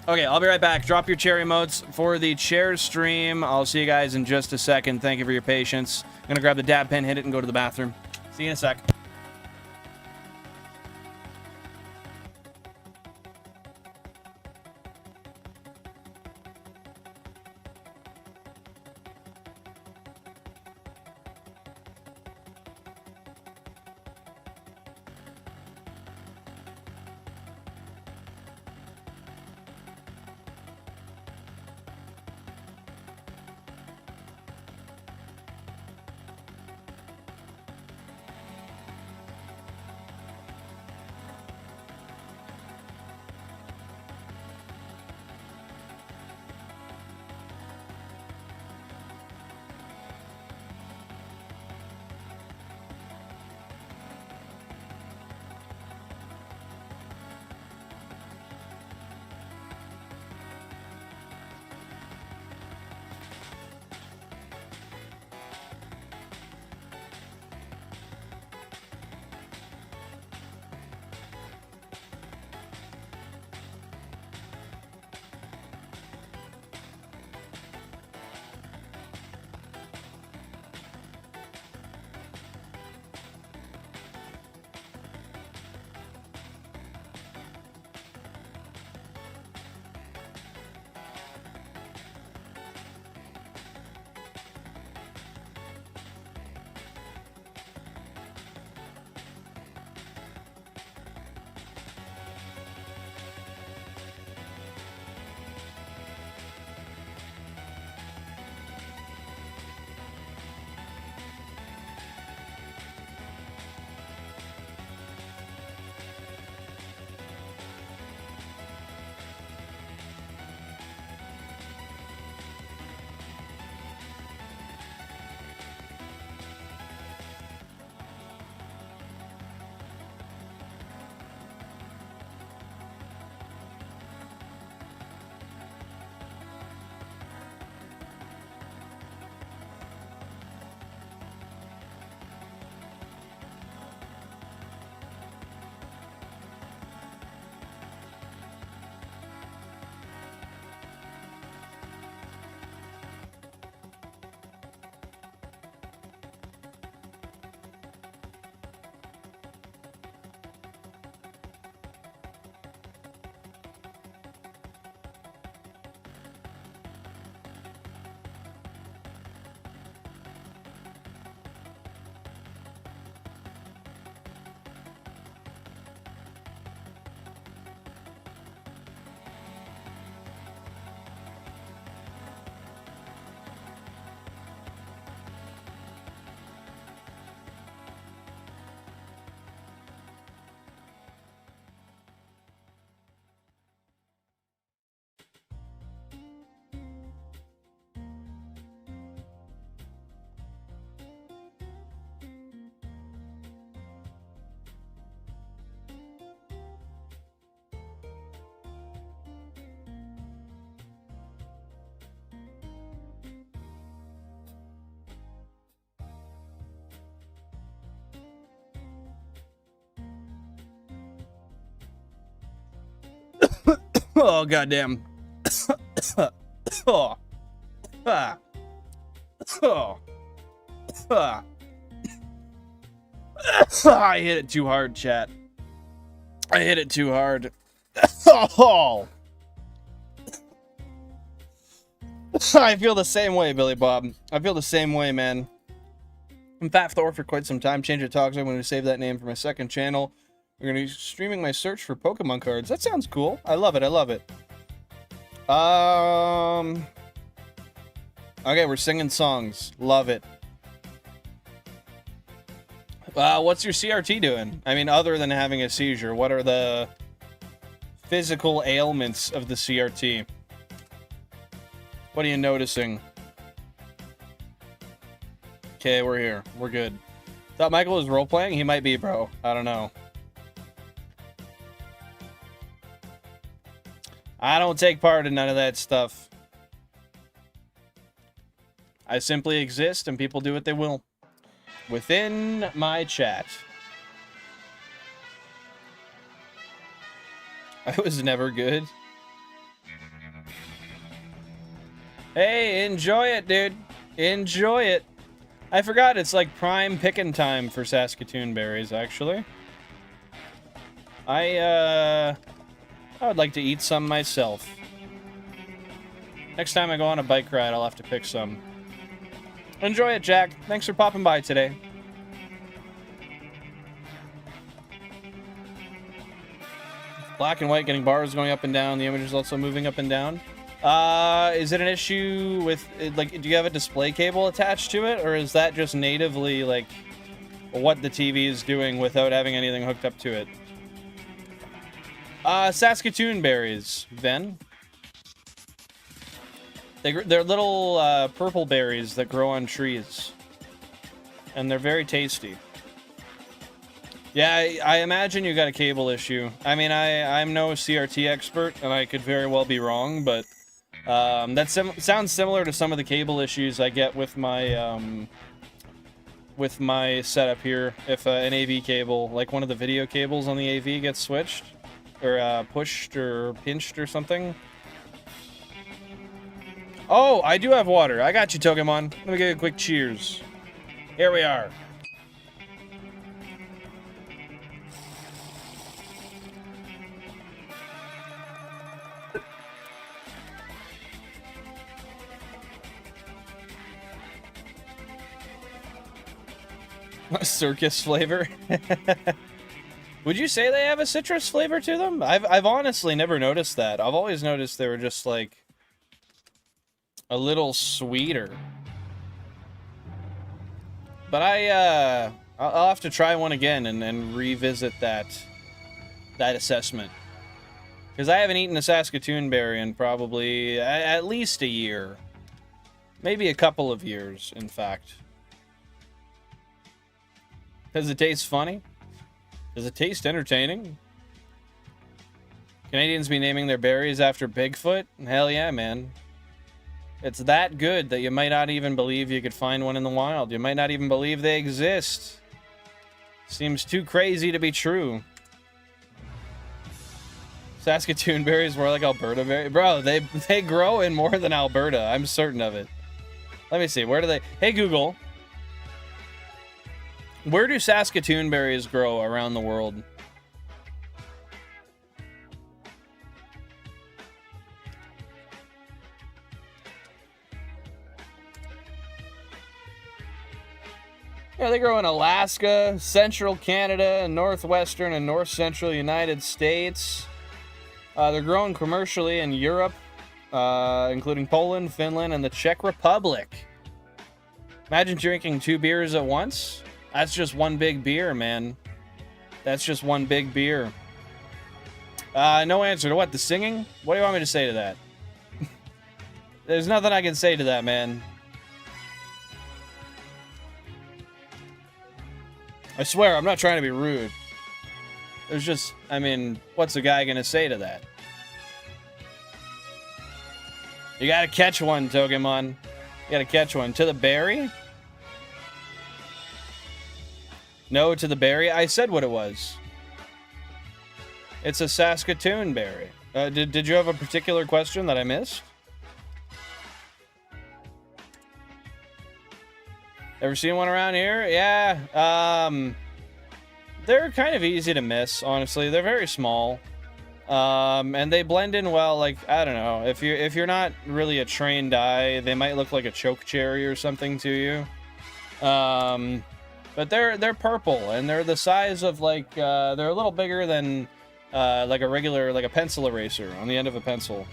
Okay, I'll be right back. Drop your cherry emotes for the chair stream. I'll see you guys in just a second. Thank you for your patience. I'm gonna grab the dab pen, hit it, and go to the bathroom. See you in a sec. Oh, goddamn. Oh. Ah. Oh. Ah. I hit it too hard, chat. I hit it too hard. Oh. I feel the same way, Billy Bob. I feel the same way, man. I'm Fat Thor for quite some time. Change it talks. I'm going to save that name for my second channel. I'm going to be streaming my search for Pokemon cards. That sounds cool. I love it. I love it. Okay, we're singing songs. Love it. What's your CRT doing? I mean, other than having a seizure, what are the physical ailments of the CRT? What are you noticing? Okay, we're here. We're good. Thought Michael was role-playing? He might be, bro. I don't know. I don't take part in none of that stuff. I simply exist, and people do what they will. Within my chat. I was never good. Hey, enjoy it, dude. Enjoy it. I forgot it's like prime picking time for Saskatoon berries, actually. I would like to eat some myself. Next time I go on a bike ride, I'll have to pick some. Enjoy it, Jack. Thanks for popping by today. Black and white getting bars going up and down. The image is also moving up and down. Is it an issue with, like, do you have a display cable attached to it? Or is that just natively, like, what the TV is doing without having anything hooked up to it? Saskatoon berries, Ben. They're little, purple berries that grow on trees. And they're very tasty. Yeah, I imagine you got a cable issue. I mean, I'm no CRT expert, and I could very well be wrong, but that sounds similar to some of the cable issues I get with my setup here. If an AV cable, like one of the video cables on the AV, gets switched, or pushed, or pinched, or something. Oh, I do have water. I got you, Pokemon. Let me give you a quick cheers. Here we are. A circus flavor? Would you say they have a citrus flavor to them? I've honestly never noticed that. I've always noticed they were just like a little sweeter. But I'll have to try one again and revisit that assessment. Because I haven't eaten a Saskatoon berry in probably at least a year. Maybe a couple of years, in fact. Does it taste funny? Does it taste entertaining? Canadians be naming their berries after Bigfoot? Hell yeah, man. It's that good that you might not even believe you could find one in the wild. You might not even believe they exist. Seems too crazy to be true. Saskatoon berries more like Alberta berries? Bro, they grow in more than Alberta. I'm certain of it. Let me see. Where do they... Hey, Google. Where do Saskatoon berries grow around the world? Yeah, they grow in Alaska, central Canada, and northwestern and north-central United States. They're grown commercially in Europe, including Poland, Finland, and the Czech Republic. Imagine drinking 2 beers at once. That's just one big beer, man. That's just one big beer. No answer to what? The singing? What do you want me to say to that? There's nothing I can say to that, man. I swear, I'm not trying to be rude. There's just, I mean, what's a guy gonna say to that? You gotta catch one, Pokemon. You gotta catch one. To the berry? No to the berry? I said what it was. It's a Saskatoon berry. Did you have a particular question that I missed? Ever seen one around here? Yeah. They're kind of easy to miss, honestly. They're very small. And they blend in well. Like, I don't know, if you're not really a trained eye, they might look like a choke cherry or something to you. But they're purple, and they're the size of like they're a little bigger than like a regular, like a pencil eraser on the end of a pencil.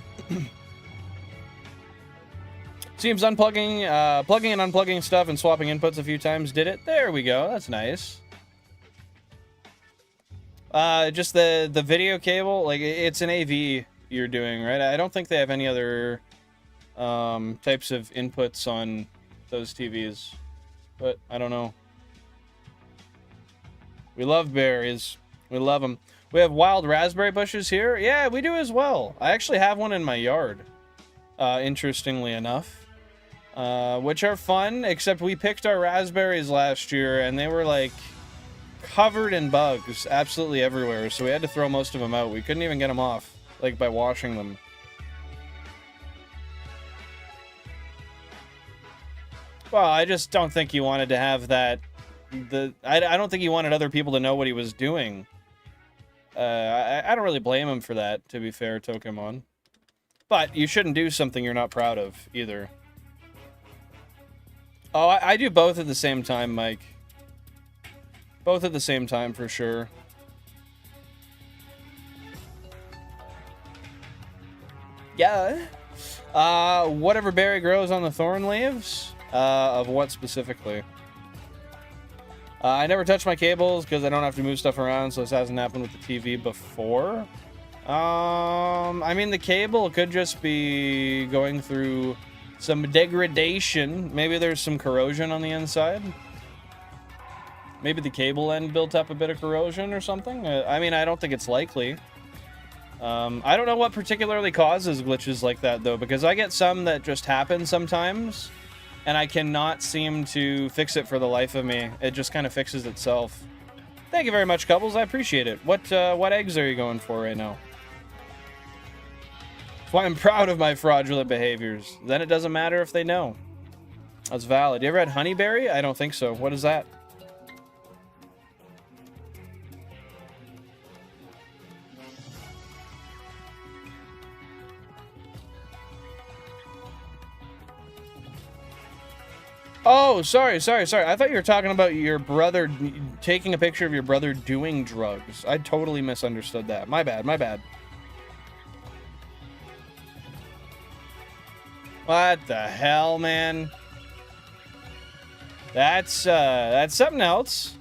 Seems unplugging, plugging and unplugging stuff and swapping inputs a few times did it. There we go. That's nice. Just the video cable, like it's an AV you're doing, right? I don't think they have any other types of inputs on those TVs, but I don't know. We love berries. We love them. We have wild raspberry bushes here. Yeah, we do as well. I actually have one in my yard, interestingly enough, which are fun, except we picked our raspberries last year and they were like covered in bugs absolutely everywhere, so we had to throw most of them out. We couldn't even get them off, like, by washing them. Well, I just don't think he wanted to have that. I don't think he wanted other people to know what he was doing. I don't really blame him for that, to be fair, Tokemon. But you shouldn't do something you're not proud of, either. Oh, I do both at the same time, Mike. Both at the same time, for sure. Yeah. Whatever berry grows on the thorn leaves? Of what specifically? I never touch my cables because I don't have to move stuff around, so this hasn't happened with the TV before. I mean, the cable could just be going through some degradation. Maybe there's some corrosion on the inside. Maybe the cable end built up a bit of corrosion or something. I mean, I don't think it's likely. I don't know what particularly causes glitches like that, though, because I get some that just happen sometimes, and I cannot seem to fix it for the life of me. It just kind of fixes itself. Thank you very much, Cubbles. I appreciate it. What eggs are you going for right now? That's why I'm proud of my fraudulent behaviors. Then it doesn't matter if they know. That's valid. You ever had honeyberry? I don't think so. What is that? Oh, sorry. I thought you were talking about your brother, taking a picture of your brother doing drugs. I totally misunderstood that. My bad. What the hell, man? That's something else.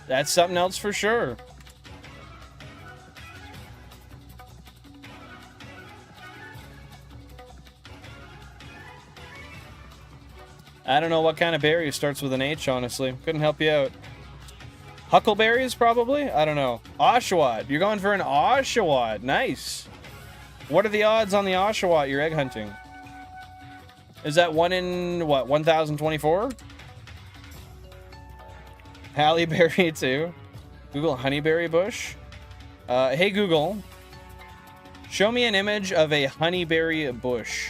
That's something else for sure. I don't know what kind of berry starts with an H, honestly. Couldn't help you out. Huckleberries, probably? I don't know. Oshawott. You're going for an Oshawott. Nice. What are the odds on the Oshawott you're egg hunting? Is that 1 in, what, 1024? Halleberry, too. Google honeyberry bush. Hey, Google. Show me an image of a honeyberry bush.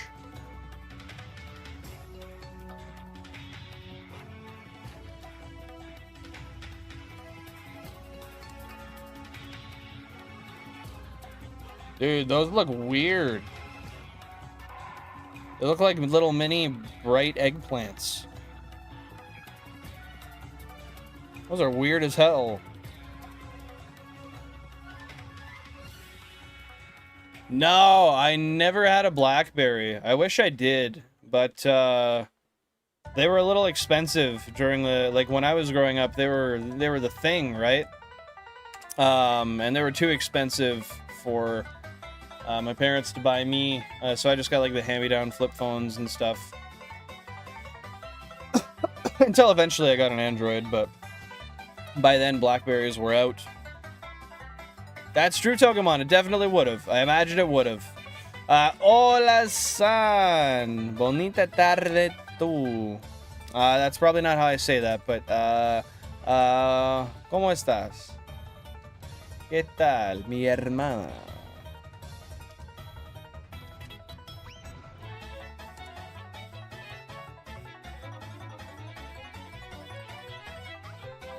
Dude, those look weird. They look like little mini bright eggplants. Those are weird as hell. No, I never had a blackberry. I wish I did, but they were a little expensive during the, like, when I was growing up. They were the thing, right? And they were too expensive for my parents to buy me, so I just got like the hand-me-down flip phones and stuff. Until eventually I got an Android, but by then Blackberries were out. That's true, Tokemon. It definitely would have. I imagine it would have. Hola, san. Bonita tarde tú. That's probably not how I say that, but ¿Cómo estás? ¿Qué tal, mi hermana?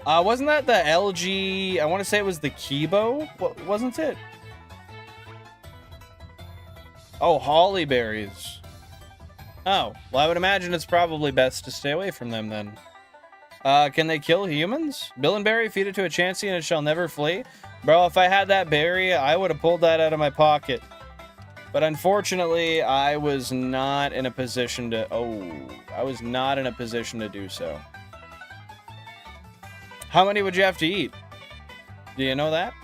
Wasn't that the LG? I want to say it was the Kibo. What wasn't it? Oh, holly berries. Oh, well, I would imagine it's probably best to stay away from them then. Can they kill humans? Billenberry, feed it to a Chansey and it shall never flee. Bro, if I had that berry, I would have pulled that out of my pocket. But unfortunately, I was not in a position to... Oh, I was not in a position to do so. How many would you have to eat? Do you know that?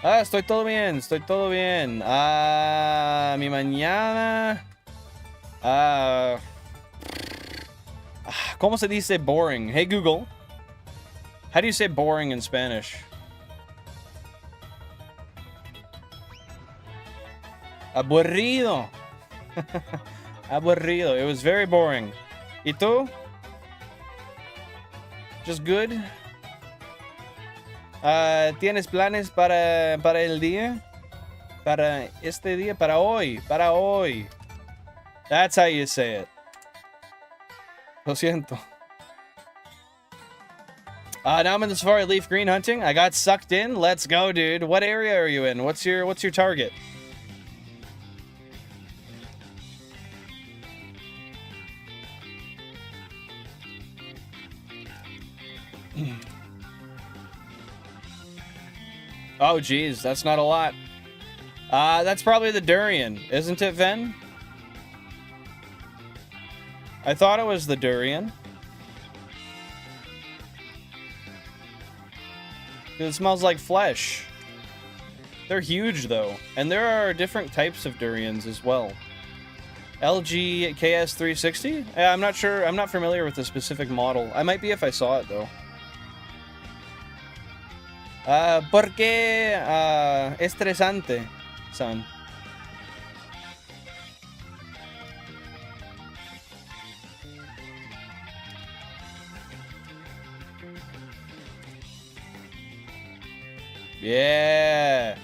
Ah, estoy todo bien, estoy todo bien. Mi mañana... ¿Cómo se dice boring? Hey, Google. How do you say boring in Spanish? Aburrido. Aburrido. It was very boring. ¿Y tú? Just good? ¿Tienes planes para el día? Para este día? Para hoy. Para hoy. That's how you say it. Lo siento. Now I'm in the Safari LeafGreen hunting. I got sucked in. Let's go, dude. What area are you in? What's your target? Oh, geez. That's not a lot. That's probably the durian. Isn't it, Ven? I thought it was the durian. It smells like flesh. They're huge, though. And there are different types of durians as well. LG KS360? I'm not sure. I'm not familiar with the specific model. I might be if I saw it, though. ¿Por qué estresante, son? Yeah.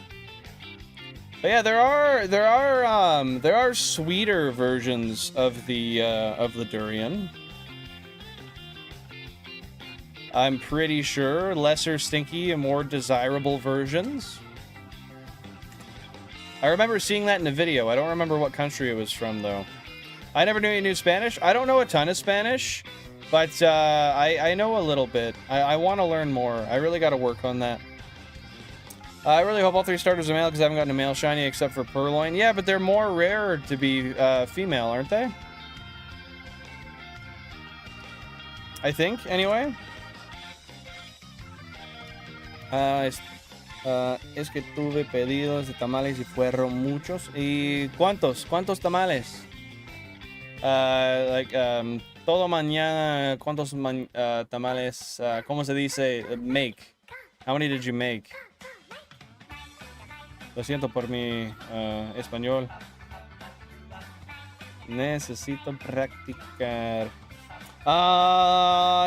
But yeah, there are sweeter versions of the durian. I'm pretty sure lesser stinky and more desirable versions. I remember seeing that in a video. I don't remember what country it was from though. I never knew you knew Spanish. I don't know a ton of Spanish, but I know a little bit. I want to learn more. I really got to work on that. I really hope all 3 starters are male because I haven't gotten a male shiny except for Purloin. Yeah, but they're more rare to be female, aren't they? I think, anyway. Es que tuve pedidos de tamales y fueron muchos. ¿Y cuántos? ¿Cuántos tamales? Todo mañana, ¿cuántos tamales? ¿Cómo se dice? Make. How many did you make? Lo siento por mi español. Necesito practicar.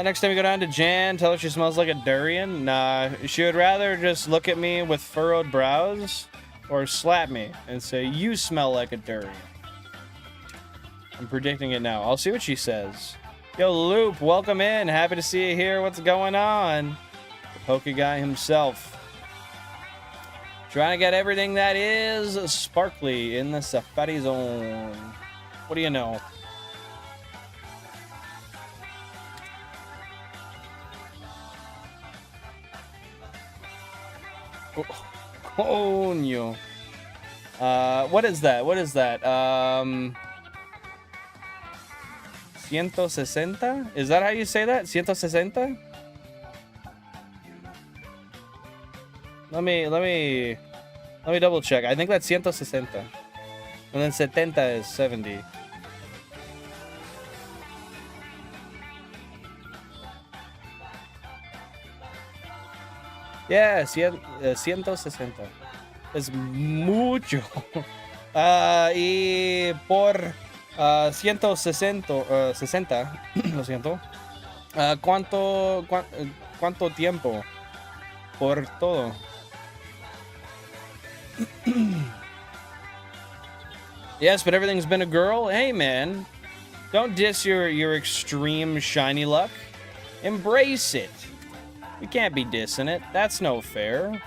Next time we go down to Jan, tell her she smells like a durian. Nah, she would rather just look at me with furrowed brows or slap me and say, you smell like a durian. I'm predicting it now. I'll see what she says. Yo, Loop, welcome in. Happy to see you here. What's going on? The Poke Guy himself. Trying to get everything that is sparkly in the Safari Zone. What do you know? Coño. What is that? What is that? 160? Is that how you say that? 160? Let me double check. I think that's 160. And then 70 is 70. Yeah, 160. Es mucho. Y por 160, 60, lo siento. ¿Cuánto tiempo? Por todo. Yes, but everything's been a girl. Hey, man. Don't diss your extreme shiny luck. Embrace it. You can't be dissing it. That's no fair.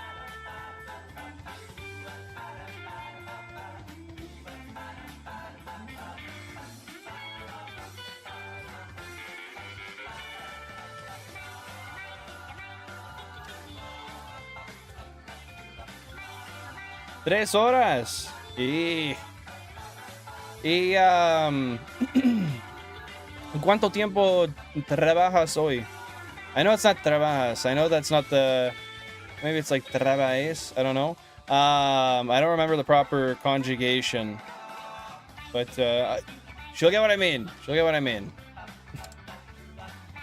Tres horas. ¿Cuánto tiempo trabajas hoy? I know it's not trabajas. I know that's not the... Maybe it's like trabajes. I don't know. I don't remember the proper conjugation. But she'll get what I mean. She'll get what I mean.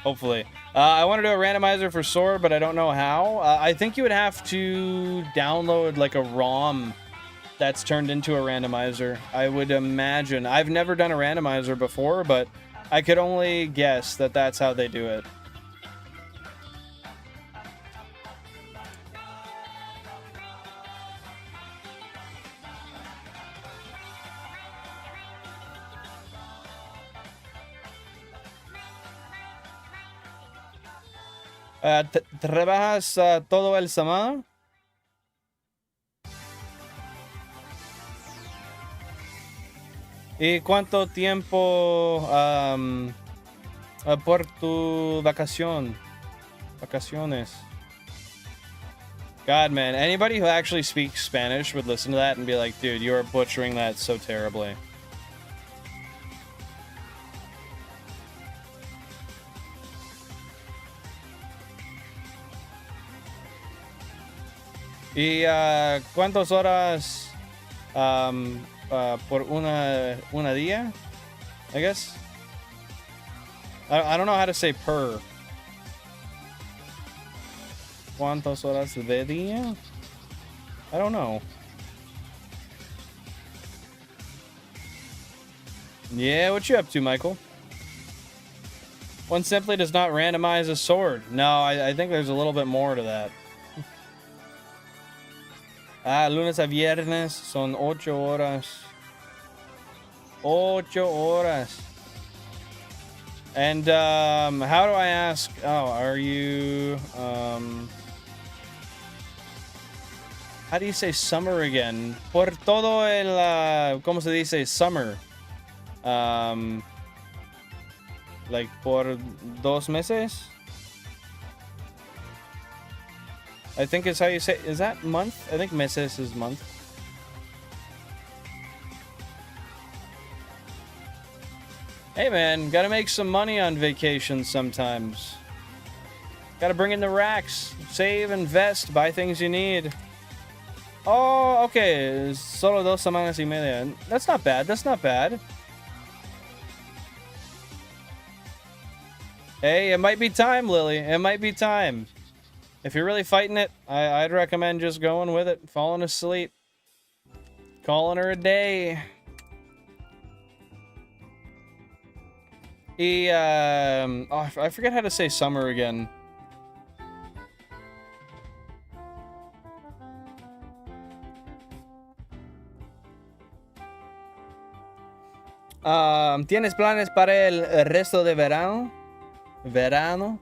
Hopefully. I want to do a randomizer for Sword, but I don't know how. I think you would have to download like a ROM that's turned into a randomizer. I would imagine. I've never done a randomizer before, but I could only guess that that's how they do it. ¿Trabajas todo el semana? ¿Y cuánto tiempo por tu vacaciones? God, man, anybody who actually speaks Spanish would listen to that and be like, dude, you are butchering that so terribly. ¿Y cuántas horas por una día? I guess. I don't know how to say per. ¿Cuántas horas de día? I don't know. Yeah, what you up to, Michael? One simply does not randomize a sword. No, I think there's a little bit more to that. Lunes a viernes son 8 horas. 8 horas. And how do I ask? Oh, are you how do you say summer again? Por todo el ¿cómo se dice summer? Like por 2 meses? I think is how you say. Is that month? I think meses is month. Hey man, gotta make some money on vacation sometimes. Gotta bring in the racks. Save, invest, buy things you need. Oh, okay. Solo 2 semanas y media. That's not bad. That's not bad. Hey, it might be time, Lily. It might be time. If you're really fighting it, I'd recommend just going with it, falling asleep, calling her a day. Oh, I forget how to say summer again. ¿Tienes planes para el resto de verano? Verano.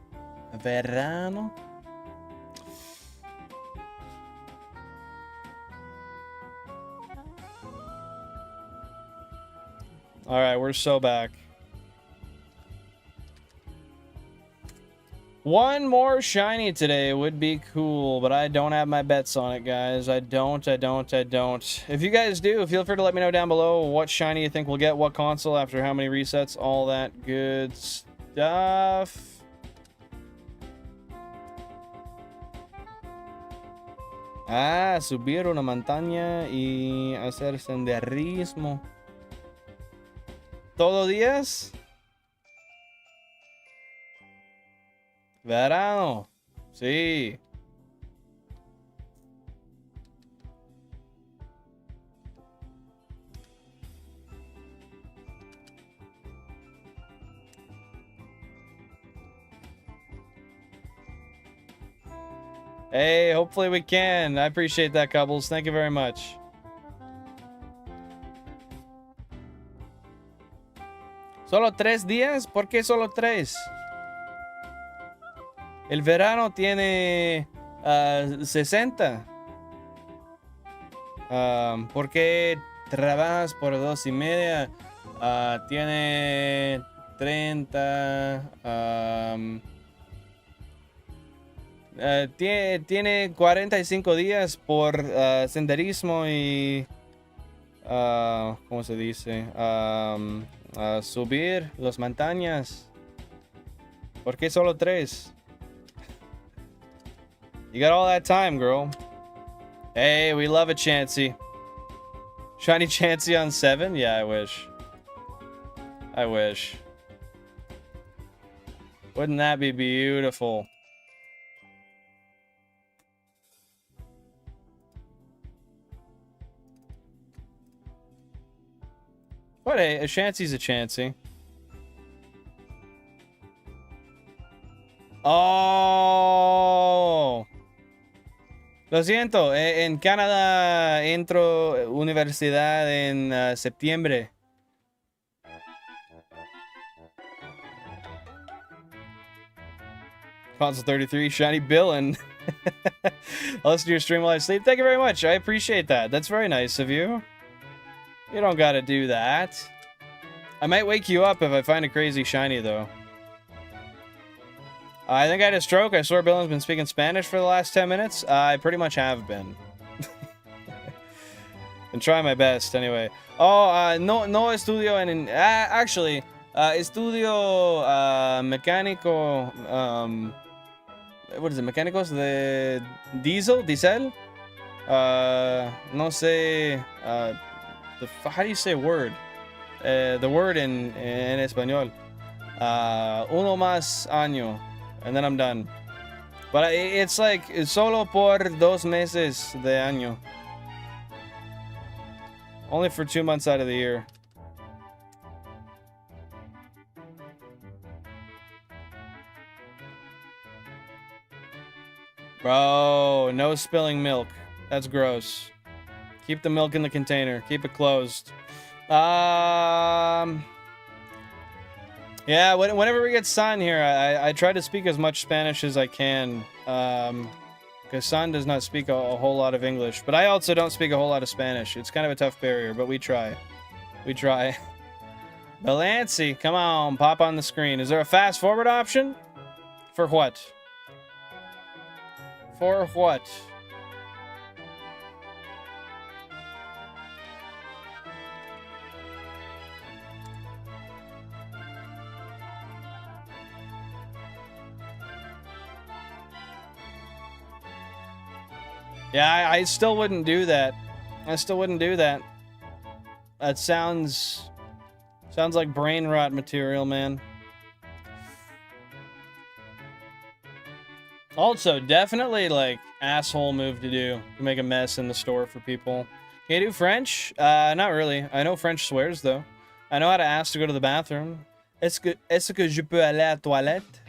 All right, we're so back. One more shiny today would be cool, but I don't have my bets on it, guys. I don't. If you guys do, feel free to let me know down below what shiny you think we'll get, what console, after how many resets, all that good stuff. Subir una montaña y hacer senderismo. ¿Todo días? Verano. Sí. Hey, hopefully we can. I appreciate that, Couples. Thank you very much. ¿Solo 3 días? ¿Por qué solo 3? El verano tiene 60. ¿Por qué trabajas por 2.5? Tiene 30. Tiene 45 días por senderismo y... ¿cómo se dice? Subir las montañas. ¿Por qué solo 3? You got all that time, girl. Hey, we love a Chansey. Shiny Chansey on 7? Yeah, I wish. I wish. Wouldn't that be beautiful? But hey, a Chansey's a Chansey. Oh. Lo siento, en Canadá entro universidad en septiembre. Console 33, Shiny Billin. I'll listen to your stream while I sleep. Thank you very much. I appreciate that. That's very nice of you. You don't gotta do that. I might wake you up if I find a crazy shiny, though. I think I had a stroke. I swear Billen's been speaking Spanish for the last 10 minutes. I pretty much have been. And try my best, anyway. Oh, no estudio en... actually, estudio mecánico... what is it? Mecánicos de diesel? No sé... how do you say word? The word in español. Uno más año. And then I'm done. But it's like, solo por 2 meses de año. Only for 2 months out of the year. Bro, no spilling milk. That's gross. Keep the milk in the container. Keep it closed. Yeah, whenever we get San here, I try to speak as much Spanish as I can. Because San does not speak a whole lot of English. But I also don't speak a whole lot of Spanish. It's kind of a tough barrier, but we try. We try. Balancy, come on, pop on the screen. Is there a fast forward option? For what? For what? Yeah, I still wouldn't do that. I still wouldn't do that. That sounds like brain rot material, man. Also, definitely like asshole move to do to make a mess in the store for people. Can you do French? Not really. I know French swears though. I know how to ask to go to the bathroom. Est-ce que je peux aller à la toilette?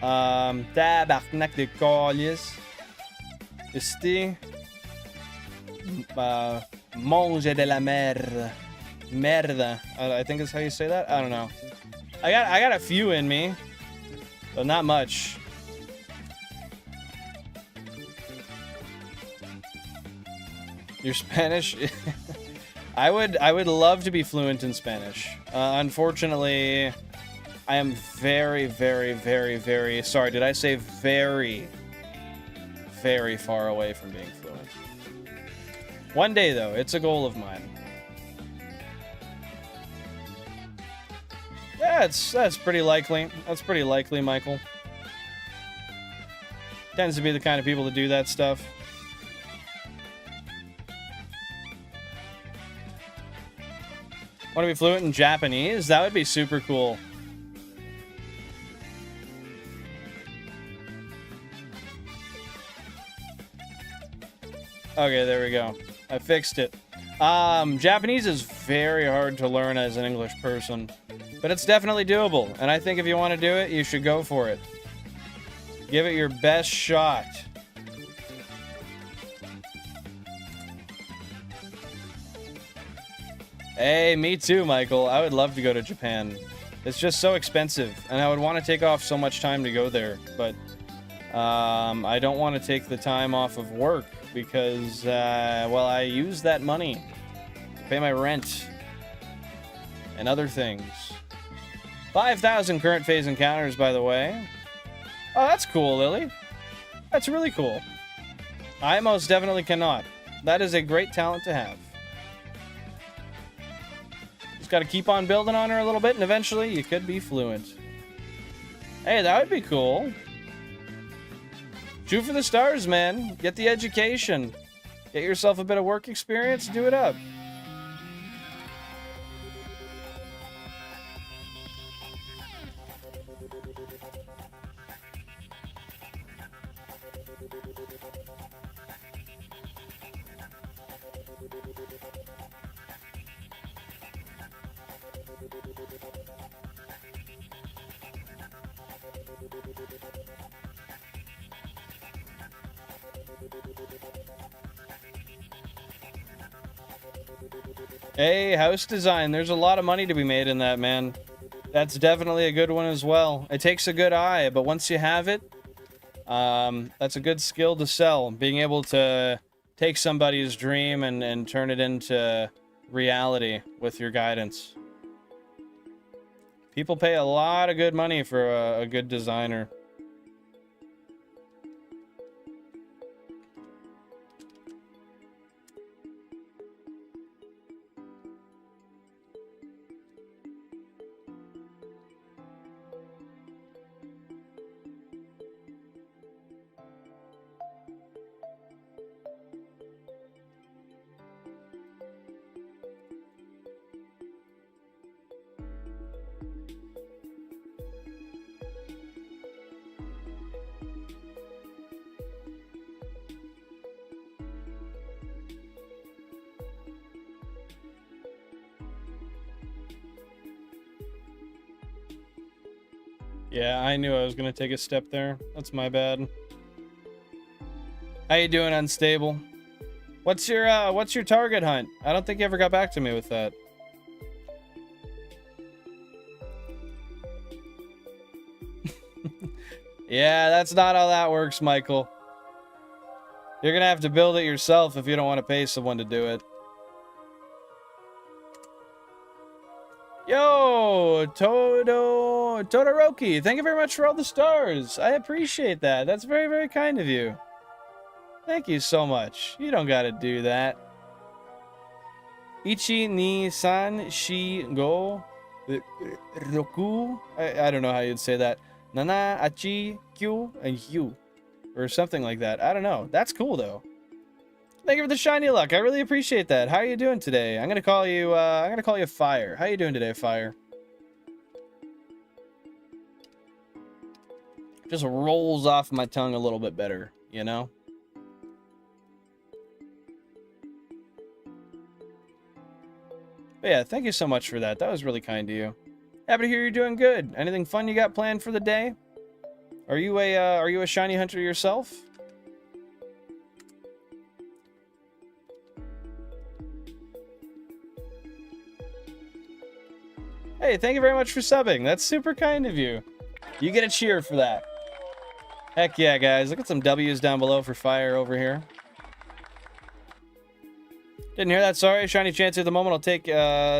Tabarnak de calice. Este mange de la merda. Merda. I think is how you say that. I don't know. I got a few in me, but not much. Your Spanish? I would love to be fluent in Spanish. Unfortunately, I am very, very, very, very sorry. Did I say very? Very far away from being fluent. One day, though, it's a goal of mine. Yeah, that's pretty likely. That's pretty likely, Michael. Tends to be the kind of people to do that stuff. Want to be fluent in Japanese? That would be super cool. Okay, there we go. I fixed it. Japanese is very hard to learn as an English person, but it's definitely doable. And I think if you want to do it, you should go for it. Give it your best shot. Hey, me too, Michael. I would love to go to Japan. It's just so expensive, and I would want to take off so much time to go there, but I don't want to take the time off of work because, well, I use that money to pay my rent and other things. 5,000 current phase encounters, by the way. Oh, that's cool, Lily. That's really cool. I most definitely cannot. That is a great talent to have. Just got to keep on building on her a little bit, and eventually you could be fluent. Hey, that would be cool. Shoot for the stars, man. Get the education. Get yourself a bit of work experience. Do it up. Hey, house design. There's a lot of money to be made in that, man. That's definitely a good one as well. It takes a good eye, but once you have it, that's a good skill to sell. Being able to take somebody's dream and turn it into reality with your guidance. People pay a lot of good money for a good designer. Yeah, I knew I was gonna take a step there. That's my bad. How you doing, Unstable? What's your target hunt? I don't think you ever got back to me with that. Yeah, that's not how that works, Michael. You're gonna have to build it yourself if you don't want to pay someone to do it. Yo, Todoroki, thank you very much for all the stars. I appreciate that. That's very, very kind of you. Thank you so much. You don't gotta do that. Ichi ni san shi go roku. I don't know how you'd say that. Nana achi kyu and you, or something like that. I don't know. That's cool though. Thank you for the shiny luck. I really appreciate that. How are you doing today? I'm gonna call you Fire. How you doing today, Fire? Just rolls off my tongue a little bit better, you know? But yeah, thank you so much for that. That was really kind of you. Happy to hear you're doing good. Anything fun you got planned for the day? Are you a shiny hunter yourself? Hey, thank you very much for subbing. That's super kind of you. You get a cheer for that. Heck yeah, guys. Look at some W's down below for Fire over here. Didn't hear that. Sorry. Shiny Chansey at the moment. I'll take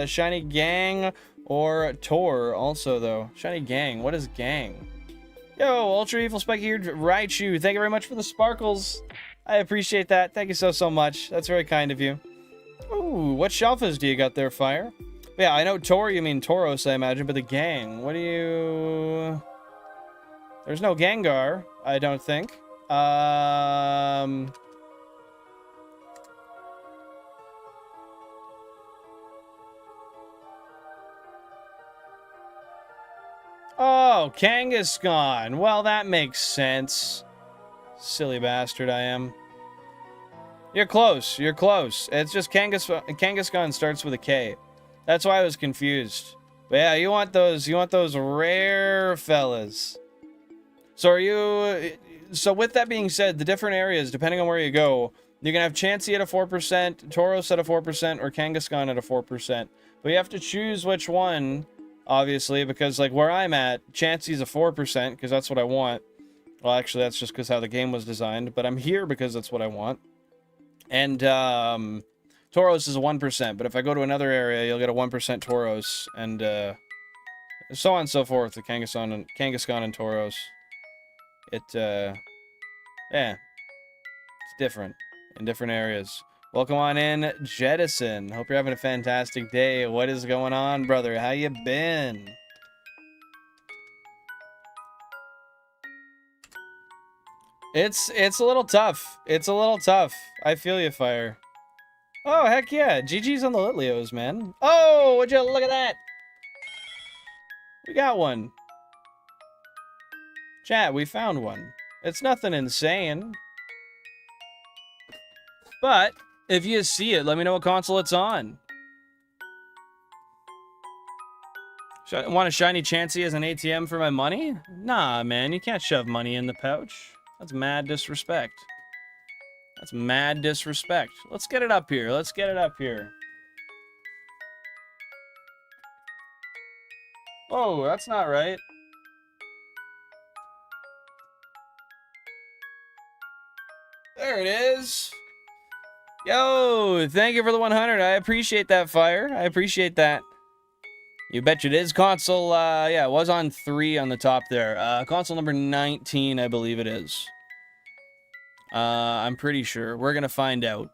Shiny Gang or Tor also, though. Shiny Gang. What is Gang? Yo, Ultra Evil Spike here. Raichu. Thank you very much for the sparkles. I appreciate that. Thank you so much. That's very kind of you. Ooh, what shelfers do you got there, Fire? Yeah, I know Tor, you mean Tauros, I imagine, but the Gang, what do you... There's no Gengar, I don't think. Oh, Kangaskhan. Well, that makes sense. Silly bastard I am. You're close, you're close. It's just Kangaskhan starts with a K. That's why I was confused. But yeah, you want those rare fellas. So with that being said, the different areas, depending on where you go, You can have Chansey at a 4%, Tauros at a 4%, or Kangaskhan at a 4%. But you have to choose which one, obviously, because, like, where I'm at, Chansey's a 4%, because that's what I want. Well, actually, that's just because how the game was designed, but I'm here because that's what I want. And, Tauros is a 1%, but if I go to another area, you'll get a 1% Tauros, and, so on and so forth, the Kangaskhan and Tauros. Yeah, it's different in different areas. Welcome on in, Jettison. Hope you're having a fantastic day. What is going on, brother? How you been? It's a little tough. It's a little tough. I feel you, Fire. Oh, heck yeah. GG's on the Litleos, man. Oh, would you look at that? We got one. Chat, we found one. It's nothing insane. But, if you see it, let me know what console it's on. Want a shiny Chansey as an ATM for my money? Nah, man, you can't shove money in the pouch. That's mad disrespect. That's mad disrespect. Let's get it up here. Let's get it up here. Oh, that's not right. There it is. Yo, thank you for the 100. I appreciate that, Fire. I appreciate that. You betcha it is. Console, yeah, it was on 3 on the top there. Console number 19, I believe it is. I'm pretty sure. We're gonna find out.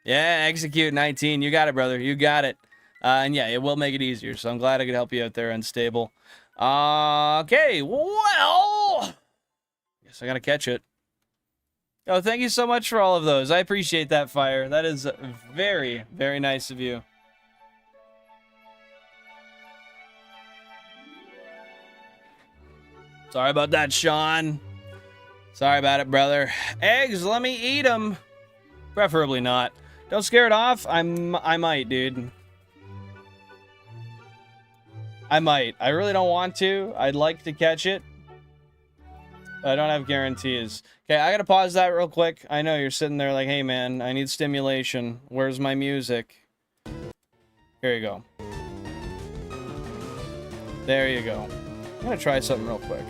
Yeah, execute 19. You got it, brother. You got it. And yeah, it will make it easier, so I'm glad I could help you out there, Unstable. Okay, well... Guess I gotta catch it. Oh, thank you so much for all of those. I appreciate that, Fire. That is very, very nice of you. Sorry about that, Sean. Sorry about it, brother. Eggs, let me eat them. Preferably not. Don't scare it off. I might, dude. I might. I really don't want to. I'd like to catch it. I don't have guarantees. Okay, I gotta pause that real quick. I know you're sitting there like, hey man, I need stimulation. Where's my music? Here you go. There you go. I'm gonna try something real quick.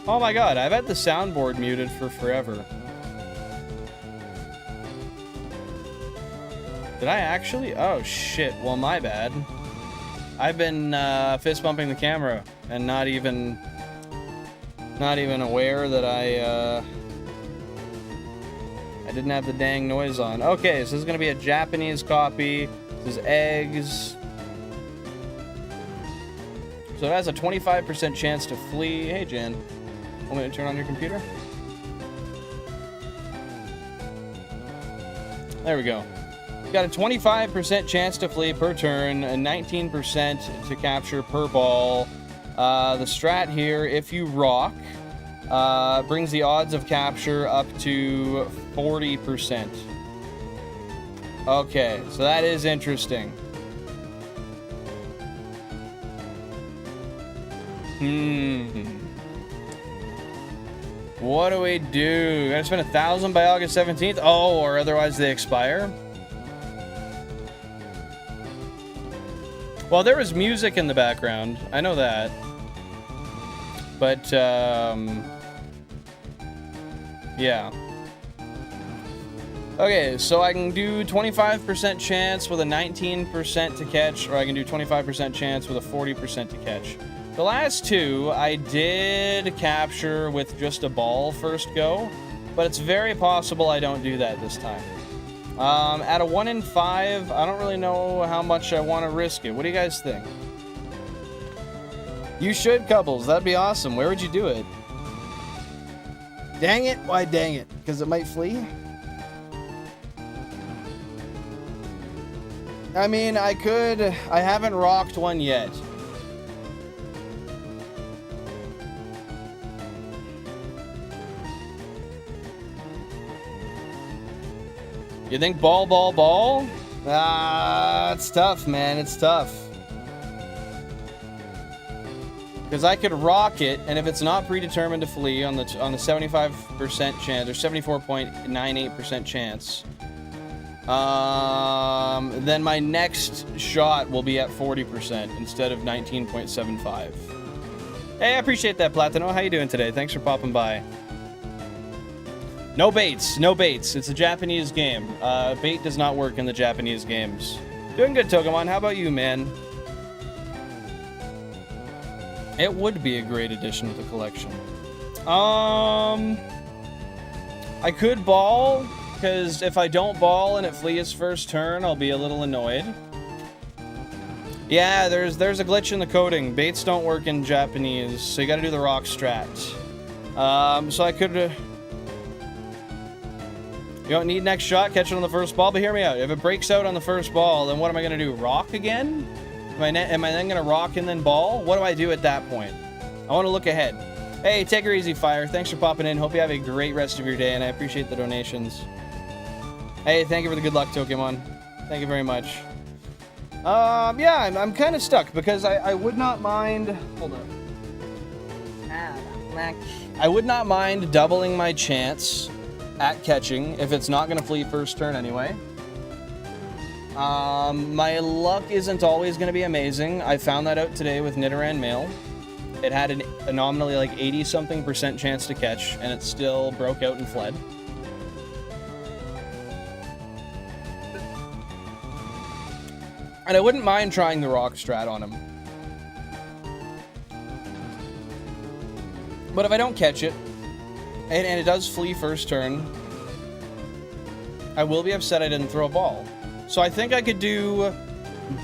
Oh my god, I've had the soundboard muted for forever. Did I actually? Oh shit, well my bad. I've been fist bumping the camera and not even aware that I didn't have the dang noise on. Okay, so this is gonna be a Japanese copy. This is eggs. So it has a 25% chance to flee. Hey Jan, want me to turn on your computer? There we go. Got a 25% chance to flee per turn, a 19% to capture per ball. The strat here, if you rock, brings the odds of capture up to 40%. Okay, so that is interesting. What do we do? Gotta spend 1,000 by August 17th? Oh, or otherwise they expire? Well, there was music in the background. I know that. But, yeah. Okay, so I can do 25% chance with a 19% to catch, or I can do 25% chance with a 40% to catch. The last two, I did capture with just a ball first go, but it's very possible I don't do that this time. At a 1 in 5, I don't really know how much I want to risk it. What do you guys think? You should, Couples. That'd be awesome. Where would you do it? Dang it. Why dang it? Because it might flee? I mean, I could. I haven't rocked one yet. You think ball, ball, ball? Ah, it's tough, man. It's tough. Because I could rock it, and if it's not predetermined to flee on the 75% chance, or 74.98% chance, then my next shot will be at 40% instead of 19.75. Hey, I appreciate that, Platino. How you doing today? Thanks for popping by. No baits. No baits. It's a Japanese game. Bait does not work in the Japanese games. Doing good, Togemon. How about you, man? It would be a great addition to the collection. I could ball, because if I don't ball and it flees first turn, I'll be a little annoyed. Yeah, there's a glitch in the coding. Baits don't work in Japanese, so you gotta do the rock strat. So I could... you don't need next shot, catch it on the first ball, but hear me out. If it breaks out on the first ball, then what am I gonna do? Rock again? Am I then gonna rock and then ball? What do I do at that point? I want to look ahead. Hey, take her easy, Fire. Thanks for popping in. Hope you have a great rest of your day, and I appreciate the donations. Hey, thank you for the good luck, Togemon. Thank you very much. Yeah, I'm kind of stuck because I would not mind... Hold on. I would not mind doubling my chance at catching if it's not going to flee first turn anyway. My luck isn't always going to be amazing. I found that out today with Nidoran Male. It had a nominally like 80-something% chance to catch, and it still broke out and fled. And I wouldn't mind trying the rock strat on him. But if I don't catch it, and it does flee first turn, I will be upset I didn't throw a ball. So I think I could do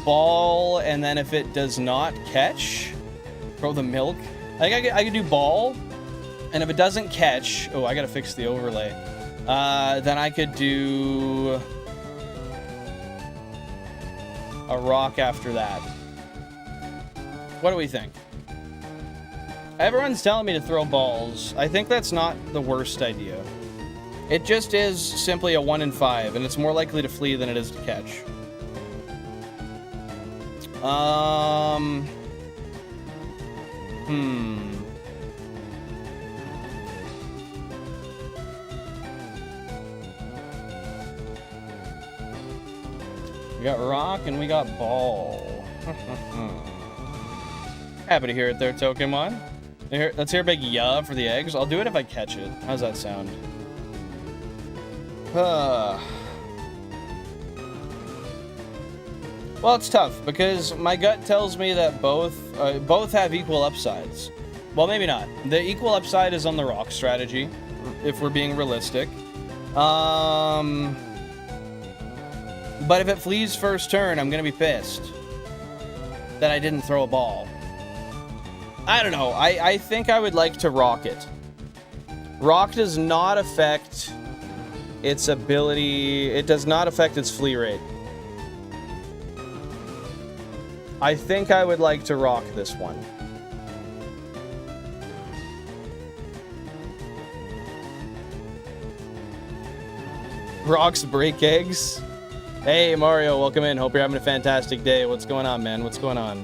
ball, and then if it does not catch, throw the milk. I think I could do ball, and if it doesn't catch, oh, I gotta fix the overlay. Then I could do a rock after that. What do we think? Everyone's telling me to throw balls. I think that's not the worst idea. It just is simply a 1 in 5, and it's more likely to flee than it is to catch. We got rock and we got ball. Happy to hear it there, Togemon. Let's hear a big yeah for the eggs. I'll do it if I catch it. How's that sound? Well, it's tough because my gut tells me that both have equal upsides. Well, maybe not. The equal upside is on the rock strategy, if we're being realistic. But if it flees first turn, I'm gonna be pissed that I didn't throw a ball. I don't know. I think I would like to rock it. Rock does not affect its ability. It does not affect its flee rate. I think I would like to rock this one. Rocks break eggs. Hey, Mario, welcome in. Hope you're having a fantastic day. What's going on, man? What's going on?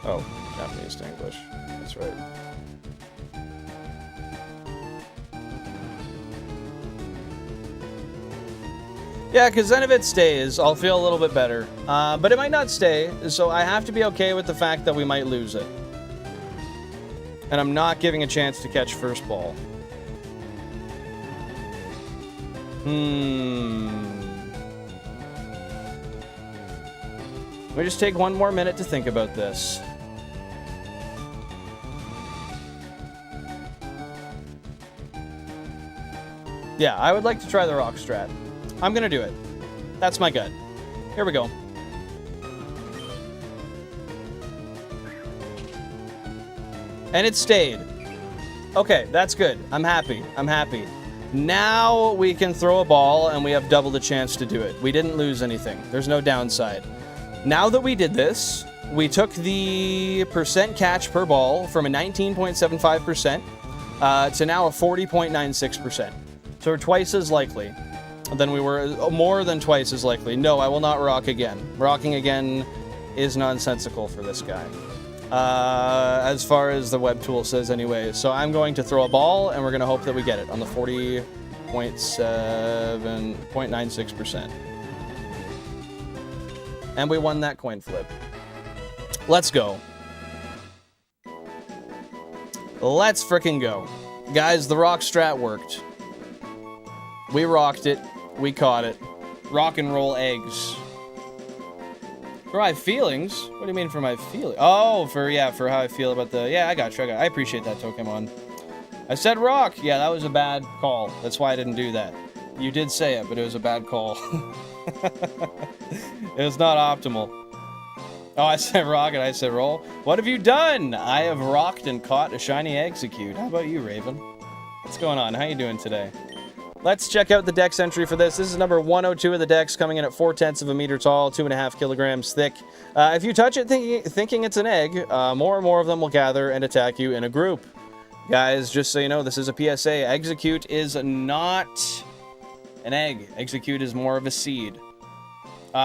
Oh, Japanese to English. That's right. Yeah, because then if it stays, I'll feel a little bit better. But it might not stay, so I have to be okay with the fact that we might lose it. And I'm not giving a chance to catch first ball. Let me just take one more minute to think about this. Yeah, I would like to try the rock strat. I'm gonna do it. That's my gut. Here we go. And it stayed. Okay, that's good. I'm happy. I'm happy. Now we can throw a ball and we have double the chance to do it. We didn't lose anything. There's no downside. Now that we did this, we took the percent catch per ball from a 19.75% to now a 40.96%. So we're twice as likely than we were, more than twice as likely. No, I will not rock again. Rocking again is nonsensical for this guy. As far as the web tool says anyway. So I'm going to throw a ball, and we're going to hope that we get it on the 40.96%. And we won that coin flip. Let's go. Let's frickin' go. Guys, the rock strat worked. We rocked it. We caught it. Rock and roll eggs. For my feelings? What do you mean for my feelings? Oh, for how I feel about the... Yeah, I got you. I appreciate that, Pokemon. I said rock. Yeah, that was a bad call. That's why I didn't do that. You did say it, but it was a bad call. It was not optimal. Oh, I said rock and I said roll. What have you done? I have rocked and caught a shiny Execute. How about you, Raven? What's going on? How you doing today? Let's check out the dex entry for this. This is number 102 of the dex, coming in at 0.4 of a meter tall, 2.5 kilograms thick. If you touch it thinking it's an egg, more and more of them will gather and attack you in a group. Guys, just so you know, this is a PSA. Execute is not an egg. Execute is more of a seed.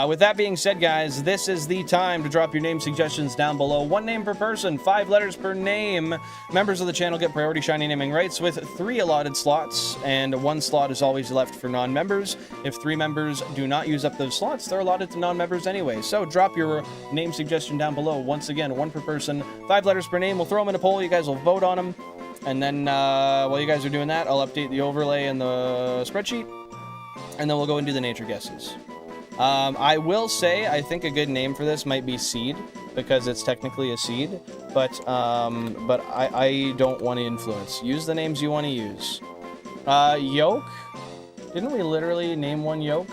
With that being said, guys, this is the time to drop your name suggestions down below. 1 name per person, 5 letters per name. Members of the channel get priority shiny naming rights with 3 allotted slots, and 1 slot is always left for non-members. If 3 members do not use up those slots, they're allotted to non-members anyway. So drop your name suggestion down below. Once again, 1 per person, 5 letters per name. We'll throw them in a poll. You guys will vote on them. And then while you guys are doing that, I'll update the overlay in the spreadsheet, and then we'll go and do the nature guesses. I will say, I think a good name for this might be Seed, because it's technically a seed, but I don't want to influence. Use the names you want to use. Yolk? Didn't we literally name one Yolk?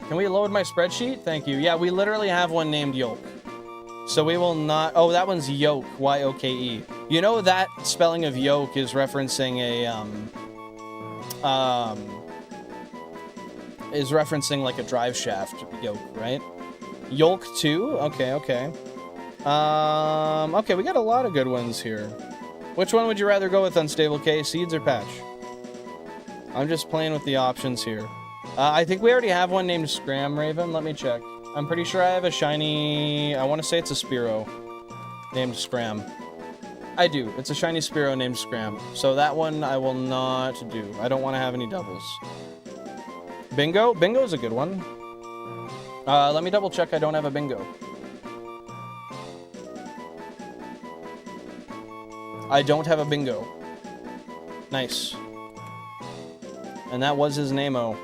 Can we load my spreadsheet? Thank you. Yeah, we literally have one named Yolk. So we will not... Oh, that one's Yoke, Y-O-K-E. You know that spelling of Yoke is referencing like a drive shaft yoke, right? Yolk 2? Okay. Okay, we got a lot of good ones here. Which one would you rather go with, Unstable K? Seeds or Patch? I'm just playing with the options here. I think we already have one named Scram, Raven. Let me check. I'm pretty sure I have a shiny... I want to say it's a Spearow named Scram. I do. It's a shiny Spearow named Scram. So that one I will not do. I don't want to have any doubles. Bingo? Bingo's a good one. Let me double check I don't have a Bingo. I don't have a Bingo. Nice. And that was his name-o.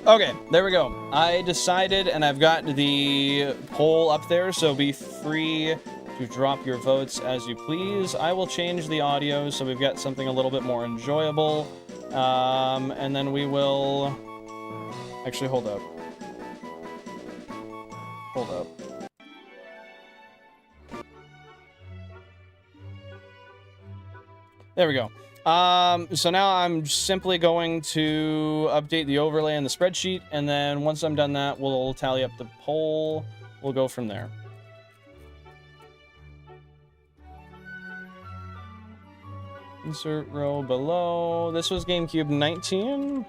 Okay, there we go. I decided, and I've got the poll up there, so be free to drop your votes as you please. I will change the audio so we've got something a little bit more enjoyable. And then we will... Actually, hold up. Hold up. There we go. So now I'm simply going to update the overlay in the spreadsheet, and then once I'm done that, we'll tally up the poll. We'll go from there. Insert row below. This was GameCube 19.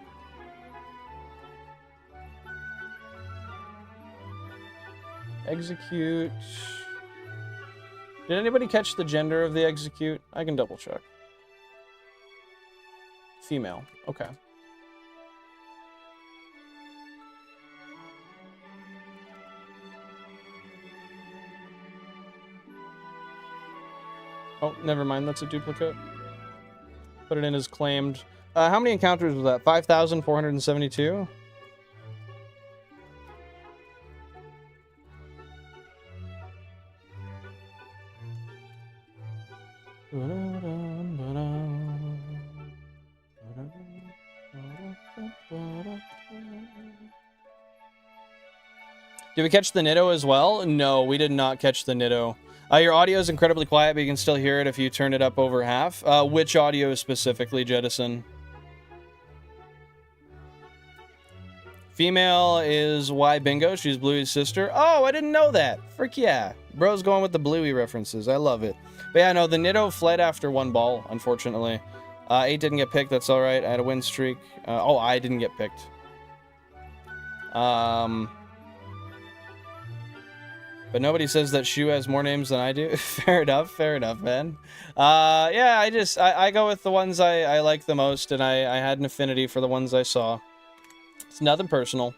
Execute. Did anybody catch the gender of the Execute? I can double check. Female. Okay. Oh, never mind. That's a duplicate. Put it in as claimed. How many encounters was that? 5,472? Did we catch the Nitto as well? No, we did not catch the Nitto. Your audio is incredibly quiet, but you can still hear it if you turn it up over half. Which audio specifically, Jettison? Female is Y Bingo. She's Bluey's sister. Oh, I didn't know that. Frick yeah. Bro's going with the Bluey references. I love it. But yeah, no, the Nitto fled after one ball, unfortunately. 8 didn't get picked. That's all right. I had a win streak. Oh, I didn't get picked. But nobody says that Shu has more names than I do. Fair enough, man. Yeah, I go with the ones I like the most, and I had an affinity for the ones I saw. It's nothing personal.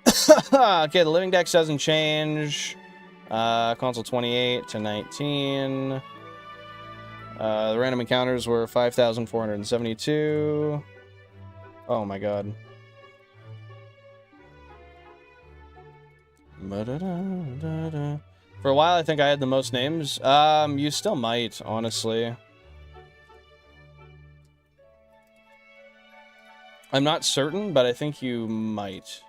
Okay, the living dex doesn't change. Console 28 to 19. The random encounters were 5,472. Oh my god. For a while, I think I had the most names. You still might, honestly. I'm not certain, but I think you might.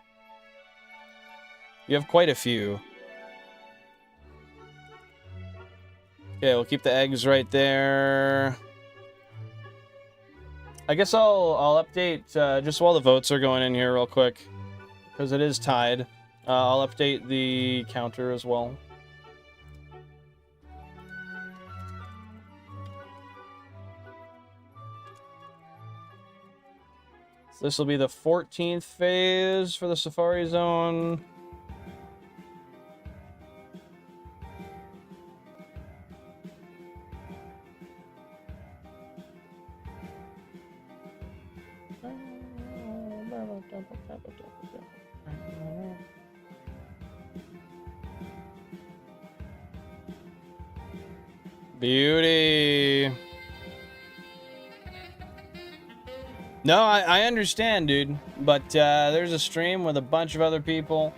You have quite a few. Okay, we'll keep the eggs right there. I guess I'll update just while the votes are going in here real quick, because it is tied. I'll update the counter as well. So this will be the 14th phase for the Safari Zone. Beauty. No, I understand, dude. But there's a stream with a bunch of other people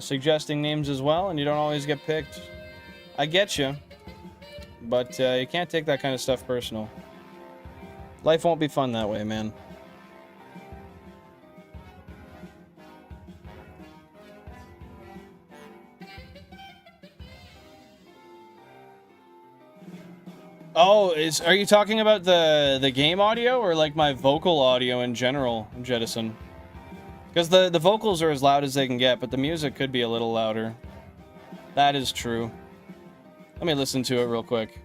suggesting names as well, and you don't always get picked. I get you. But you can't take that kind of stuff personal. Life won't be fun that way, man. Oh, are you talking about the game audio or like my vocal audio in general, Jettison? Because the vocals are as loud as they can get, but the music could be a little louder. That is true. Let me listen to it real quick.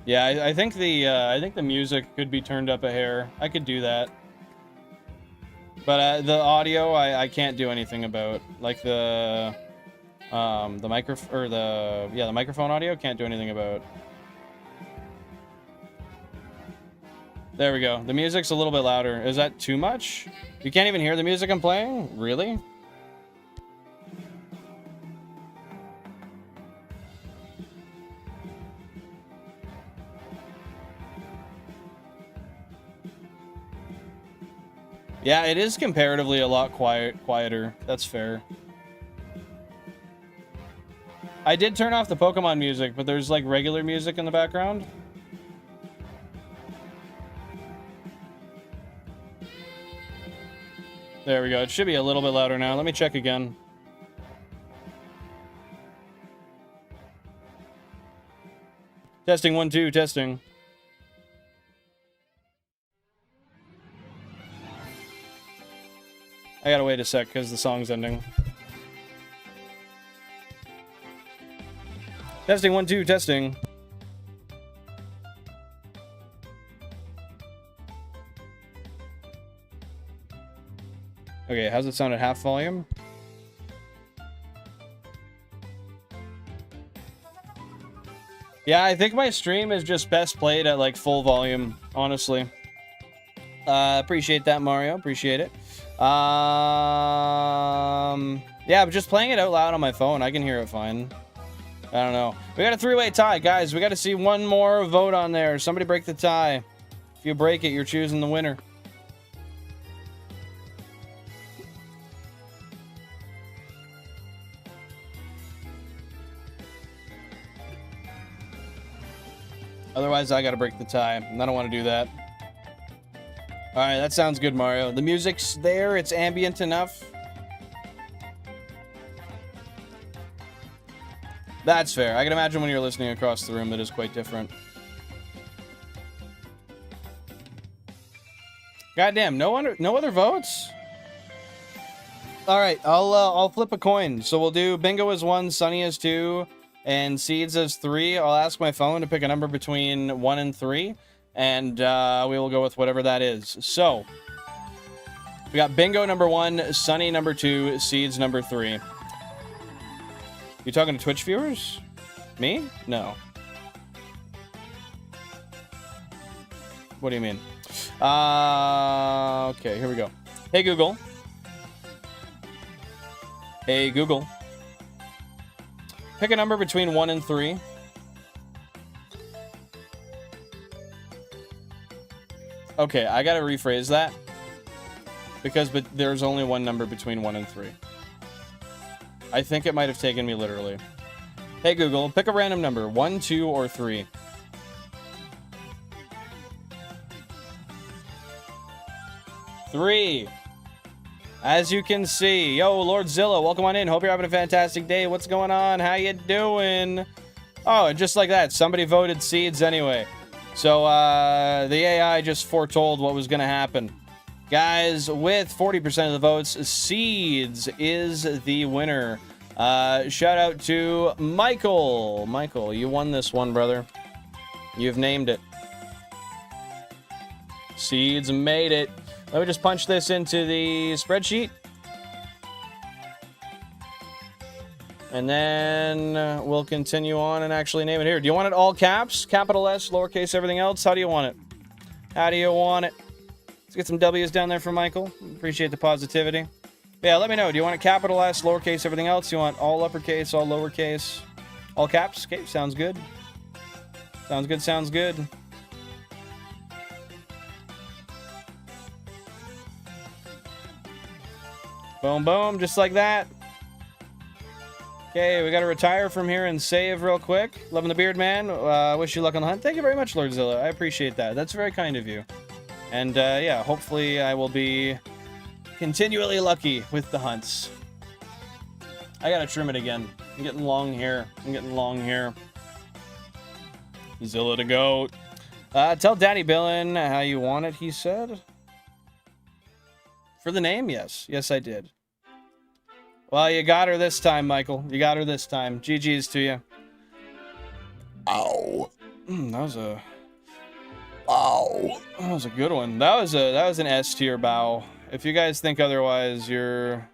Yeah, I think the music could be turned up a hair. I could do that. But the audio, I can't do anything about. Like the microphone audio, can't do anything about. There we go. The music's a little bit louder. Is that too much? You can't even hear the music I'm playing? Really? Yeah, it is comparatively a lot quieter. That's fair. I did turn off the Pokemon music, but there's like regular music in the background. There we go. It should be a little bit louder now. Let me check again. Testing 1 2, testing. I gotta wait a sec because the song's ending. Testing 1 2, testing. Okay, how's it sound at half volume? Yeah, I think my stream is just best played at like full volume, honestly. Appreciate that, Mario. Appreciate it. Yeah, but just playing it out loud on my phone, I can hear it fine. I don't know. We got a 3-way tie, guys. We got to see one more vote on there. Somebody break the tie. If you break it, you're choosing the winner. Otherwise, I gotta break the tie, and I don't want to do that. Alright, that sounds good, Mario. The music's there, it's ambient enough. That's fair. I can imagine when you're listening across the room that is quite different. Goddamn, no other votes? Alright, I'll flip a coin. So we'll do Bingo as 1, Sunny as 2, and Seeds as 3. I'll ask my phone to pick a number between 1 and 3, and we will go with whatever that is. So, we got Bingo number 1, Sunny number 2, Seeds number 3. You talking to Twitch viewers? Me? No. What do you mean? Okay, here we go. Hey, Google. Hey, Google. Pick a number between 1 and 3. Okay, I gotta rephrase that. But there's only one number between 1 and 3. I think it might have taken me literally. Hey, Google, pick a random number. 1, 2, or 3. 3. As you can see. Yo, Lordzilla, welcome on in. Hope you're having a fantastic day. What's going on? How you doing? Oh, just like that. Somebody voted Seeds anyway. So, the AI just foretold what was going to happen. Guys, with 40% of the votes, Seeds is the winner. Shout out to Michael. Michael, you won this one, brother. You've named it. Seeds made it. Let me just punch this into the spreadsheet. And then we'll continue on and actually name it here. Do you want it all caps? Capital S, lowercase, everything else? How do you want it? How do you want it? Let's get some W's down there for Michael. Appreciate the positivity. Yeah, let me know. Do you want it capital S, lowercase, everything else? Do you want all uppercase, all lowercase, all caps? Okay, sounds good. Sounds good, sounds good. Boom, boom, just like that. Okay, we gotta retire from here and save real quick. Loving the beard, man. Wish you luck on the hunt. Thank you very much, Lordzilla. I appreciate that. That's very kind of you. And, yeah, hopefully I will be continually lucky with the hunts. I gotta trim it again. I'm getting long hair. I'm getting long hair. Zilla to go. Tell Daddy Billin how you want it, he said. For the name, yes. Yes, I did. Well, you got her this time, Michael. You got her this time. GG's to you. Ow. That was a... Ow. That was a good one. That was an S tier bow. If you guys think otherwise, you're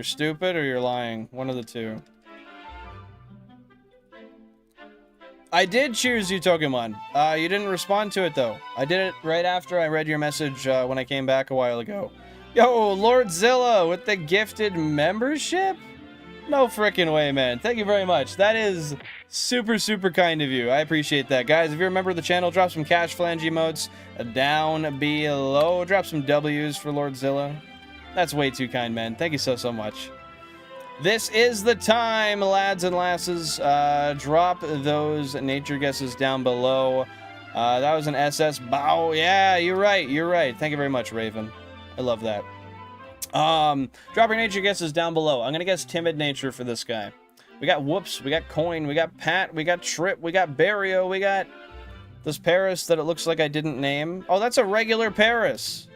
stupid or you're lying. One of the two. I did choose you, Pokemon. You didn't respond to it, though. I did it right after I read your message when I came back a while ago. Yo, Lordzilla with the gifted membership? No frickin' way, man. Thank you very much. That is super, super kind of you. I appreciate that. Guys, if you're a member of the channel, drop some cash flange emotes down below. Drop some W's for Lordzilla. That's way too kind, man. Thank you so, so much. This is the time, lads and lasses. Drop those nature guesses down below. That was an SS bow. Yeah, you're right. You're right. Thank you very much, Raven. I love that. Drop your nature guesses down below. I'm going to guess timid nature for this guy. We got Whoops. We got Coin. We got Pat. We got Trip. We got Barrio. We got this Paris that it looks like I didn't name. Oh, that's a regular Paris.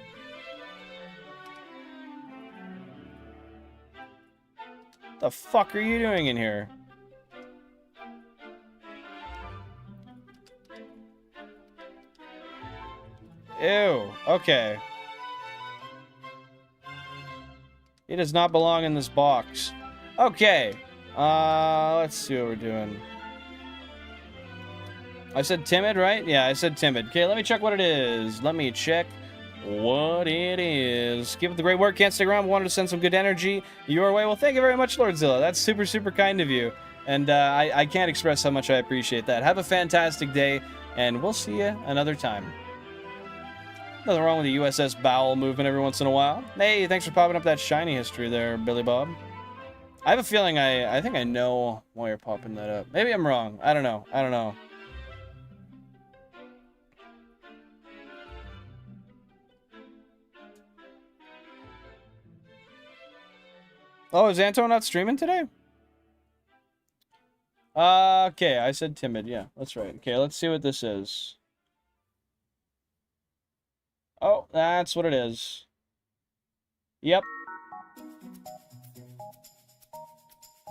The fuck are you doing in here? Ew. Okay. He does not belong in this box. Okay. Let's see what we're doing. I said timid, right? Yeah, I said timid. Okay, let me check what it is. Let me check what it is. Keep up the great work. Can't stick around. Wanted to send some good energy your way. Well, thank you very much, Lordzilla. That's super, super kind of you. And I can't express how much I appreciate that. Have a fantastic day, and we'll see you another time. Nothing wrong with the USS Bowel movement every once in a while. Hey, thanks for popping up that shiny history there, Billy Bob. I have a feeling I think I know why you're popping that up. Maybe I'm wrong. I don't know. I don't know. Oh, is Anto not streaming today? Okay, I said timid. Yeah, that's right. Okay, let's see what this is. Oh, that's what it is. Yep.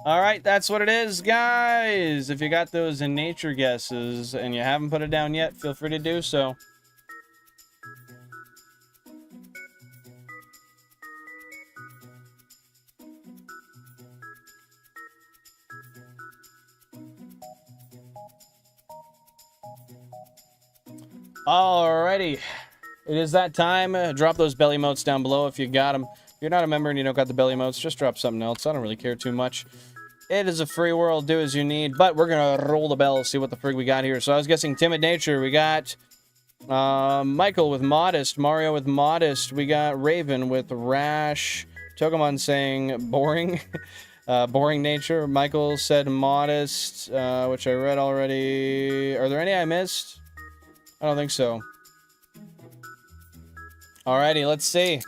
Alright, that's what it is, guys. If you got those in nature guesses and you haven't put it down yet, feel free to do so. Alrighty. It is that time. Drop those belly motes down below if you got them. If you're not a member and you don't got the belly motes, just drop something else. I don't really care too much. It is a free world. Do as you need. But we're going to roll the bell, see what the frig we got here. So I was guessing Timid Nature. We got Michael with Modest. Mario with Modest. We got Raven with Rash. Togemon saying Boring. Boring Nature. Michael said Modest, which I read already. Are there any I missed? I don't think so. Alrighty, let's see.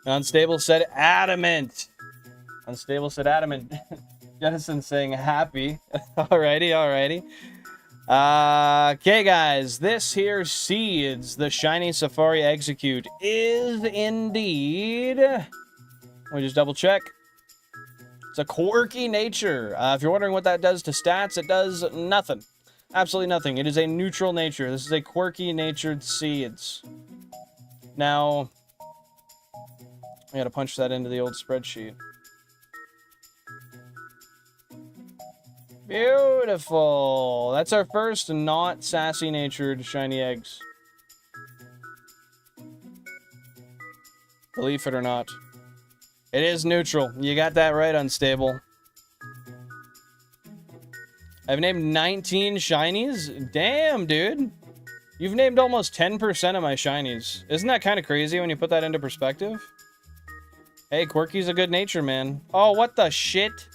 Unstable said Adamant. Unstable said Adamant. Jettison saying happy. Alrighty, alrighty. Okay, guys. This here Seeds, the Shiny Safari Execute, is indeed... Let me just double check. It's a quirky nature. If you're wondering what that does to stats, it does nothing. Absolutely nothing. It is a neutral nature. This is a quirky natured Seeds. Now, I gotta punch that into the old spreadsheet. Beautiful. That's our first not sassy natured shiny eggs. Believe it or not. It is neutral. You got that right, Unstable. I've named 19 shinies? Damn, dude. You've named almost 10% of my shinies. Isn't that kind of crazy when you put that into perspective? Hey, Quirky's a good nature, man. Oh, what the shit?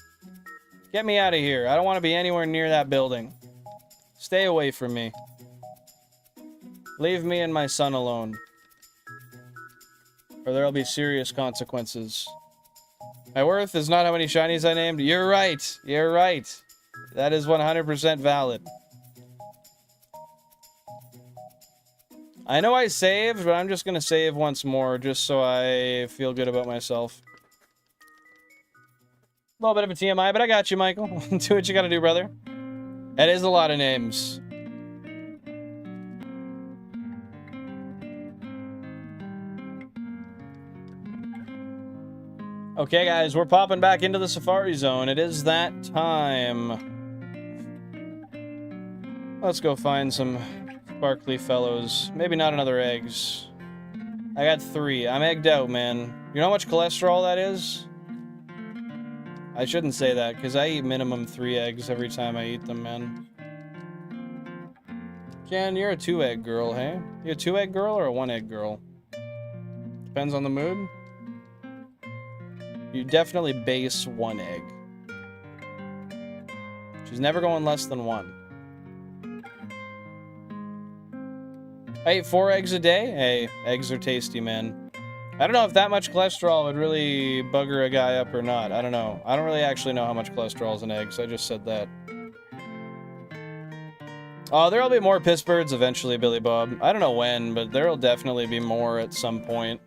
Get me out of here. I don't want to be anywhere near that building. Stay away from me. Leave me and my son alone. Or there'll be serious consequences. My worth is not how many shinies I named. You're right. You're right. That is 100% valid. I know I saved, but I'm just going to save once more just so I feel good about myself. A little bit of a TMI, but I got you, Michael. Do what you gotta do, brother. That is a lot of names. Okay, guys, we're popping back into the Safari Zone. It is that time. Let's go find some sparkly fellows. Maybe not another eggs. I got 3. I'm egged out, man. You know how much cholesterol that is? I shouldn't say that, because I eat minimum 3 eggs every time I eat them, man. Jan, you're a 2-egg girl, hey? You a 2-egg girl or a 1-egg girl? Depends on the mood. You definitely base 1 egg. She's never going less than 1. I eat 4 eggs a day? Hey, eggs are tasty, man. I don't know if that much cholesterol would really bugger a guy up or not. I don't know. I don't really actually know how much cholesterol is in eggs. I just said that. Oh, there'll be more piss birds eventually, Billy Bob. I don't know when, but there'll definitely be more at some point.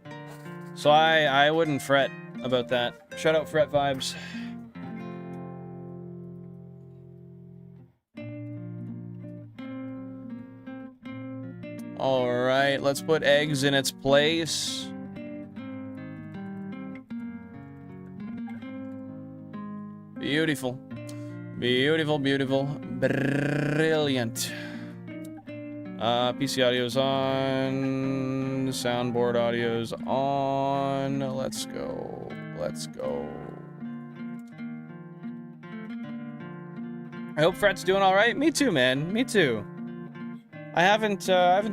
So I wouldn't fret about that. Shout out Fret Vibes. Alright, let's put eggs in its place. Beautiful. Beautiful, beautiful. Brilliant. PC audio's on. Soundboard audio's on. Let's go. Let's go. I hope Fret's doing alright. Me too, man. Me too. I haven't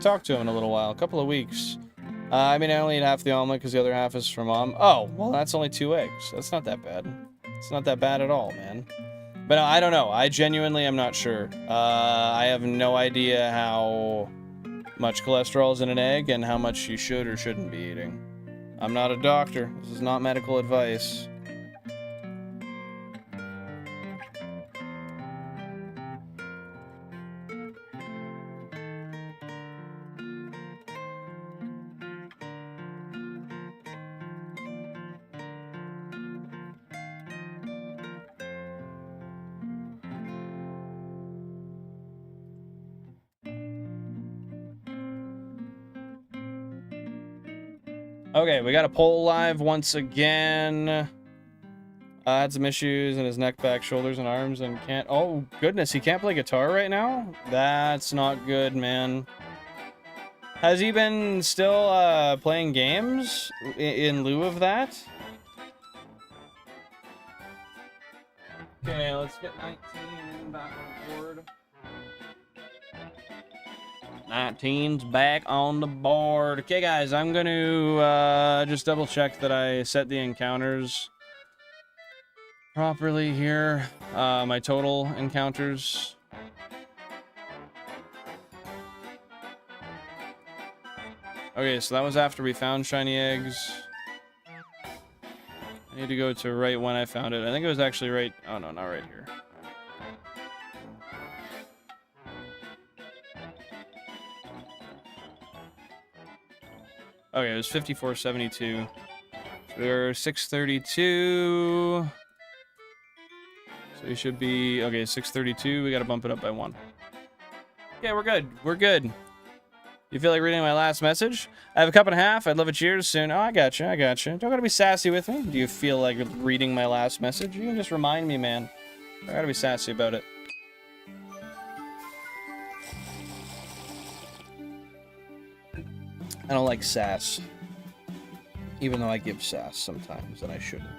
talked to him in a little while. A couple of weeks. I mean, I only eat half the omelet because the other half is for Mom. Oh, well, that's only 2 eggs. That's not that bad. It's not that bad at all, man. But no, I don't know. I genuinely am not sure. I have no idea how much cholesterol is in an egg and how much you should or shouldn't be eating. I'm not a doctor. This is not medical advice. Okay, we got a poll live once again. Had some issues in his neck, back, shoulders, and arms, and can't... Oh, goodness, he can't play guitar right now? That's not good, man. Has he been still playing games in lieu of that? Okay, let's get 19 back on board. 19's back on the board. Okay, guys, I'm going to just double check that I set the encounters properly here. My total encounters. Okay, so that was after we found shiny eggs. I need to go to right when I found it. I think it was actually right... Oh, no, not right here. Okay, it was 5472. So we're 632. So we should be... Okay, 632. We gotta bump it up by 1. Okay, we're good. We're good. You feel like reading my last message? I have a cup and a half. I'd love a cheers soon. Oh, I gotcha. I gotcha. Don't gotta be sassy with me. Do you feel like reading my last message? You can just remind me, man. I gotta be sassy about it. I don't like sass. Even though I give sass sometimes, and I shouldn't.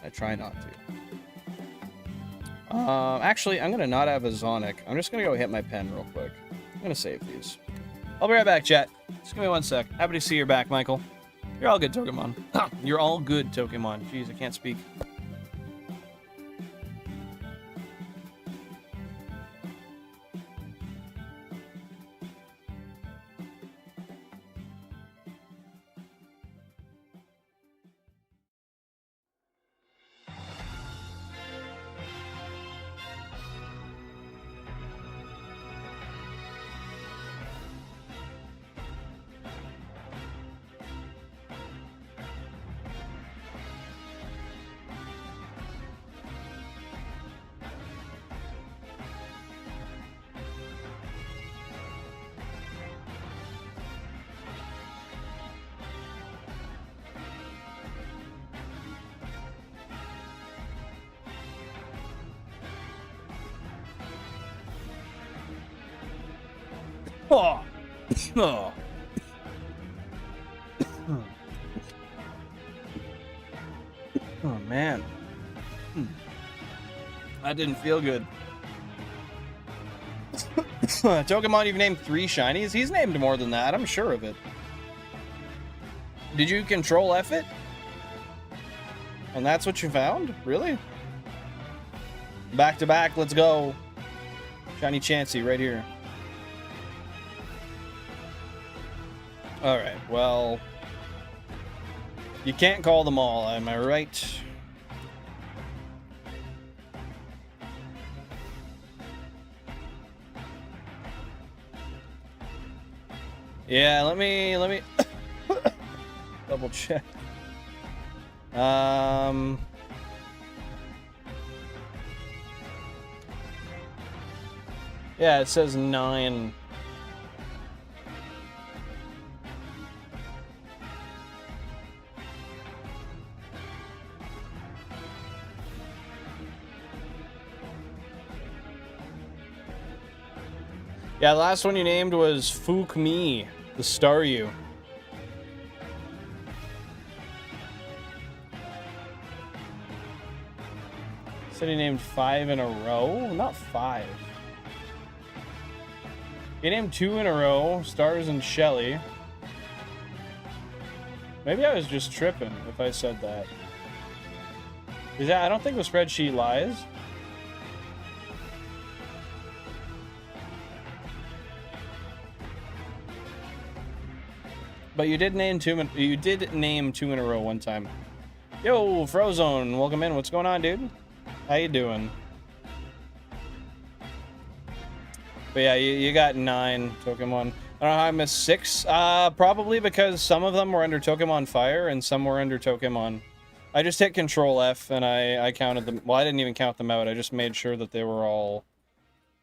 I try not to. Actually, I'm gonna not have a Zonic. I'm just gonna go hit my pen real quick. I'm gonna save these. I'll be right back, chat. Just give me 1 sec. Happy to see you're back, Michael. You're all good, Pokemon. You're all good, Pokemon. Jeez, I can't speak. Oh. Oh. Oh, man. That didn't feel good. Pokemon, you've named 3 shinies? He's named more than that, I'm sure of it. Did you control F it? And that's what you found? Really? Back to back, let's go. Shiny Chansey right here. Alright, well... You can't call them all, am I right? Yeah, let me double check. Yeah, it says 9. Yeah, the last one you named was Fook Me, the Staryu. Said he named 5 in a row? Not 5. He named 2 in a row, Stars and Shelly. Maybe I was just tripping if I said that. I don't think the spreadsheet lies. But you did name two in a row one time. Yo, Frozone, welcome in. What's going on, dude? How you doing? But yeah, you got 9 Pokemon. I don't know how I missed 6. Probably because some of them were under Pokemon Fire and some were under Pokemon. I just hit Control F and I counted them. Well, I didn't even count them out. I just made sure that they were all,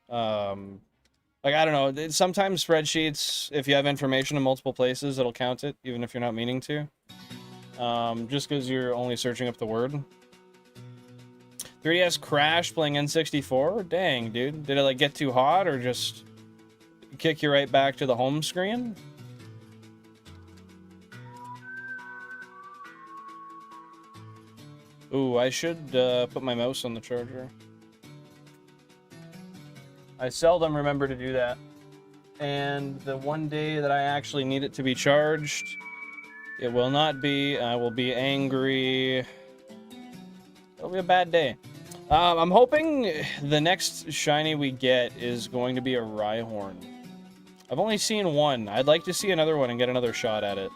like, I don't know. Sometimes spreadsheets, if you have information in multiple places, it'll count it, even if you're not meaning to. Just because you're only searching up the word. 3DS crashed playing N64? Dang, dude. Did it, like, get too hot or just kick you right back to the home screen? Ooh, I should put my mouse on the charger. I seldom remember to do that. And the one day that I actually need it to be charged, it will not be. I will be angry. It'll be a bad day. I'm hoping the next shiny we get is going to be a Rhyhorn. I've only seen one. I'd like to see another one and get another shot at it.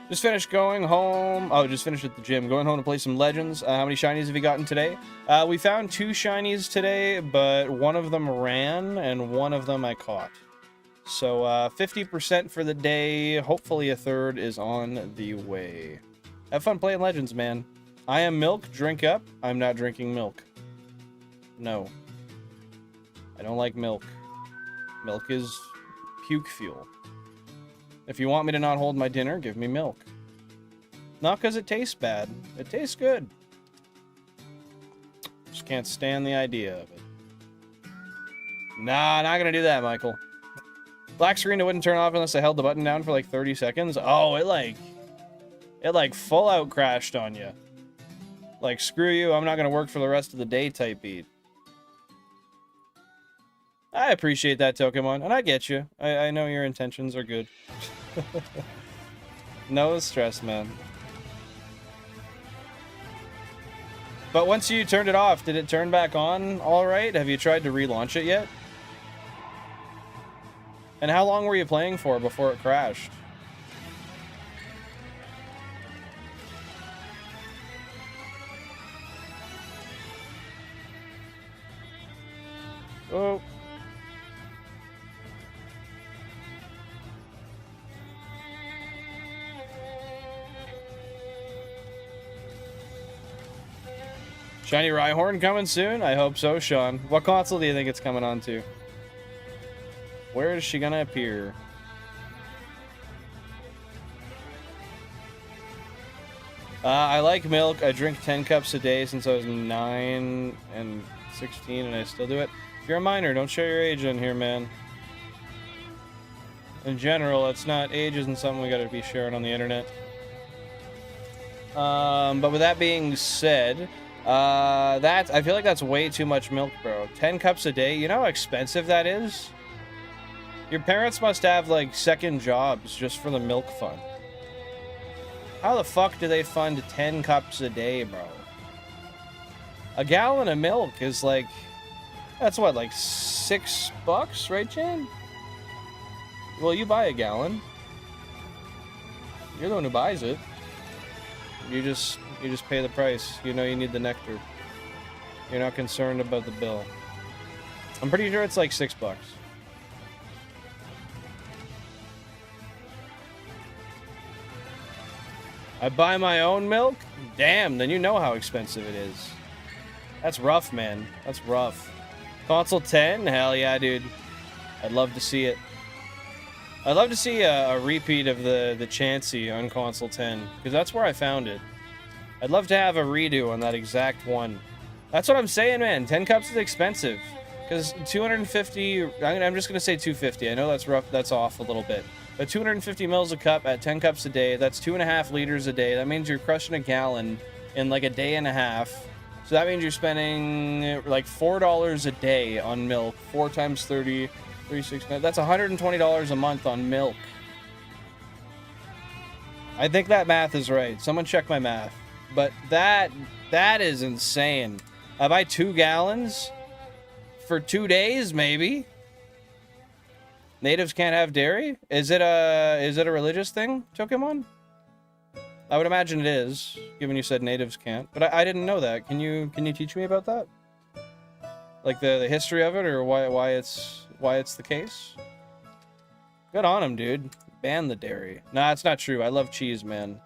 Just finished going home. Oh, just finished at the gym. Going home to play some Legends. How many shinies have you gotten today? We found 2 shinies today, but one of them ran and one of them I caught. So 50% for the day. Hopefully a third is on the way. Have fun playing Legends, man. I am milk. Drink up. I'm not drinking milk. No. I don't like milk. Milk is puke fuel. If you want me to not hold my dinner, give me milk. Not because it tastes bad. It tastes good. Just can't stand the idea of it. Nah, not gonna do that, Michael. Black screen, it wouldn't turn off unless I held the button down for like 30 seconds. Oh, it like full out crashed on you. Like, screw you, I'm not gonna work for the rest of the day type beat. I appreciate that, Pokemon, and I get you. I know your intentions are good. No stress, man. But once you turned it off, did it turn back on all right? Have you tried to relaunch it yet? And how long were you playing for before it crashed? Oh. Shiny Rhyhorn coming soon? I hope so, Sean. What console do you think it's coming on to? Where is she gonna appear? I like milk. I drink 10 cups a day since I was 9 and 16, and I still do it. If you're a minor, don't show your age in here, man. In general, it's not, age isn't something we gotta be sharing on the internet. But with that being said, I feel like that's way too much milk, bro. 10 cups a day, you know how expensive that is? Your parents must have, like, second jobs just for the milk fund. How the fuck do they fund 10 cups a day, bro? A gallon of milk is, like, that's what, like, $6, right, Jan? Well, you buy a gallon. You're the one who buys it. You just pay the price. You know you need the nectar. You're not concerned about the bill. I'm pretty sure it's like $6. I buy my own milk? Damn, then you know how expensive it is. That's rough, man. That's rough. Console 10? Hell yeah, dude. I'd love to see it. I'd love to see a repeat of the Chansey on console 10, because that's where I found it. I'd love to have a redo on that exact one. That's what I'm saying, man. 10 cups is expensive. Because 250, I'm just going to say 250. I know that's rough, that's off a little bit. But 250 mils a cup at 10 cups a day, that's 2.5 liters a day. That means you're crushing a gallon in like a day and a half. So that means you're spending like $4 a day on milk. 4 times 30, 36, that's $120 a month on milk. I think that math is right. Someone check my math. But that is insane. I buy 2 gallons for 2 days, maybe. Natives can't have dairy? Is it a religious thing, Pokemon? I would imagine it is, given you said natives can't. But I didn't know that. Can you teach me about that? Like the history of it, or why it's the case? Good on him, dude. Ban the dairy. Nah, it's not true. I love cheese, man.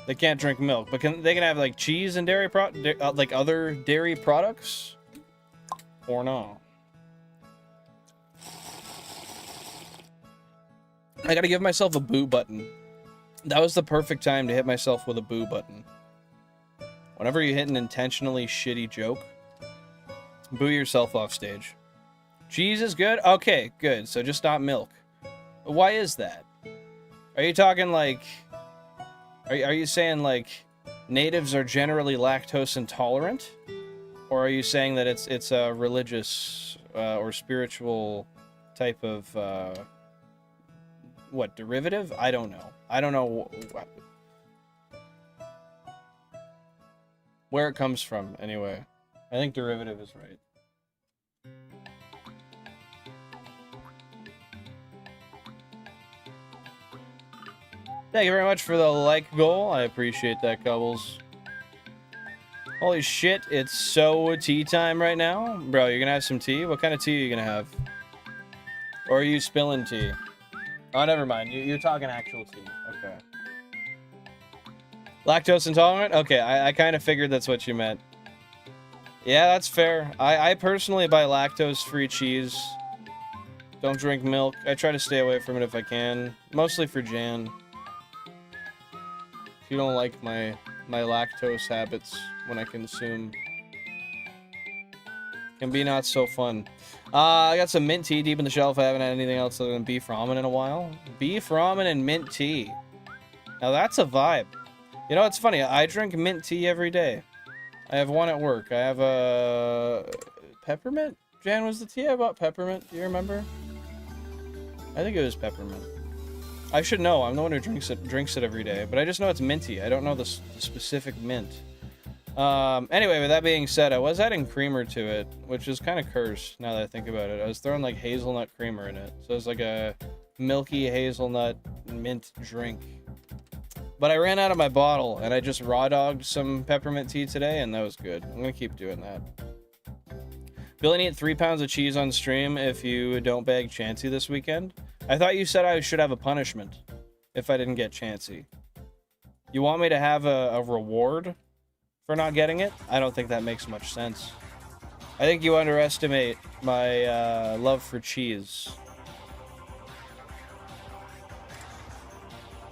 They can't drink milk, but they can have like cheese and dairy like other dairy products, or no? I gotta give myself a boo button. That was the perfect time to hit myself with a boo button. Whenever you hit an intentionally shitty joke, boo yourself off stage. Cheese is good? Okay, good. So just not milk. Why is that? Are you talking like... Are you saying like natives are generally lactose intolerant? Or are you saying that it's a religious or spiritual type of... what, derivative? I don't know. I don't know where it comes from, anyway. I think derivative is right. Thank you very much for the like goal. I appreciate that, Cubbles. Holy shit, it's so tea time right now. Bro, you're gonna have some tea? What kind of tea are you gonna have? Or are you spilling tea? Oh, never mind. You're talking actual tea. Okay. Lactose intolerant? Okay, I kind of figured that's what you meant. Yeah, that's fair. I personally buy lactose-free cheese. Don't drink milk. I try to stay away from it if I can. Mostly for Jan. If you don't like my lactose habits when I consume. Can be not so fun. I got some mint tea deep in the shelf. I haven't had anything else other than beef ramen in a while. Beef ramen and mint tea. Now that's a vibe. You know, it's funny. I drink mint tea every day. I have one at work. I have a... peppermint? Jan, was the tea I bought peppermint? Do you remember? I think it was peppermint. I should know. I'm the one who drinks it every day. But I just know it's minty. I don't know the specific mint. Anyway, with that being said, I was adding creamer to it, which is kind of cursed now that I think about it. I was throwing like hazelnut creamer in it. So it's like a milky hazelnut mint drink. But I ran out of my bottle, and I just raw dogged some peppermint tea today, and that was good. I'm gonna keep doing that. Billy, eat 3 pounds of cheese on stream if you don't bag Chansey this weekend. I thought you said I should have a punishment if I didn't get Chansey. You want me to have a reward for not getting it? I don't think that makes much sense. I think you underestimate my love for cheese.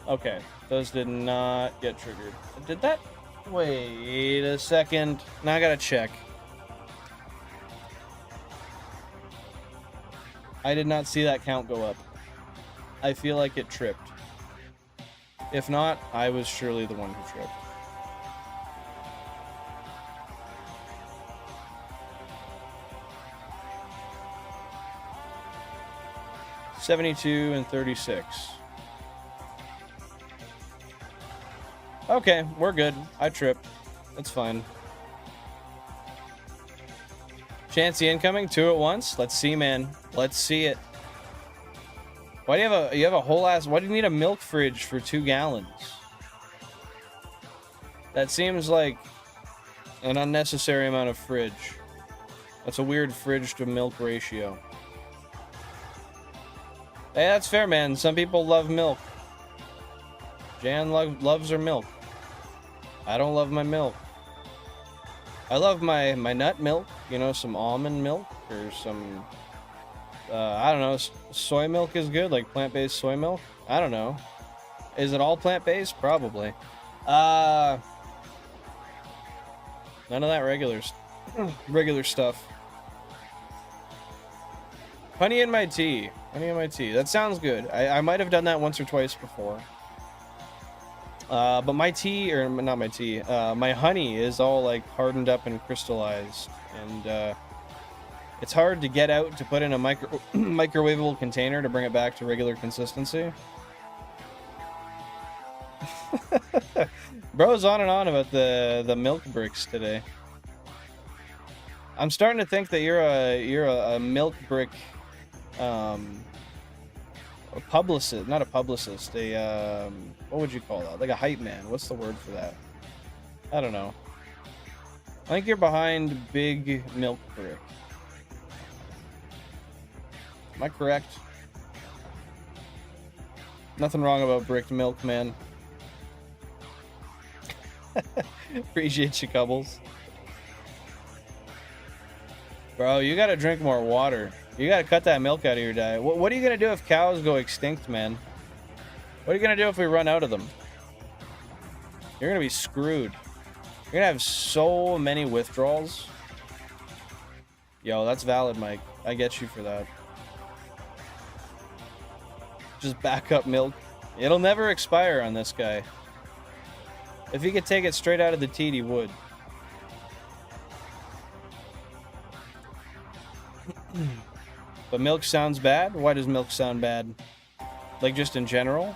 Okay, those did not get triggered. Did that? Wait a second. Now I gotta check. I did not see that count go up. I feel like it tripped. If not, I was surely the one who tripped. $72 and $36. Okay, we're good. I tripped. That's fine. Chansey incoming, 2 at once. Let's see, man. Let's see it. Why do you have a whole ass? Why do you need a milk fridge for 2 gallons? That seems like an unnecessary amount of fridge. That's a weird fridge to milk ratio. Hey, that's fair, man. Some people love milk. Jan loves her milk. I don't love my milk. I love my nut milk, you know, some almond milk or some, I don't know, soy milk is good, like plant-based soy milk. I don't know. Is it all plant-based? Probably. None of that regular stuff. Honey in my tea. Honey in my tea. That sounds good. I might have done that once or twice before. But my tea, or not my tea, my honey is all like hardened up and crystallized, and it's hard to get out to put in a microwavable container to bring it back to regular consistency. Bro's on and on about the milk bricks today. I'm starting to think that you're a milk brick, a publicist, not a publicist, a what would you call that? Like a hype man. What's the word for that? I don't know. I think you're behind Big Milk Brick. Am I correct? Nothing wrong about bricked milk, man. Appreciate you, Cubbles. Bro, you gotta drink more water. You gotta cut that milk out of your diet. What are you gonna do if cows go extinct, man? What are you gonna do if we run out of them? You're gonna be screwed. You're gonna have so many withdrawals. Yo, that's valid, Mike. I get you for that. Just backup milk. It'll never expire on this guy. If he could take it straight out of the teat, he would. But milk sounds bad? Why does milk sound bad? Like just in general?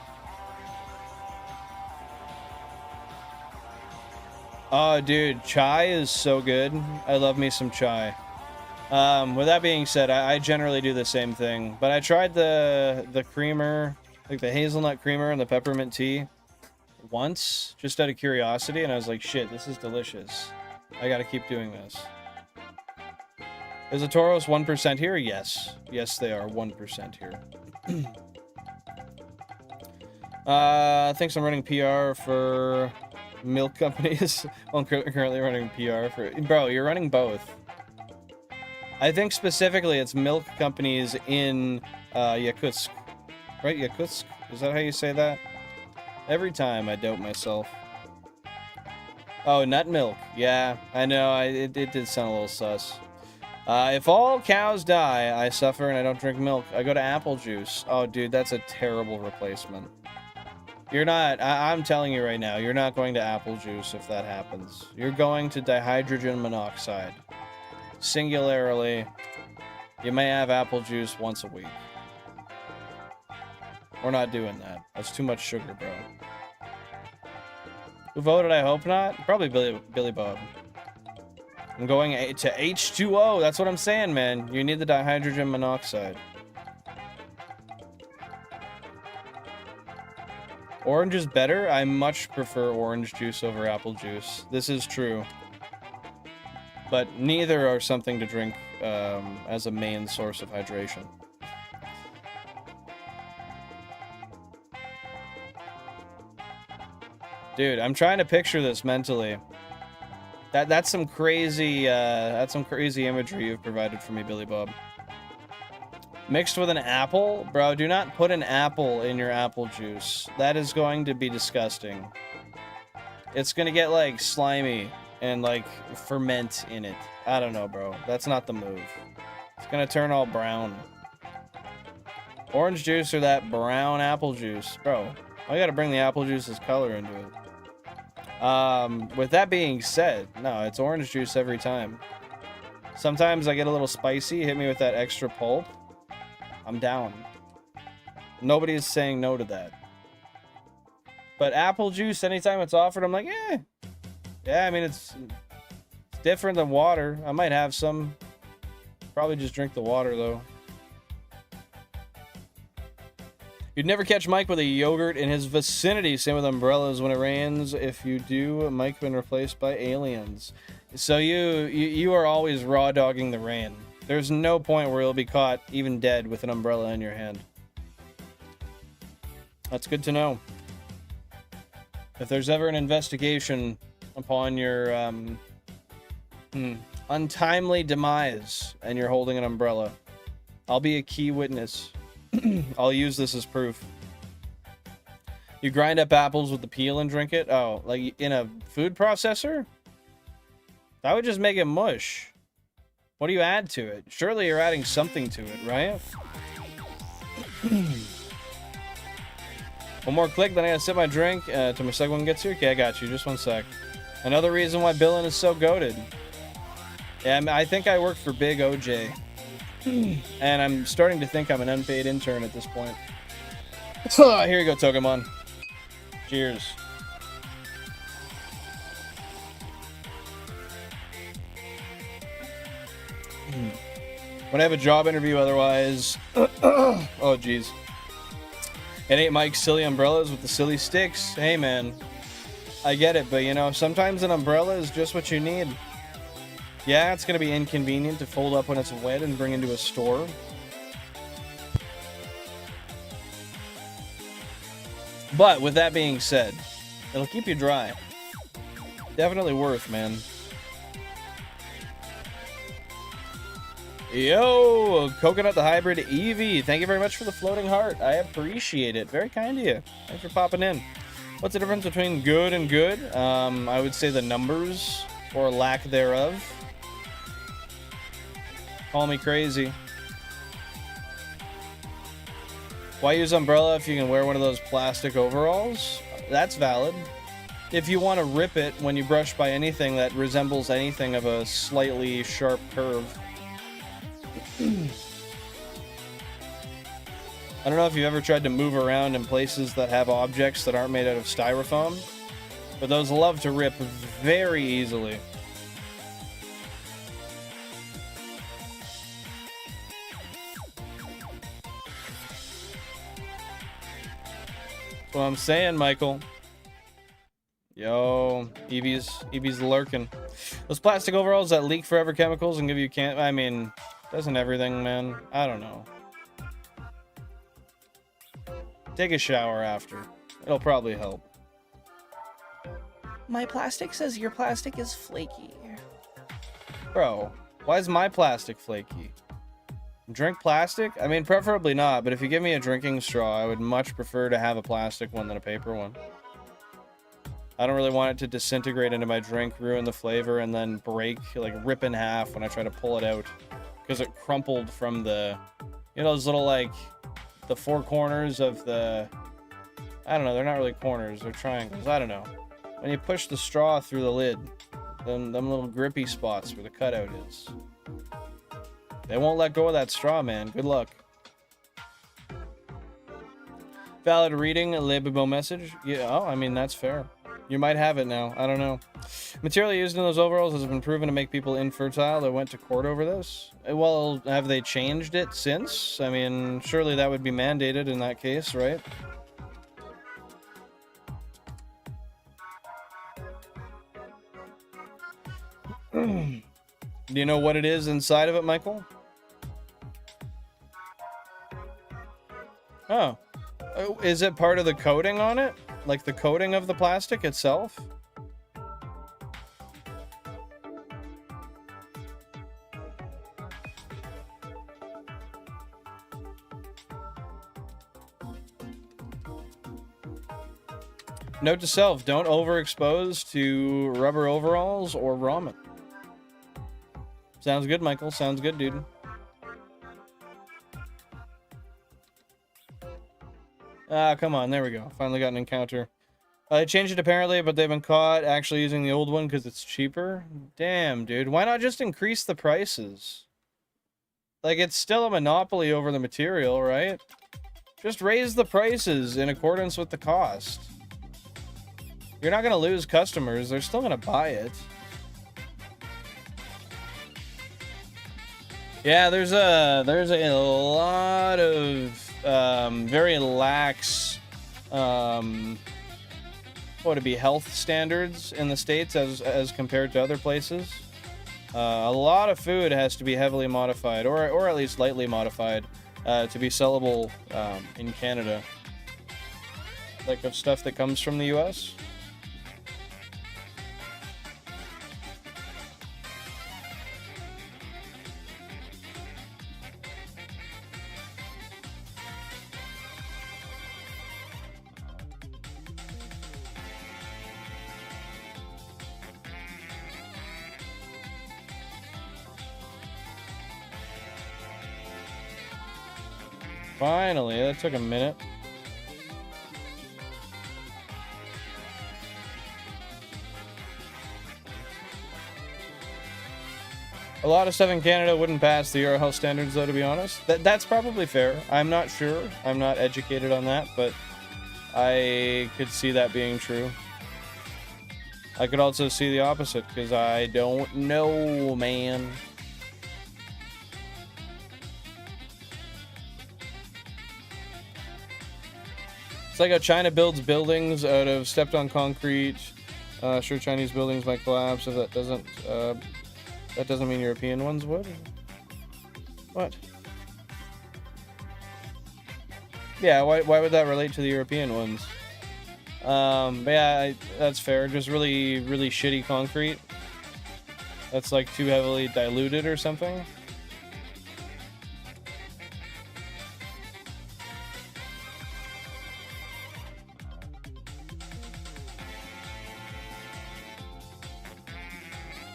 Oh, dude, chai is so good. I love me some chai. With that being said, I generally do the same thing. But I tried the creamer, like the hazelnut creamer and the peppermint tea once, just out of curiosity, and I was like, shit, this is delicious. I gotta keep doing this. Is the Tauros 1% here? Yes. Yes, they are 1% here. Thinks I'm running PR for milk companies. Well, I'm currently running PR for... Bro, you're running both. I think specifically it's milk companies in Yakutsk. Right? Yakutsk? Is that how you say that? Every time I doubt myself. Oh, nut milk. Yeah, I know. It did sound a little sus. If all cows die, I suffer and I don't drink milk. I go to apple juice. Oh, dude, that's a terrible replacement. You're not... I'm telling you right now, you're not going to apple juice if that happens. You're going to dihydrogen monoxide. Singularly, you may have apple juice once a week. We're not doing that. That's too much sugar, bro. Who voted? I hope not. Probably Billy Bob. I'm going to H2O. That's what I'm saying, man. You need the dihydrogen monoxide. Orange is better. I much prefer orange juice over apple juice. This is true. But neither are something to drink as a main source of hydration. Dude, I'm trying to picture this mentally. That's some crazy imagery you've provided for me, Billy Bob. Mixed with an apple? Bro, do not put an apple in your apple juice. That is going to be disgusting. It's gonna get, like, slimy and, like, ferment in it. I don't know, bro. That's not the move. It's gonna turn all brown. Orange juice or that brown apple juice? Bro, I gotta bring the apple juice's color into it. With that being said, no, it's orange juice every time. Sometimes I get a little spicy, hit me with that extra pulp. I'm down. Nobody is saying no to that. But apple juice, anytime it's offered, I'm like, eh. Yeah, I mean, it's different than water. I might have some. Probably just drink the water, though. You'd never catch Mike with a yogurt in his vicinity. Same with umbrellas when it rains. If you do, Mike been replaced by aliens. So you are always raw dogging the rain. There's no point where you'll be caught even dead with an umbrella in your hand. That's good to know. If there's ever an investigation upon your untimely demise and you're holding an umbrella, I'll be a key witness. I'll use this as proof. You grind up apples with the peel and drink it? Oh, like in a food processor? That would just make it mush. What do you add to it? Surely you're adding something to it, right? One more click, then I gotta sip my drink till my second one gets here. Okay, I got you. Just one sec. Another reason why Billin is so goated. Yeah, I think I work for Big OJ. And I'm starting to think I'm an unpaid intern at this point. Here you go, Pokemon. Cheers. When I have a job interview, otherwise... oh, jeez. It ain't Mike's silly umbrellas with the silly sticks. Hey, man. I get it, but, you know, sometimes an umbrella is just what you need. Yeah, it's going to be inconvenient to fold up when it's wet and bring into a store. But, with that being said, it'll keep you dry. Definitely worth, man. Yo, Coconut the Hybrid Eevee. Thank you very much for the floating heart. I appreciate it. Very kind of you. Thanks for popping in. What's the difference between good and good? I would say the numbers, or lack thereof. Call me crazy. Why use umbrella if you can wear one of those plastic overalls? That's valid. If you want to rip it when you brush by anything that resembles anything of a slightly sharp curve. I don't know if you've ever tried to move around in places that have objects that aren't made out of styrofoam, but those love to rip very easily. That's what I'm saying, Michael. Yo, Eevee's lurking. Those plastic overalls that leak forever chemicals and give you I mean, doesn't everything, man? I don't know. Take a shower after. It'll probably help. My plastic says your plastic is flaky. Bro, why is my plastic flaky? Drink plastic? I mean, preferably not, but if you give me a drinking straw, I would much prefer to have a plastic one than a paper one. I don't really want it to disintegrate into my drink, ruin the flavor, and then break, like, rip in half when I try to pull it out. Because it crumpled from the, you know, those little, like, the four corners of the, I don't know, they're not really corners, they're triangles, I don't know. When you push the straw through the lid, them little grippy spots where the cutout is. They won't let go of that straw, man. Good luck. Valid reading, a label message. Yeah, oh, I mean, that's fair. You might have it now. I don't know. Material used in those overalls has been proven to make people infertile. They went to court over this. Well, have they changed it since? I mean, surely that would be mandated in that case, right? Do you know what it is inside of it, Michael? Oh. Is it part of the coating on it? Like the coating of the plastic itself? Note to self, don't overexpose to rubber overalls or ramen. Sounds good, Michael. Sounds good, dude. Ah, come on. There we go. Finally got an encounter. They changed it apparently, but they've been caught actually using the old one because it's cheaper. Damn, dude. Why not just increase the prices? Like, it's still a monopoly over the material, right? Just raise the prices in accordance with the cost. You're not going to lose customers. They're still going to buy it. Yeah, there's a lot of very lax what would it be, health standards in the States as compared to other places. A lot of food has to be heavily modified or at least lightly modified to be sellable in Canada, like of stuff that comes from the US. Finally, that took a minute. A lot of stuff in Canada wouldn't pass the Euro Health standards, though, to be honest. That's probably fair. I'm not sure. I'm not educated on that, but I could see that being true. I could also see the opposite, because I don't know, man. It's like how China builds buildings out of stepped on concrete. Sure, Chinese buildings might collapse if that doesn't mean European ones would. What? Yeah, why would that relate to the European ones? But yeah, that's fair. Just really shitty concrete. That's like too heavily diluted or something.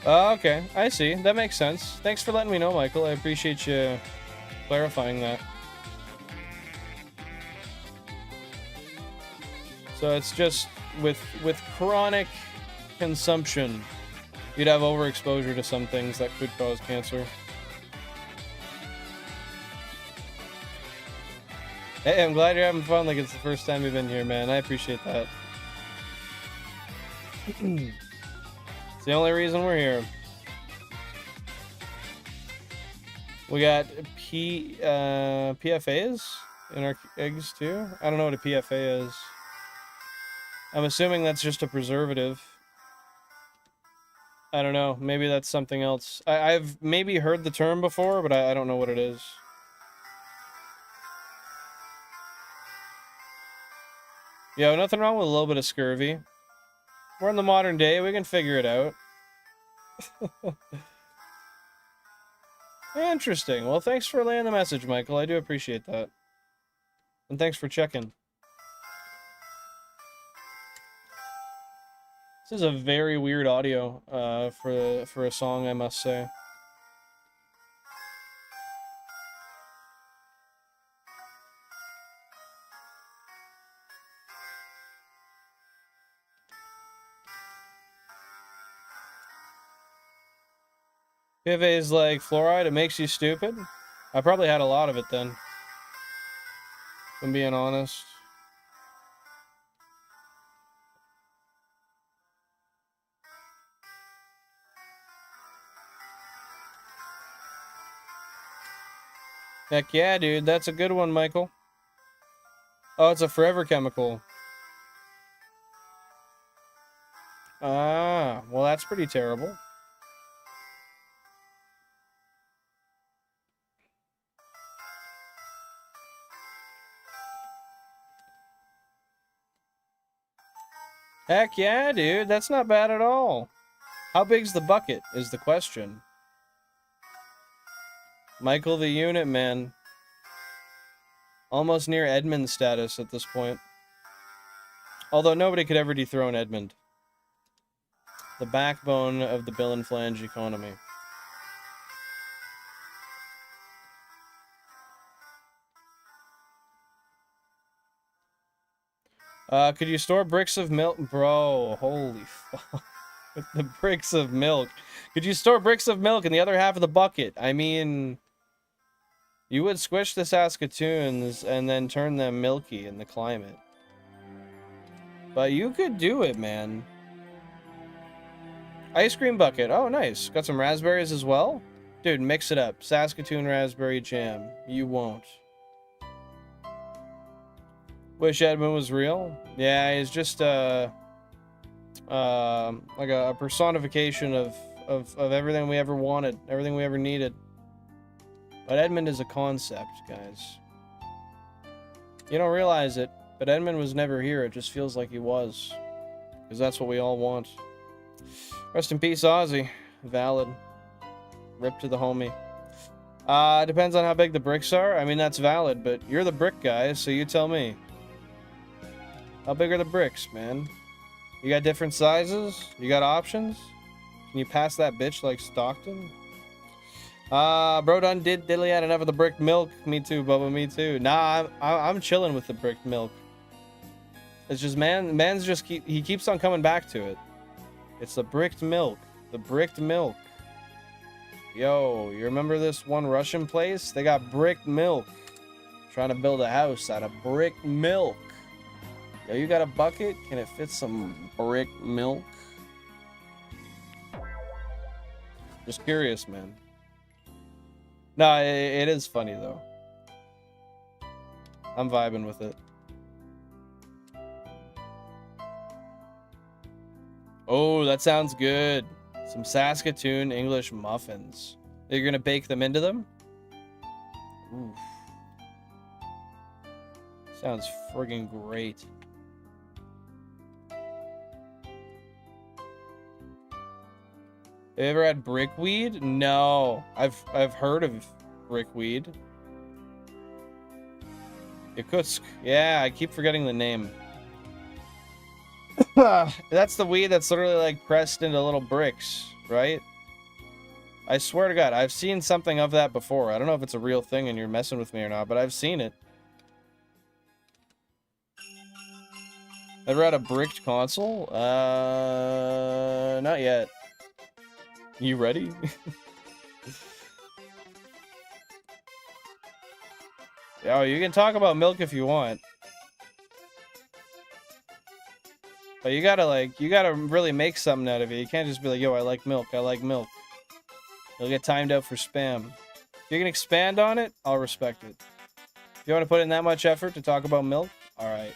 Oh, okay. I see. That makes sense. Thanks for letting me know, Michael. I appreciate you clarifying that. So it's just with chronic consumption, you'd have overexposure to some things that could cause cancer. Hey, I'm glad you're having fun like it's the first time you've been here, man. I appreciate that. It's the only reason we're here. We got PFAs in our eggs too. I don't know what a PFA is. I'm assuming that's just a preservative. I don't know. Maybe that's something else. I've maybe heard the term before, but I don't know what it is. Yo, nothing wrong with a little bit of scurvy. We're in the modern day. We can figure it out. Interesting. Well, thanks for laying the message, Michael. I do appreciate that. And thanks for checking. This is a very weird audio for a song, I must say. PFA is like fluoride. It makes you stupid. I probably had a lot of it then, if I'm being honest. Heck yeah, dude. That's a good one, Michael. Oh, it's a forever chemical. Ah, well, that's pretty terrible. Heck yeah, dude. That's not bad at all. How big's the bucket is the question. Michael the unit, man. Almost near Edmund status at this point. Although nobody could ever dethrone Edmund. The backbone of the bill and flange economy. Could you store bricks of milk? Bro, holy fuck. With the bricks of milk. Could you store bricks of milk in the other half of the bucket? I mean, you would squish the Saskatoons and then turn them milky in the climate. But you could do it, man. Ice cream bucket. Oh, nice. Got some raspberries as well? Dude, mix it up. Saskatoon raspberry jam. You won't. Wish Edmund was real? Yeah, he's just like a personification of everything we ever wanted, everything we ever needed. But Edmund is a concept, guys. You don't realize it, but Edmund was never here. It just feels like he was. Because that's what we all want. Rest in peace, Ozzy. Valid. Rip to the homie. Depends on how big the bricks are. I mean, that's valid, but you're the brick guy, so you tell me. How big are the bricks, man? You got different sizes? You got options? Can you pass that bitch like Stockton? Bro done did diddly had enough of the brick milk. Me too, Bubba, me too. Nah, I'm chilling with the brick milk. It's just man's just he keeps on coming back to it. It's the bricked milk. The bricked milk. Yo, you remember this one Russian place? They got brick milk. Trying to build a house out of brick milk. Yo, you got a bucket? Can it fit some brick milk? Just curious, man. No, it is funny, though. I'm vibing with it. Oh, that sounds good. Some Saskatoon English muffins. You're gonna bake them into them? Oof. Sounds friggin' great. Have you ever had brickweed? No. I've heard of brickweed. Yakutsk. Yeah, I keep forgetting the name. That's the weed that's literally like pressed into little bricks, right? I swear to God, I've seen something of that before. I don't know if it's a real thing and you're messing with me or not, but I've seen it. Ever had a bricked console? Not yet. You ready? Oh, you can talk about milk if you want. But you gotta really make something out of it. You can't just be like, yo, I like milk, I like milk. You'll get timed out for spam. If you can expand on it, I'll respect it. If you want to put in that much effort to talk about milk, alright.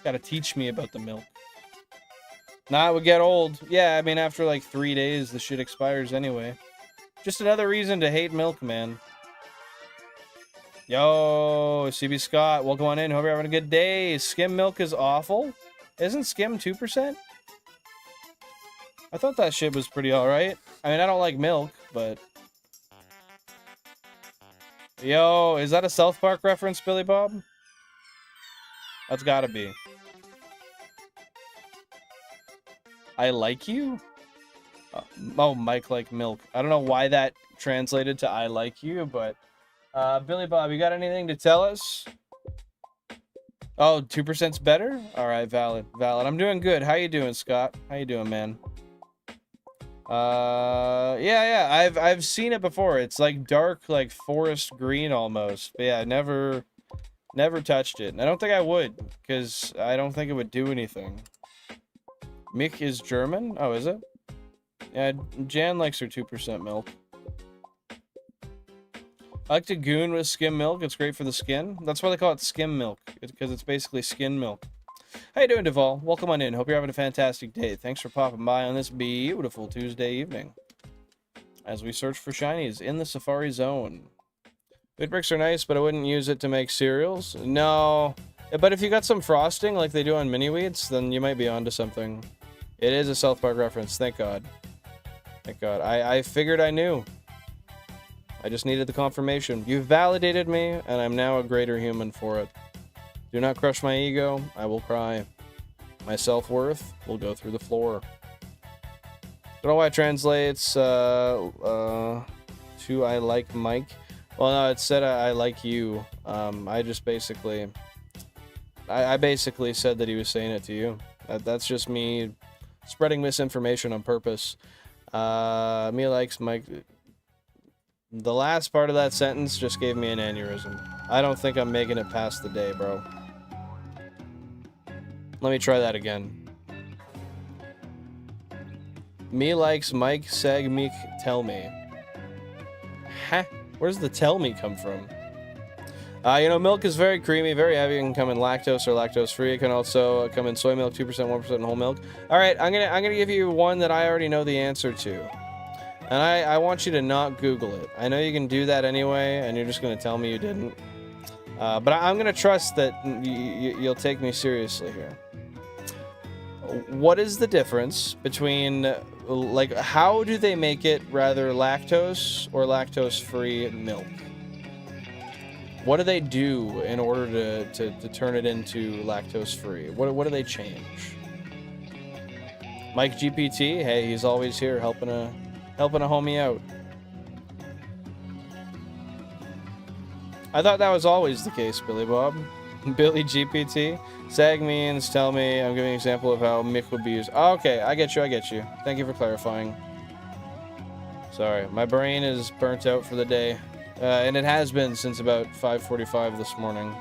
Gotta teach me about the milk. Nah, it would get old. Yeah, I mean, after like 3 days, the shit expires anyway. Just another reason to hate milk, man. Yo, CB Scott, welcome on in. Hope you're having a good day. Skim milk is awful. Isn't skim 2%? I thought that shit was pretty alright. I mean, I don't like milk, but... Yo, is that a South Park reference, Billy Bob? That's gotta be. I like you? Oh, Mike like milk. I don't know why that translated to I like you, but... Billy Bob, you got anything to tell us? Oh, 2%'s better? Alright, valid. Valid. I'm doing good. How you doing, Scott? How you doing, man? Yeah, I've seen it before. It's like dark, like forest green almost. But yeah, never touched it. And I don't think I would, because I don't think it would do anything. Mick is German? Oh, is it? Yeah, Jan likes her 2% milk. I like to goon with skim milk. It's great for the skin. That's why they call it skim milk, because it's basically skin milk. How you doing, Duvall? Welcome on in. Hope you're having a fantastic day. Thanks for popping by on this beautiful Tuesday evening as we search for shinies in the Safari Zone. Wheat bricks are nice, but I wouldn't use it to make cereals. No, but if you got some frosting like they do on mini wheats, then you might be onto something. It is a South Park reference. Thank God. Thank God. I figured I knew. I just needed the confirmation. You've validated me, and I'm now a greater human for it. Do not crush my ego. I will cry. My self-worth will go through the floor. Don't know why it translates to I like Mike. Well, no, it said I like you. I just basically... I basically said that he was saying it to you. That's just me spreading misinformation on purpose. Me likes Mike... The last part of that sentence just gave me an aneurysm. I don't think I'm making it past the day, bro. Let me try that again. Me likes Mike, Seg, Meek, tell me. Huh? Where's the tell me come from? You know, milk is very creamy, very heavy. It can come in lactose or lactose-free. It can also come in soy milk, 2%, 1% whole milk. All right, I'm gonna give you one that I already know the answer to. And I want you to not Google it. I know you can do that anyway, and you're just going to tell me you didn't. But I'm going to trust that you'll take me seriously here. What is the difference between, like, how do they make it rather lactose or lactose-free milk? What do they do in order to turn it into lactose-free? What do they change? Mike GPT, hey, he's always here helping a homie out. I thought that was always the case, Billy Bob. Billy GPT. Sag means tell me. I'm giving an example of how Mick would be used. Oh, okay, I get you. Thank you for clarifying. Sorry, my brain is burnt out for the day. And it has been since about 5:45 this morning.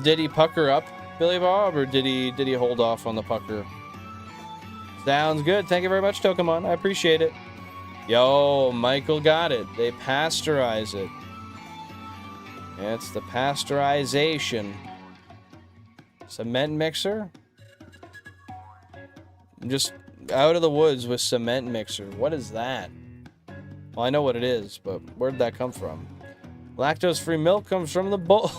Did he pucker up, Billy Bob, or did he hold off on the pucker? Sounds good. Thank you very much, Tokamon. I appreciate it. Yo, Michael got it. They pasteurize it. It's the pasteurization. Cement mixer? I'm just out of the woods with cement mixer. What is that? Well, I know what it is, but where'd that come from? Lactose-free milk comes from the bull.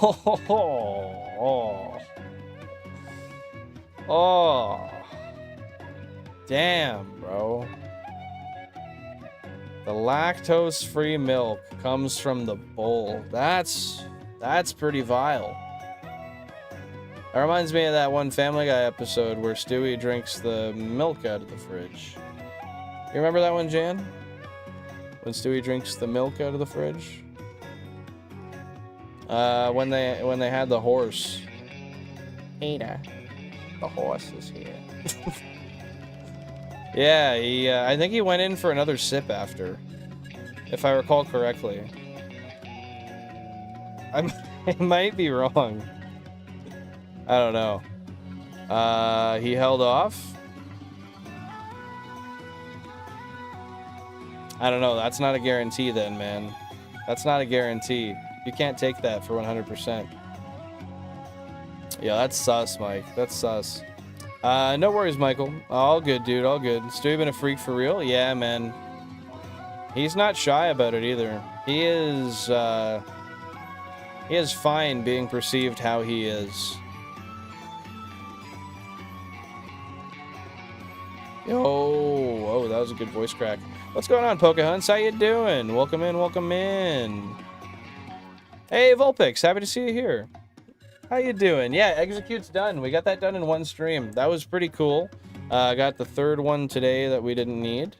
Oh. Damn, bro. The lactose-free milk comes from the bull. That's pretty vile. That reminds me of that one Family Guy episode where Stewie drinks the milk out of the fridge. You remember that one, Jan? When Stewie drinks the milk out of the fridge? When they had the horse. Ada, the horse is here. Yeah, I think he went in for another sip after, if I recall correctly. I might be wrong. I don't know. He held off. I don't know. That's not a guarantee then, man. That's not a guarantee. You can't take that for 100%. Yeah, that's sus, Mike. That's sus. No worries, Michael. All good, dude. All good. Stewie been a freak for real? Yeah, man. He's not shy about it either. He is fine being perceived how he is. Yo, oh, that was a good voice crack. What's going on, Pokehunts? How you doing? Welcome in, welcome in. Hey, Vulpix, happy to see you here. How you doing? Yeah, Execute's done. We got that done in one stream. That was pretty cool. I got the third one today that we didn't need.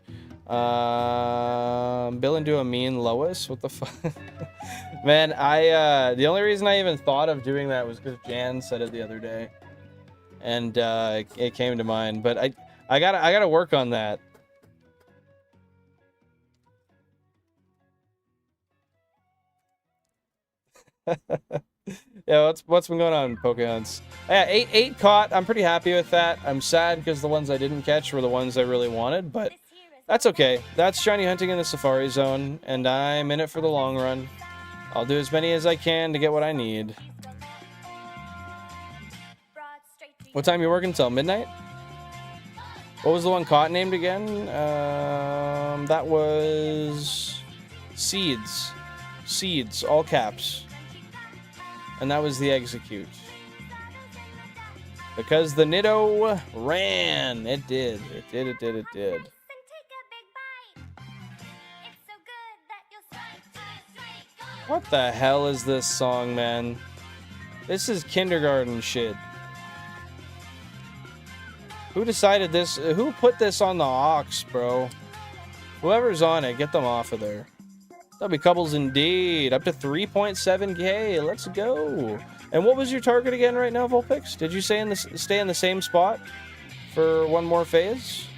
Bill and do a mean Lois. What the fuck? Man, the only reason I even thought of doing that was because Jan said it the other day, and it came to mind. But I gotta work on that. Yeah, what's been going on, Pokehunts? Yeah, 8 caught. I'm pretty happy with that. I'm sad because the ones I didn't catch were the ones I really wanted, but that's okay. That's shiny hunting in the Safari Zone, and I'm in it for the long run. I'll do as many as I can to get what I need. What time you working till? Midnight? What was the one caught named again? That was Seeds. Seeds, all caps. And that was the Execute. Because the Nitto ran. It did. It did, it did, it did. What the hell is this song, man? This is kindergarten shit. Who decided this? Who put this on the aux, bro? Whoever's on it, get them off of there. That'll be couples indeed. Up to 3.7K. Let's go. And what was your target again right now, Vulpix? Did you stay in the same spot for one more phase?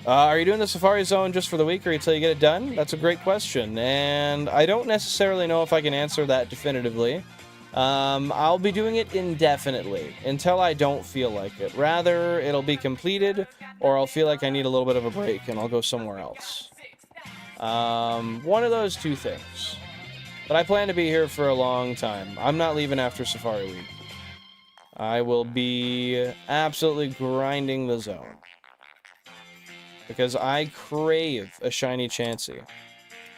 Are you doing the Safari Zone just for the week or until you get it done? That's a great question. And I don't necessarily know if I can answer that definitively. I'll be doing it indefinitely until I don't feel like it. Rather, it'll be completed or I'll feel like I need a little bit of a break and I'll go somewhere else. One of those two things. But I plan to be here for a long time. I'm not leaving after Safari Week. I will be absolutely grinding the zone. Because I crave a shiny Chansey.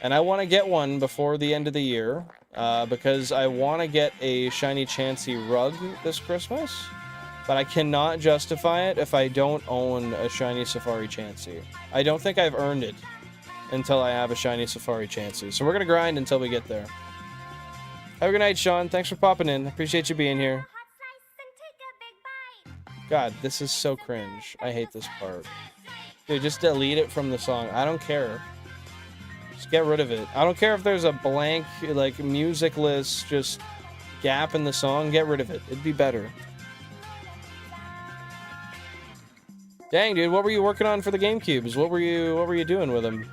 And I want to get one before the end of the year. Because I want to get a shiny Chansey rug this Christmas. But I cannot justify it if I don't own a shiny Safari Chansey. I don't think I've earned it until I have a shiny Safari Chansey. So we're going to grind until we get there. Have a good night, Sean. Thanks for popping in. Appreciate you being here. God, this is so cringe. I hate this part. Dude, just delete it from the song. I don't care. Just get rid of it. I don't care if there's a blank, like, musicless, just gap in the song. Get rid of it. It'd be better. Dang, dude, what were you working on for the GameCubes? What were you doing with them?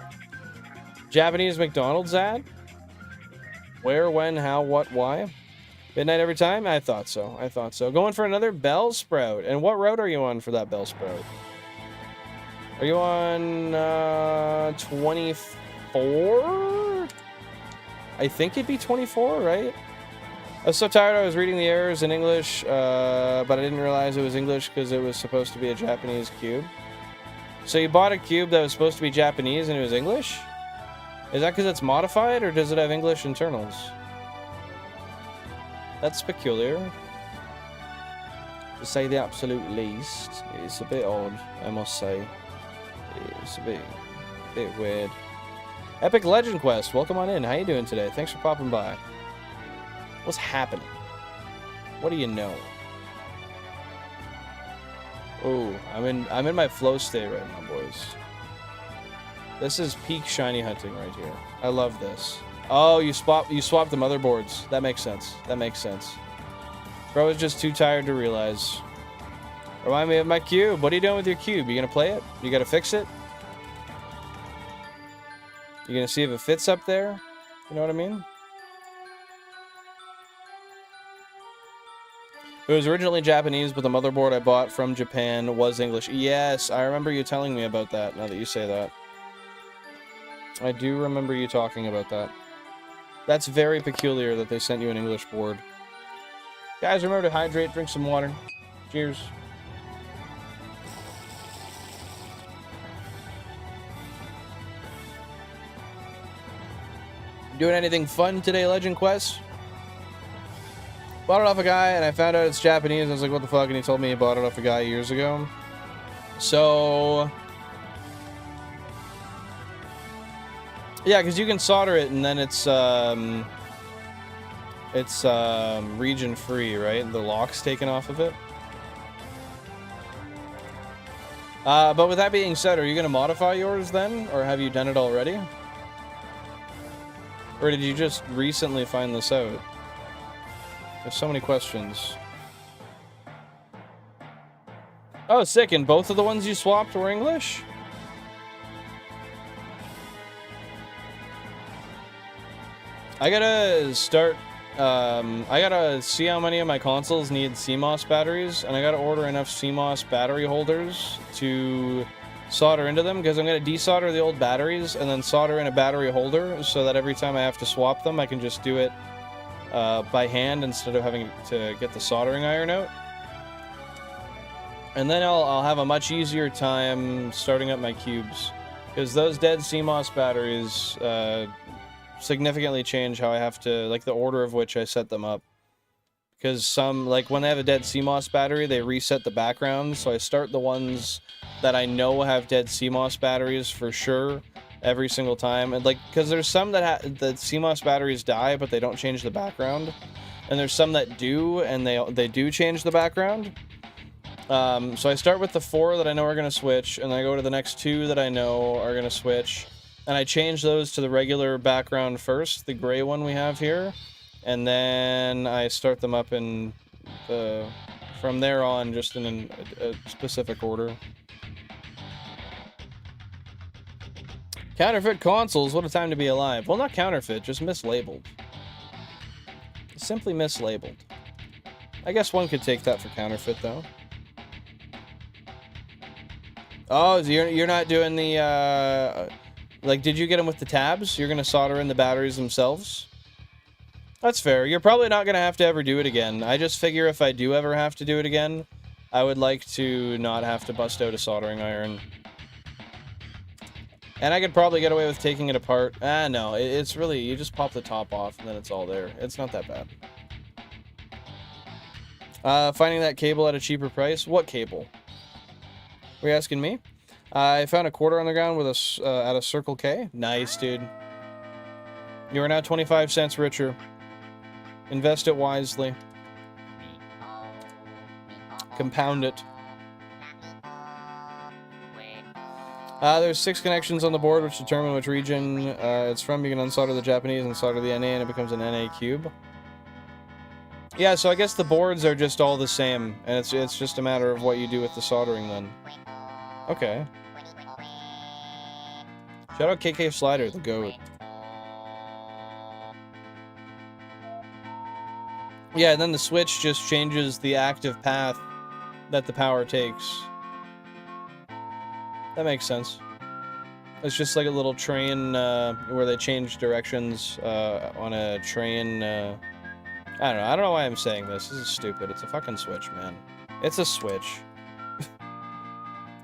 Japanese McDonald's ad? Where, when, how, what, why? Midnight every time? I thought so. I thought so. Going for another Bellsprout. And what route are you on for that Bellsprout? Are you on 24? I think it'd be 24, right? I was so tired I was reading the errors in English, but I didn't realize it was English because it was supposed to be a Japanese cube. So you bought a cube that was supposed to be Japanese and it was English? Is that because it's modified, or does it have English internals? That's peculiar. To say the absolute least. It's a bit odd, I must say. It's a bit weird. Epic Legend Quest, welcome on in. How you doing today? Thanks for popping by. What's happening? What do you know? Oh, I'm in my flow state right now, boys. This is peak shiny hunting right here. I love this. Oh, you swapped the motherboards. That makes sense. That makes sense. Bro was just too tired to realize. Remind me of my cube. What are you doing with your cube? You gonna play it? You gotta fix it? You gonna see if it fits up there? You know what I mean? It was originally Japanese, but the motherboard I bought from Japan was English. Yes, I remember you telling me about that, now that you say that. I do remember you talking about that. That's very peculiar that they sent you an English board. Guys, remember to hydrate, drink some water. Cheers. Doing anything fun today, Legend Quest? Bought it off a guy, and I found out it's Japanese. I was like, what the fuck? And he told me he bought it off a guy years ago. So... yeah, because you can solder it, and then it's region free, right? The lock's taken off of it. But with that being said, are you going to modify yours then? Or have you done it already? Or did you just recently find this out? There's so many questions. Oh, sick. And both of the ones you swapped were English? I gotta start... I gotta see how many of my consoles need CMOS batteries, and I gotta order enough CMOS battery holders to solder into them, because I'm gonna desolder the old batteries and then solder in a battery holder so that every time I have to swap them, I can just do it by hand instead of having to get the soldering iron out. And then I'll have a much easier time starting up my cubes, because those dead CMOS batteries significantly change how I have to, like, the order of which I set them up. Because some, like, when they have a dead CMOS battery, they reset the background, so I start the ones that I know have dead CMOS batteries for sure every single time. And, like, because there's some that the CMOS batteries die, but they don't change the background. And there's some that do, and they do change the background. So I start with the 4 that I know are going to switch, and then I go to the next 2 that I know are going to switch. And I change those to the regular background first, the gray one we have here. And then I start them up in from there on, just in a specific order. Counterfeit consoles, what a time to be alive. Well, not counterfeit, just mislabeled. Simply mislabeled. I guess one could take that for counterfeit, though. Oh, so you're not doing the, like, did you get them with the tabs? You're going to solder in the batteries themselves? That's fair. You're probably not going to have to ever do it again. I just figure if I do ever have to do it again, I would like to not have to bust out a soldering iron. And I could probably get away with taking it apart. Ah, no. It's really, you just pop the top off and then it's all there. It's not that bad. Finding that cable at a cheaper price? What cable? Were you asking me? I found a quarter on the ground with at a Circle K. Nice, dude. You are now 25 cents richer. Invest it wisely. Compound it. There's 6 connections on the board which determine which region it's from. You can unsolder the Japanese and solder the NA and it becomes an NA cube. Yeah, so I guess the boards are just all the same, and it's just a matter of what you do with the soldering then. Okay. Shout out KK Slider, the GOAT. Yeah, and then the switch just changes the active path that the power takes. That makes sense. It's just like a little train where they change directions on a train. I don't know why I'm saying this. This is stupid. It's a fucking Switch, man. It's a Switch.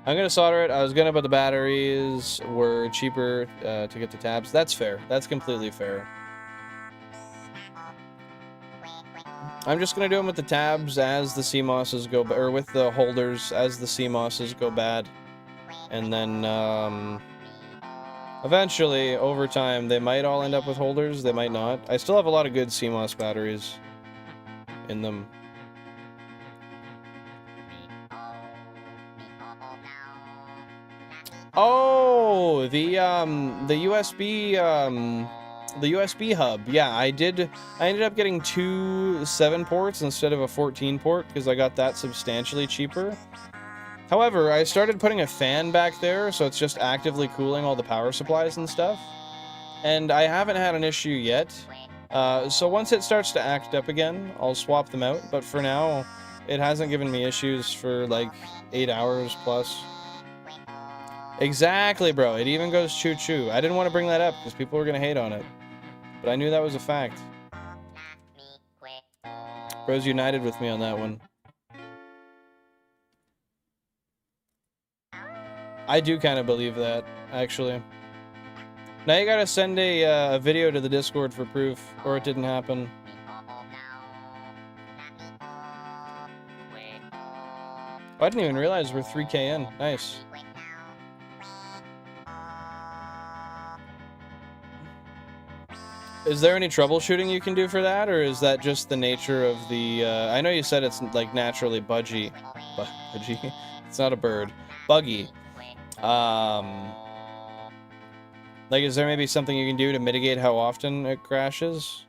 I'm gonna solder it. I was gonna, but the batteries were cheaper to get the tabs. That's fair. That's completely fair. I'm just gonna do them with the tabs as the CMOSs go, or with the holders as the CMOSs go bad, and then eventually, over time, they might all end up with holders. They might not. I still have a lot of good CMOS batteries in them. Oh, the USB the USB hub. Yeah, I ended up getting 2 7 ports instead of a 14 port because I got that substantially cheaper. However, I started putting a fan back there, so it's just actively cooling all the power supplies and stuff. And I haven't had an issue yet. So once it starts to act up again, I'll swap them out. But for now, it hasn't given me issues for like 8 hours plus. Exactly, bro. It even goes choo-choo. I didn't want to bring that up because people were going to hate on it. But I knew that was a fact. Bro's united with me on that one. I do kind of believe that, actually. Now you gotta send a video to the Discord for proof, or it didn't happen. Oh, I didn't even realize we're 3K in. Nice. Is there any troubleshooting you can do for that, or is that just the nature of the... I know you said it's, like, naturally budgy. Budgy? It's not a bird. Buggy. Like, is there maybe something you can do to mitigate how often it crashes?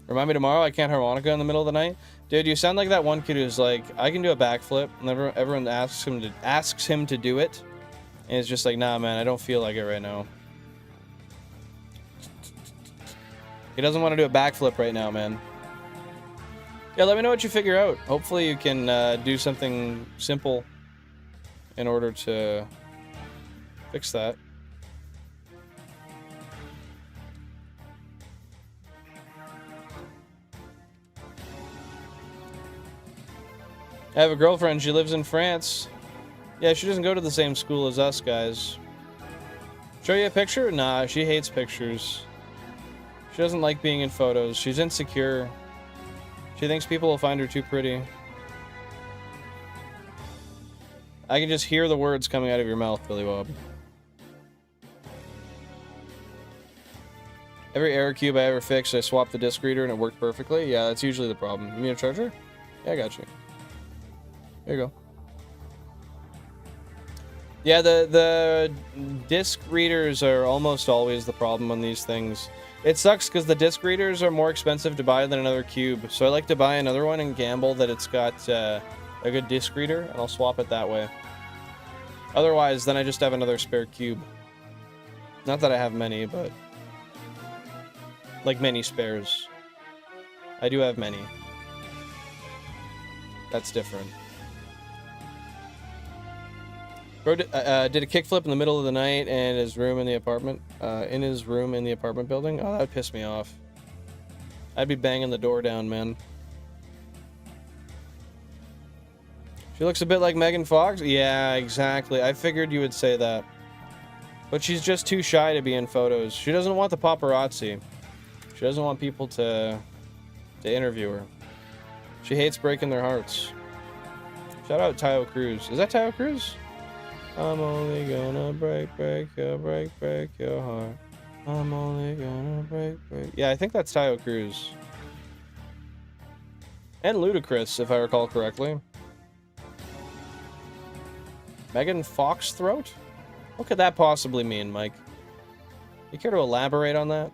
Remind me tomorrow I can't harmonica in the middle of the night? Dude, you sound like that one kid who's like, I can do a backflip, and everyone asks him to do it, and it's just like, nah, man, I don't feel like it right now. He doesn't want to do a backflip right now, man. Yeah, let me know what you figure out. Hopefully you can do something simple in order to fix that. I have a girlfriend. She lives in France. Yeah, she doesn't go to the same school as us, guys. Show you a picture? Nah, she hates pictures. She doesn't like being in photos. She's insecure. She thinks people will find her too pretty. I can just hear the words coming out of your mouth, Billy Bob. Every error cube I ever fixed, I swapped the disc reader and it worked perfectly. Yeah, that's usually the problem. You need a charger? Yeah, I got you. There you go. Yeah, the disc readers are almost always the problem on these things. It sucks because the disc readers are more expensive to buy than another cube. So I like to buy another one and gamble that it's got a good disc reader, and I'll swap it that way. Otherwise, then I just have another spare cube. Not that I have many, but... like many spares. I do have many. That's different. Bro did a kickflip in the middle of the night in his room in the apartment. In his room in the apartment building. Oh, that would piss me off. I'd be banging the door down, man. She looks a bit like Megan Fox. Yeah, exactly. I figured you would say that. But she's just too shy to be in photos. She doesn't want the paparazzi. She doesn't want people to interview her. She hates breaking their hearts. Shout out Tayo Cruz. Is that Tayo Cruz? I'm only gonna break your heart. I'm only gonna break. Yeah, I think that's Tayo Cruz. And Ludacris, if I recall correctly. Megan Foxthroat? What could that possibly mean, Mike? You care to elaborate on that?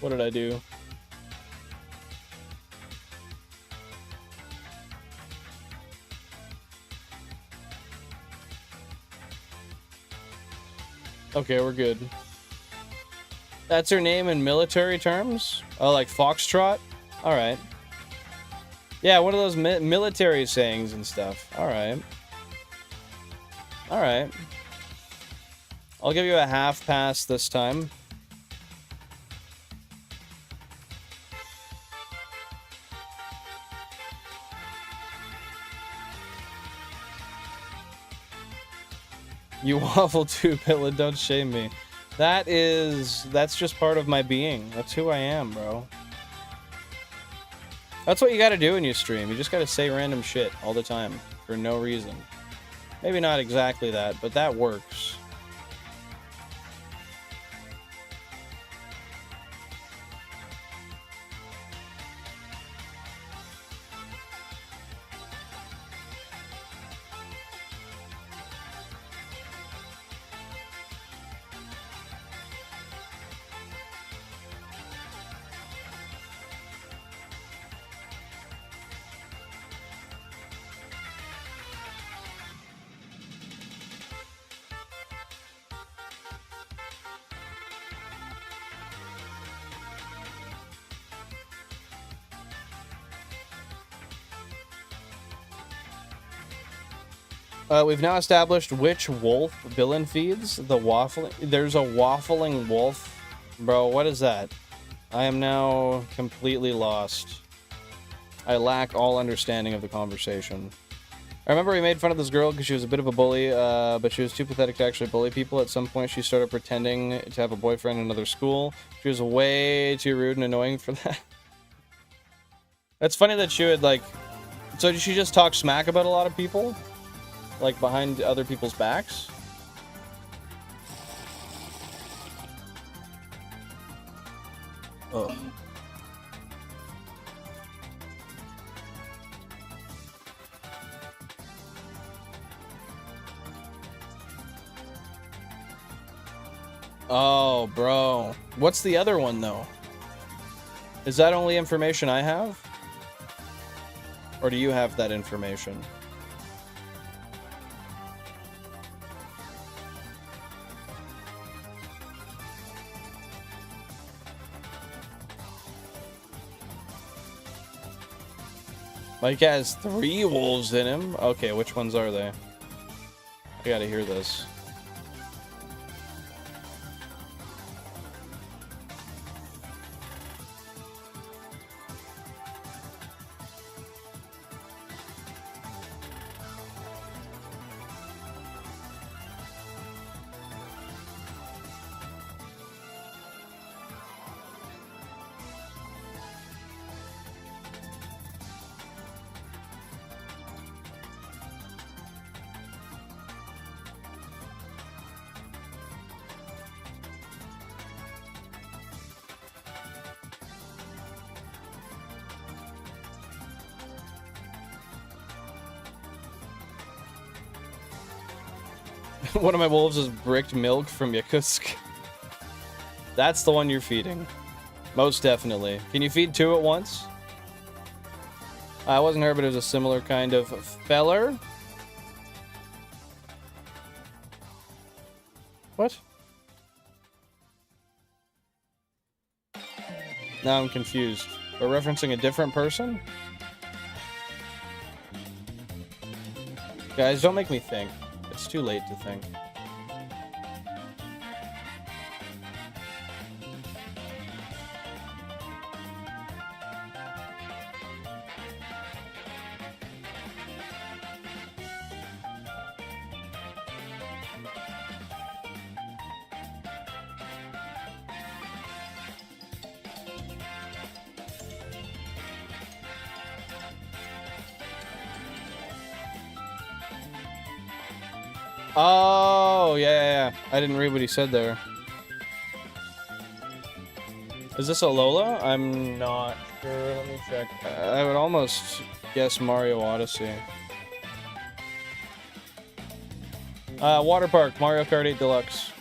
What did I do? Okay, we're good. That's her name in military terms? Oh, like Foxtrot? Alright. Yeah, one of those military sayings and stuff. Alright. Alright. I'll give you a half pass this time. You waffle too, Pilla, don't shame me. That's just part of my being. That's who I am, bro. That's what you gotta do when you stream. You just gotta say random shit all the time, for no reason. Maybe not exactly that, but that works. We've now established which wolf villain feeds. The waffling... There's a waffling wolf. Bro, what is that? I am now completely lost. I lack all understanding of the conversation. I remember we made fun of this girl because she was a bit of a bully, but she was too pathetic to actually bully people. At some point, she started pretending to have a boyfriend in another school. She was way too rude and annoying for that. It's funny that she would, like... So did she just talk smack about a lot of people? Like, behind other people's backs? Oh. Oh, bro. What's the other one, though? Is that only information I have? Or do you have that information? Mike has 3 wolves in him. Okay, which ones are they? I gotta hear this. One of my wolves is bricked milk from Yakutsk. That's the one you're feeding. Most definitely. Can you feed 2 at once? I wasn't her, but it was a similar kind of feller. What? Now I'm confused. We're referencing a different person? Guys, don't make me think. It's too late to think. Oh, yeah. I didn't read what he said there. Is this a Lola? I'm not sure. Let me check. I would almost guess Mario Odyssey. Water Park, Mario Kart 8 Deluxe.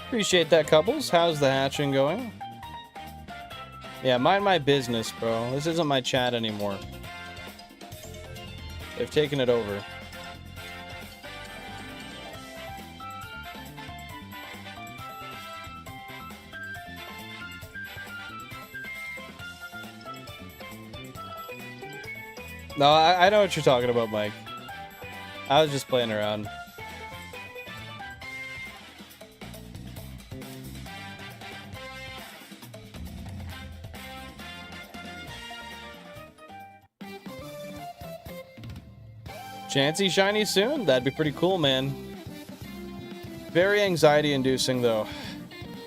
Appreciate that, Couples. How's the hatching going? Yeah, mind my business, bro. This isn't my chat anymore. They've taken it over. No, I know what you're talking about, Mike. I was just playing around. Chansey shiny soon? That'd be pretty cool, man. Very anxiety-inducing, though.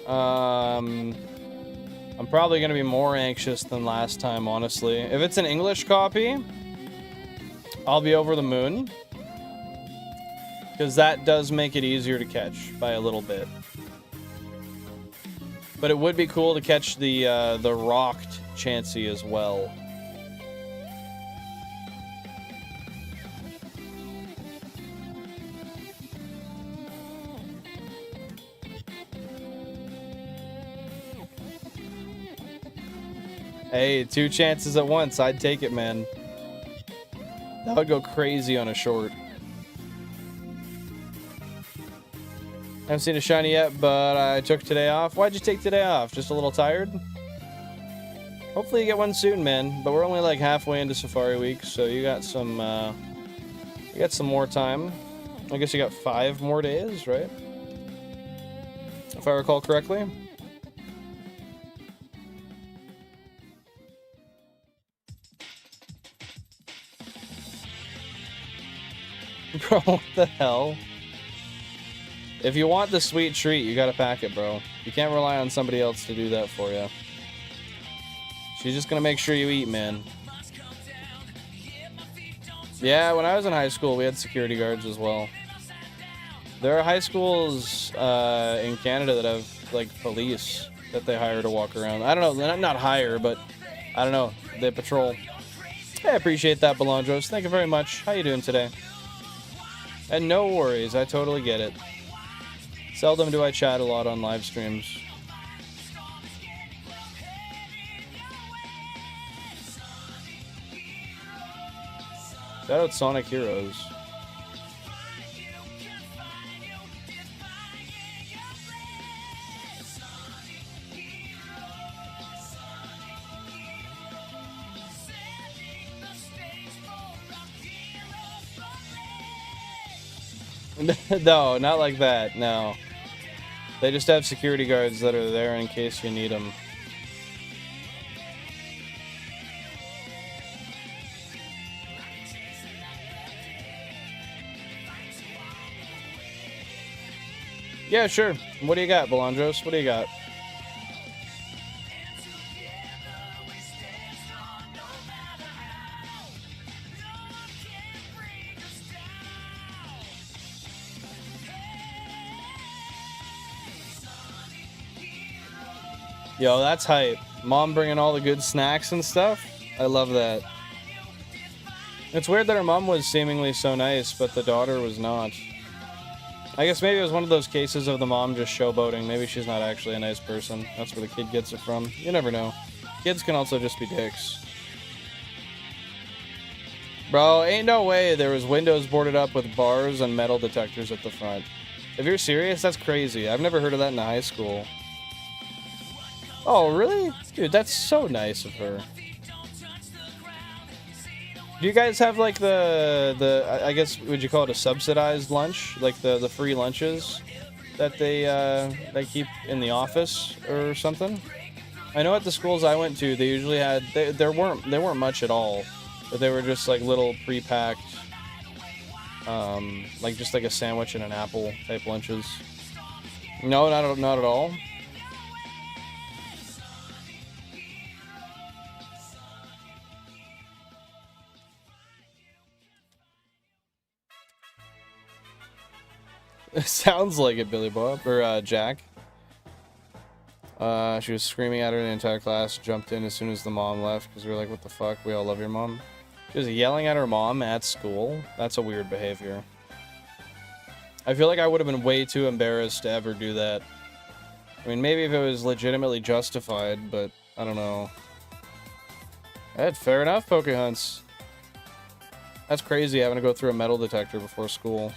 I'm probably going to be more anxious than last time, honestly. If it's an English copy, I'll be over the moon. Because that does make it easier to catch by a little bit. But it would be cool to catch the rocked Chansey as well. Hey, 2 chances at once. I'd take it, man. That would go crazy on a short. Haven't seen a shiny yet, but I took today off. Why'd you take today off? Just a little tired? Hopefully you get one soon, man. But we're only like halfway into Safari Week, so you got some more time. I guess you got 5 more days, right? If I recall correctly. Bro, what the hell? If you want the sweet treat, you gotta pack it, bro. You can't rely on somebody else to do that for you. She's just gonna make sure you eat, man. Yeah, when I was in high school, we had security guards as well. There are high schools in Canada that have, like, police that they hire to walk around. I don't know, not hire, but I don't know. They patrol. Hey, I appreciate that, Belondros. Thank you very much. How you doing today? And no worries, I totally get it. Seldom do I chat a lot on live streams. Shout out Sonic Heroes. No, not like that, no. They just have security guards that are there in case you need them. Yeah, sure. What do you got, Belondros? What do you got? Yo, that's hype. Mom bringing all the good snacks and stuff. I love that. It's weird that her mom was seemingly so nice, but the daughter was not. I guess maybe it was one of those cases of the mom just showboating. Maybe she's not actually a nice person. That's where the kid gets it from. You never know. Kids can also just be dicks. Bro, ain't no way there was windows boarded up with bars and metal detectors at the front. If you're serious, that's crazy. I've never heard of that in high school. Oh, really? Dude, that's so nice of her. Do you guys have, like, I guess, would you call it a subsidized lunch? Like the free lunches that they keep in the office or something? I know at the schools I went to, they usually had, they weren't much at all, but they were just, like, little pre-packed, like, just like a sandwich and an apple type lunches. No, not at all. It sounds like it, Billy Bob, or Jack. She was screaming at her, the entire class jumped in as soon as the mom left, because we were like, what the fuck, we all love your mom. She was yelling at her mom at school. That's a weird behavior. I feel like I would have been way too embarrassed to ever do that. I mean, maybe if it was legitimately justified, but I don't know. Fair enough, Pokehunts. That's crazy having to go through a metal detector before school.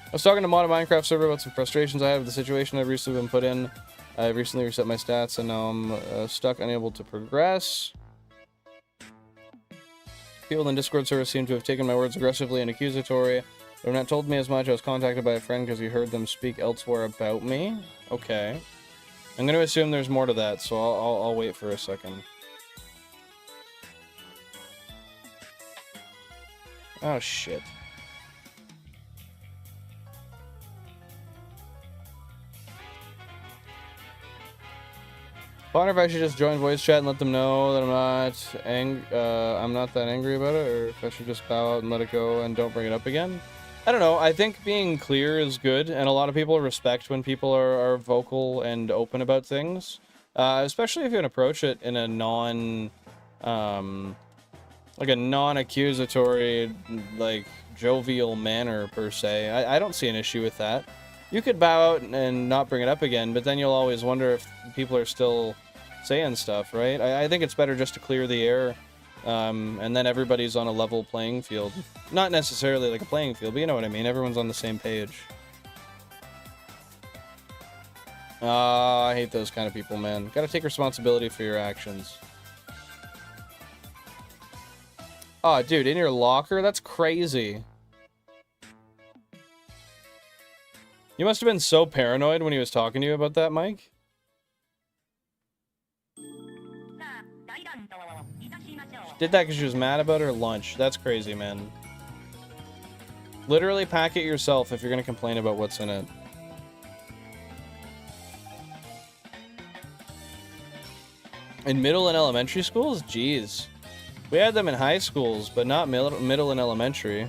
I was talking to Mod Minecraft server about some frustrations I have with the situation I've recently been put in. I've recently reset my stats and now I'm stuck, unable to progress. People in Discord server seem to have taken my words aggressively and accusatory. They have not told me as much. I was contacted by a friend because he heard them speak elsewhere about me. Okay. I'm going to assume there's more to that, so I'll wait for a second. Oh, shit. I wonder if I should just join voice chat and let them know that I'm not that angry about it, or if I should just bow out and let it go and don't bring it up again. I don't know. I think being clear is good, and a lot of people respect when people are vocal and open about things, especially if you can approach it in a non-accusatory, like, jovial manner, per se. I don't see an issue with that. You could bow out and not bring it up again, but then you'll always wonder if people are still saying stuff, right? I think it's better just to clear the air, and then everybody's on a level playing field. Not necessarily like a playing field, but you know what I mean. Everyone's on the same page. I hate those kind of people, man. Gotta take responsibility for your actions. Oh, dude, in your locker? That's crazy. You must have been so paranoid when he was talking to you about that, Mike. She did that because she was mad about her lunch. That's crazy, man. Literally pack it yourself if you're going to complain about what's in it. In middle and elementary schools? Jeez. We had them in high schools, but not middle and elementary.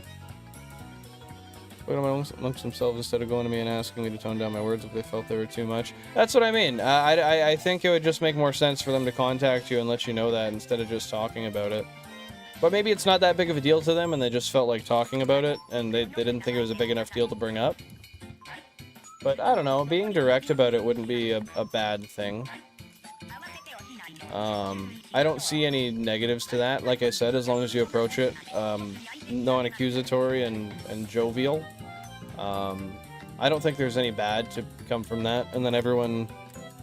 Put them amongst themselves instead of going to me and asking me to tone down my words if they felt they were too much. That's what I mean. I think it would just make more sense for them to contact you and let you know that instead of just talking about it. But maybe it's not that big of a deal to them and they just felt like talking about it and they didn't think it was a big enough deal to bring up. But I don't know, being direct about it wouldn't be a bad thing. I don't see any negatives to that. Like I said, as long as you approach it non-accusatory and jovial. I don't think there's any bad to come from that. And then everyone,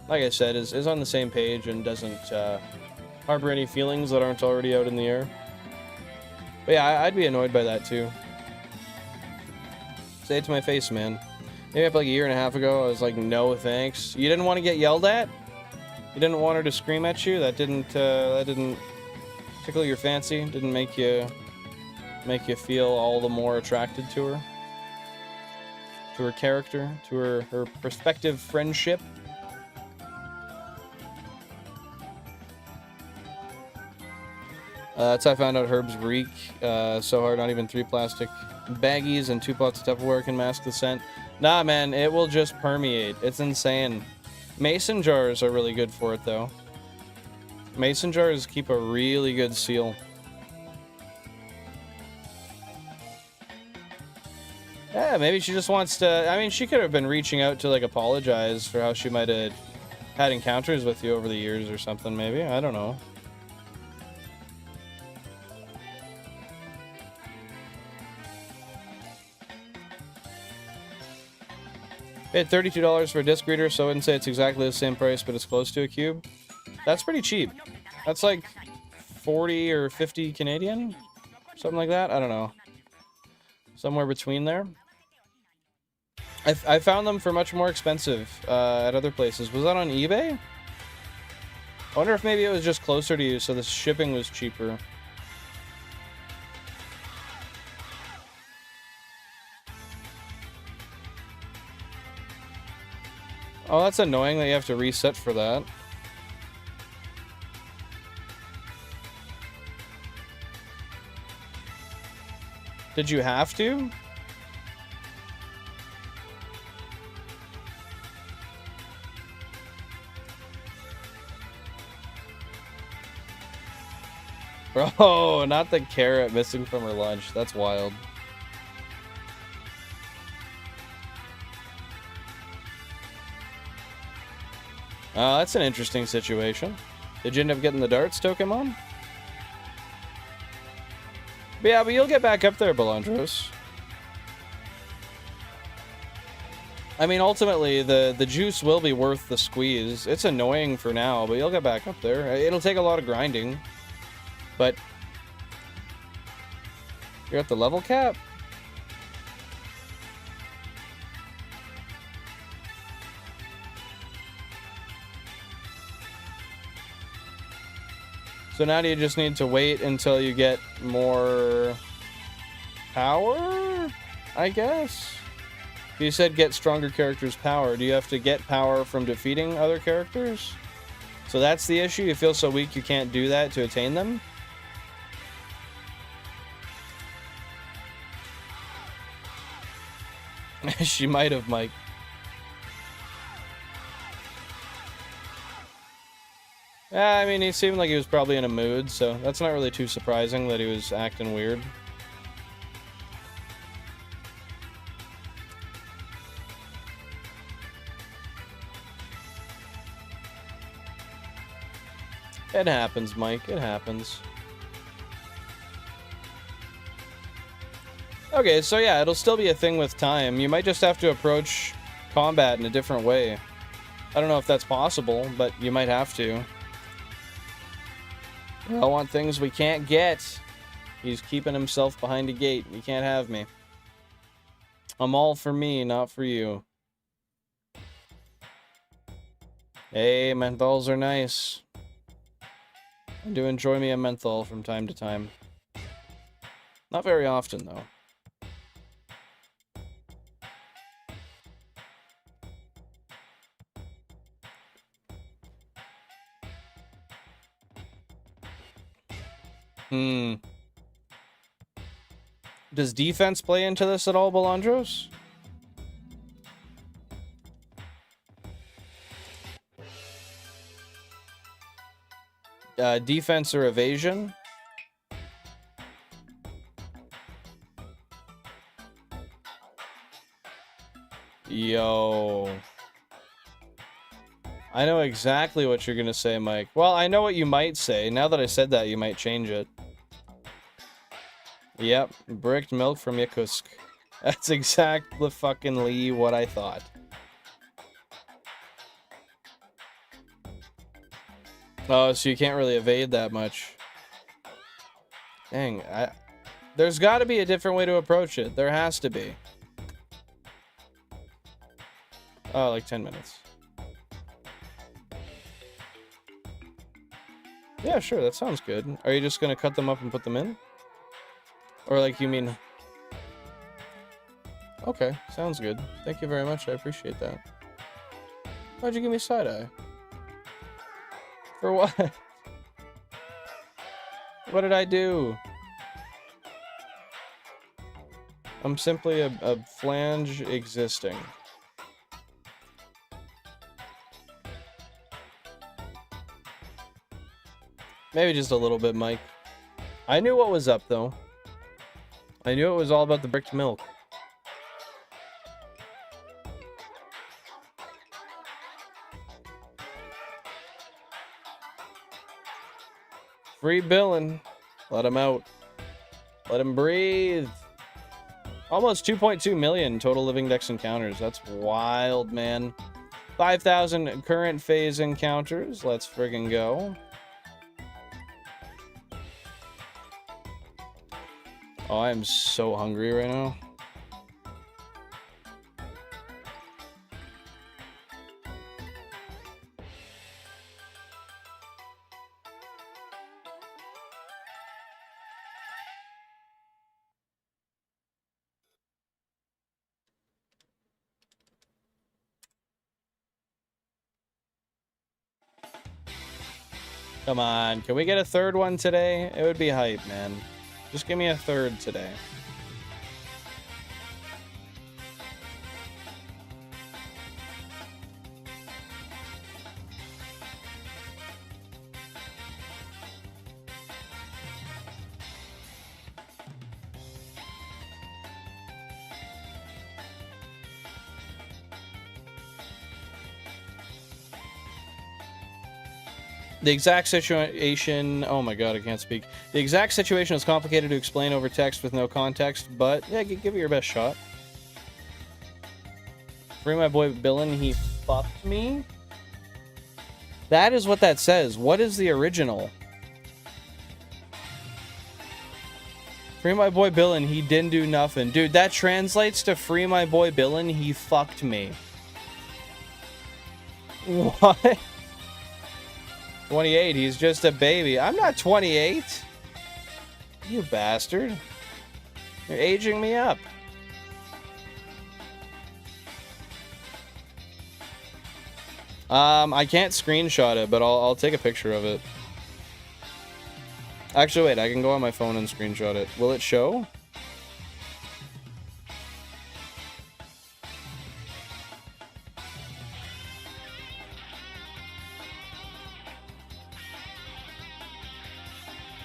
like I said, is on the same page and doesn't harbor any feelings that aren't already out in the air. But yeah, I'd be annoyed by that too. Say it to my face, man. Maybe up like a year and a half ago, I was like, no thanks. You didn't want to get yelled at? You didn't want her to scream at you? That didn't tickle your fancy? Didn't make you feel all the more attracted to her? To her character? To her prospective friendship? That's how I found out herbs reek so hard not even 3 plastic baggies and 2 pots of Tupperware can mask the scent. Nah, man, it will just permeate. It's insane. Mason jars are really good for it, though. Mason jars keep a really good seal. Yeah, maybe she just wants to... I mean, she could have been reaching out to, like, apologize for how she might have had encounters with you over the years or something, maybe. I don't know. Paid $32 for a disc reader, so I wouldn't say it's exactly the same price, but it's close to a cube. That's pretty cheap. That's like 40 or 50 Canadian? Something like that? I don't know. Somewhere between there. I found them for much more expensive at other places. Was that on eBay? I wonder if maybe it was just closer to you, so the shipping was cheaper. Oh, that's annoying that you have to reset for that. Did you have to? Bro, not the carrot missing from her lunch. That's wild. That's an interesting situation. Did you end up getting the darts, Pokemon? But yeah, but you'll get back up there, Belandros. I mean, ultimately, the juice will be worth the squeeze. It's annoying for now, but you'll get back up there. It'll take a lot of grinding, but you're at the level cap? So now do you just need to wait until you get more power, I guess? You said get stronger characters' power. Do you have to get power from defeating other characters? So that's the issue? You feel so weak you can't do that to attain them? She might have, Mike. Yeah, I mean, he seemed like he was probably in a mood, so that's not really too surprising that he was acting weird. It happens, Mike. It happens. Okay, so yeah, it'll still be a thing with time. You might just have to approach combat in a different way. I don't know if that's possible, but you might have to. I want things we can't get. He's keeping himself behind a gate. You can't have me. I'm all for me, not for you. Hey, menthols are nice. I do enjoy me a menthol from time to time. Not very often, though. Does defense play into this at all, Belandros? Defense or evasion? Yo. I know exactly what you're gonna say, Mike. Well, I know what you might say. Now that I said that, you might change it. Yep, bricked milk from Yakutsk. That's exactly fucking what I thought. Oh, so you can't really evade that much. Dang, there's got to be a different way to approach it. There has to be. Oh, like 10 minutes. Yeah, sure, that sounds good. Are you just gonna cut them up and put them in? Or like, you mean... Okay, sounds good. Thank you very much, I appreciate that. Why'd you give me side-eye? For what? What did I do? I'm simply a flange existing. Maybe just a little bit, Mike. I knew what was up, though. I knew it was all about the bricked milk. Free billing. Let him out. Let him breathe. Almost 2.2 million total Living Dex encounters. That's wild, man. 5,000 current phase encounters. Let's friggin' go. Oh, I'm so hungry right now. Come on, can we get a third one today? It would be hype, man. Just give me a third today. The exact situation... Oh my god, I can't speak. The exact situation is complicated to explain over text with no context, but yeah, give it your best shot. Free my boy Billin, he fucked me? That is what that says. What is the original? Free my boy Billin, he didn't do nothing. Dude, that translates to free my boy Billin, he fucked me. What? 28, he's just a baby. I'm not 28. You bastard. You're aging me up. I can't screenshot it, but I'll take a picture of it. Actually, wait, I can go on my phone and screenshot it. Will it show?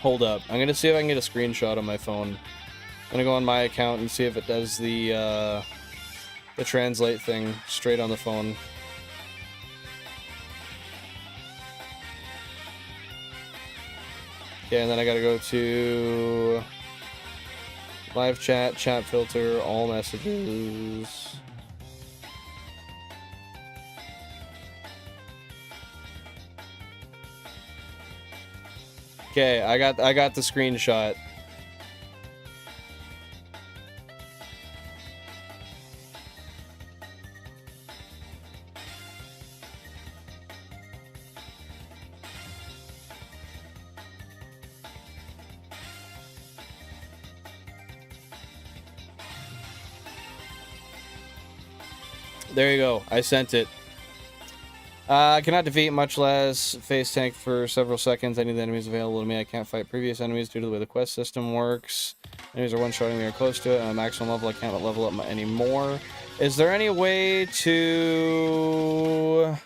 Hold up. I'm gonna see if I can get a screenshot on my phone. I'm gonna go on my account and see if it does the translate thing straight on the phone. Okay, and then I gotta go to live chat, chat filter, all messages. Okay, I got the screenshot. There you go. I sent it. I cannot defeat, much less face tank for several seconds. Any of the enemies available to me. I can't fight previous enemies due to the way the quest system works. Enemies are one-shotting me or close to it. At maximum level, I can't level up anymore. Is there any way to...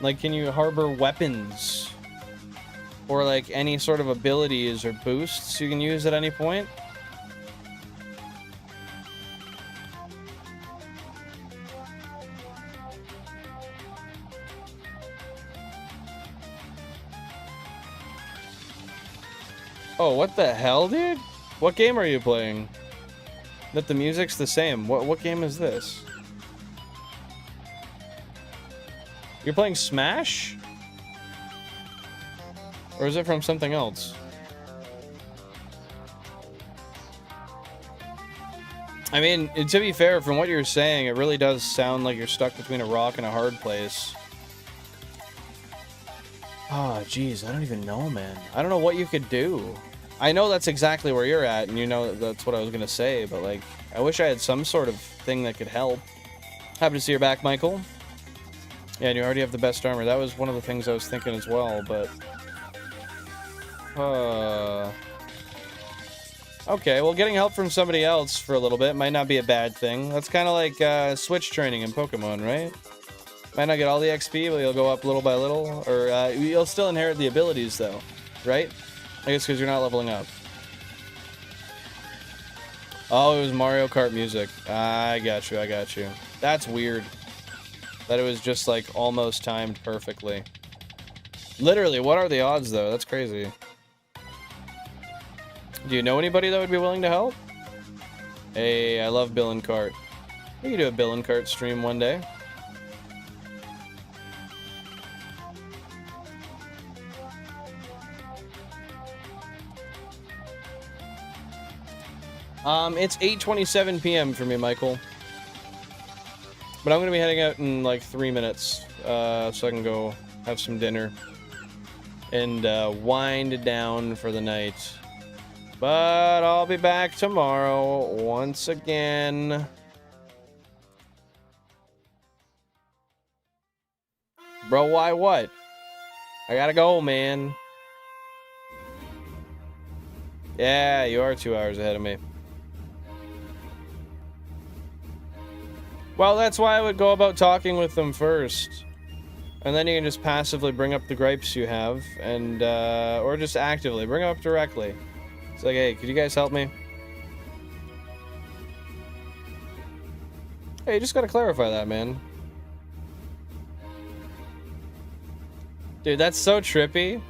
like, can you harbor weapons? Or, like, any sort of abilities or boosts you can use at any point? Oh, what the hell, dude? What game are you playing? That the music's the same. What game is this? You're playing Smash? Or is it from something else? I mean, to be fair, from what you're saying, it really does sound like you're stuck between a rock and a hard place. Oh, jeez, I don't even know, man. I don't know what you could do. I know that's exactly where you're at, and you know that's what I was gonna say, but, like, I wish I had some sort of thing that could help. Happy to see you're back, Michael. Yeah, and you already have the best armor. That was one of the things I was thinking as well, but... okay, well, getting help from somebody else for a little bit might not be a bad thing. That's kind of like switch training in Pokemon, right? Might not get all the XP, but you'll go up little by little. Or you'll still inherit the abilities, though, right? I guess because you're not leveling up. Oh, it was Mario Kart music. I got you, I got you. That's weird. That it was just, like, almost timed perfectly. Literally, what are the odds, though? That's crazy. Do you know anybody that would be willing to help? Hey, I love Bill and Cart. We could do a Bill and Cart stream one day. It's 8:27 p.m. for me, Michael. But I'm gonna be heading out in like 3 minutes, so I can go have some dinner and wind down for the night. But I'll be back tomorrow once again. Bro, why what? I gotta go, man. Yeah, you are 2 hours ahead of me. Well, that's why I would go about talking with them first. And then you can just passively bring up the gripes you have, and, or just actively bring them up directly. It's like, hey, could you guys help me? Hey, you just gotta clarify that, man. Dude, that's so trippy.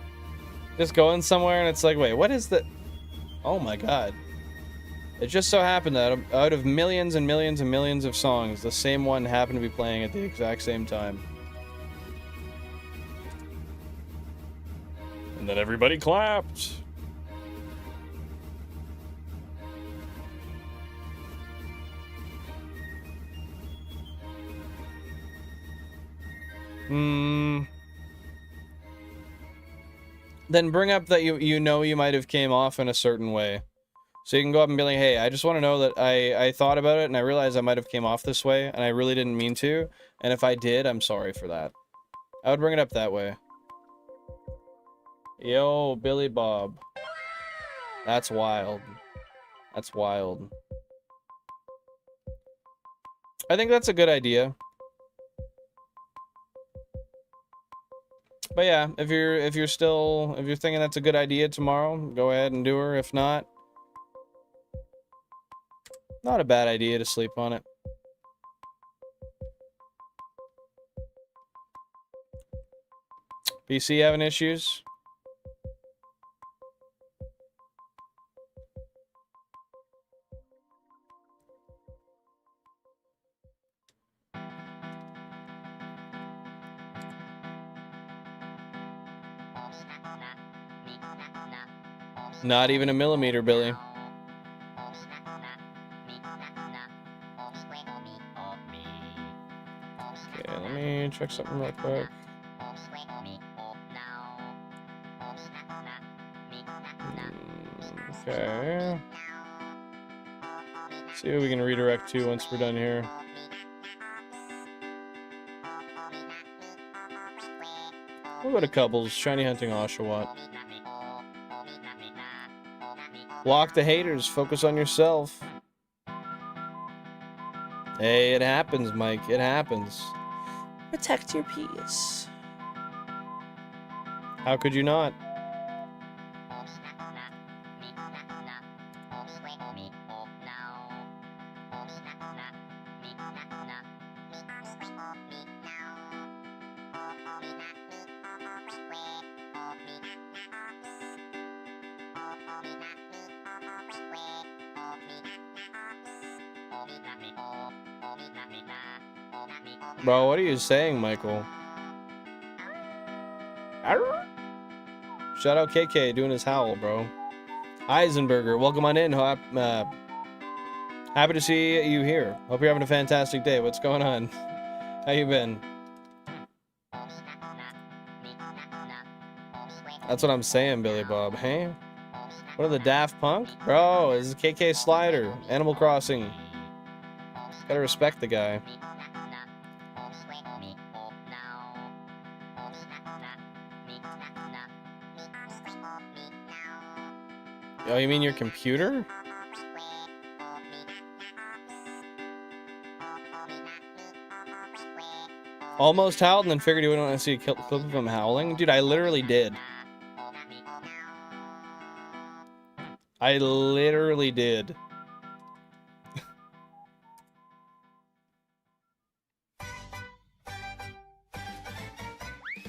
Just going somewhere and it's like, wait, what is the... Oh my god. It just so happened that out of millions and millions and millions of songs, the same one happened to be playing at the exact same time. And then everybody clapped. Then bring up that you know you might have came off in a certain way. So you can go up and be like, hey, I just want to know that I thought about it and I realized I might have came off this way and I really didn't mean to. And if I did, I'm sorry for that. I would bring it up that way. Yo, Billy Bob. That's wild. That's wild. I think that's a good idea. But yeah, if you're thinking that's a good idea tomorrow, go ahead and do her. If not, not a bad idea to sleep on it. PC having issues? Not even a millimeter, Billy. Okay, let me check something real quick. Okay. See what we can redirect to once we're done here. We'll go to Cubbles, Shiny Hunting Oshawott. Block the haters, focus on yourself. Hey, it happens, Mike, it happens. Protect your peace. How could you not? Bro, what are you saying, Michael? Shout out KK doing his howl, bro. Eisenberger, welcome on in. Happy to see you here. Hope you're having a fantastic day. What's going on? How you been? That's what I'm saying, Billy Bob. Hey? What are the Daft Punk? Bro, this is KK Slider. Animal Crossing. Gotta respect the guy. Oh, you mean your computer? Almost howled and then figured you wouldn't want to see a clip of him howling? Dude, I literally did. I literally did.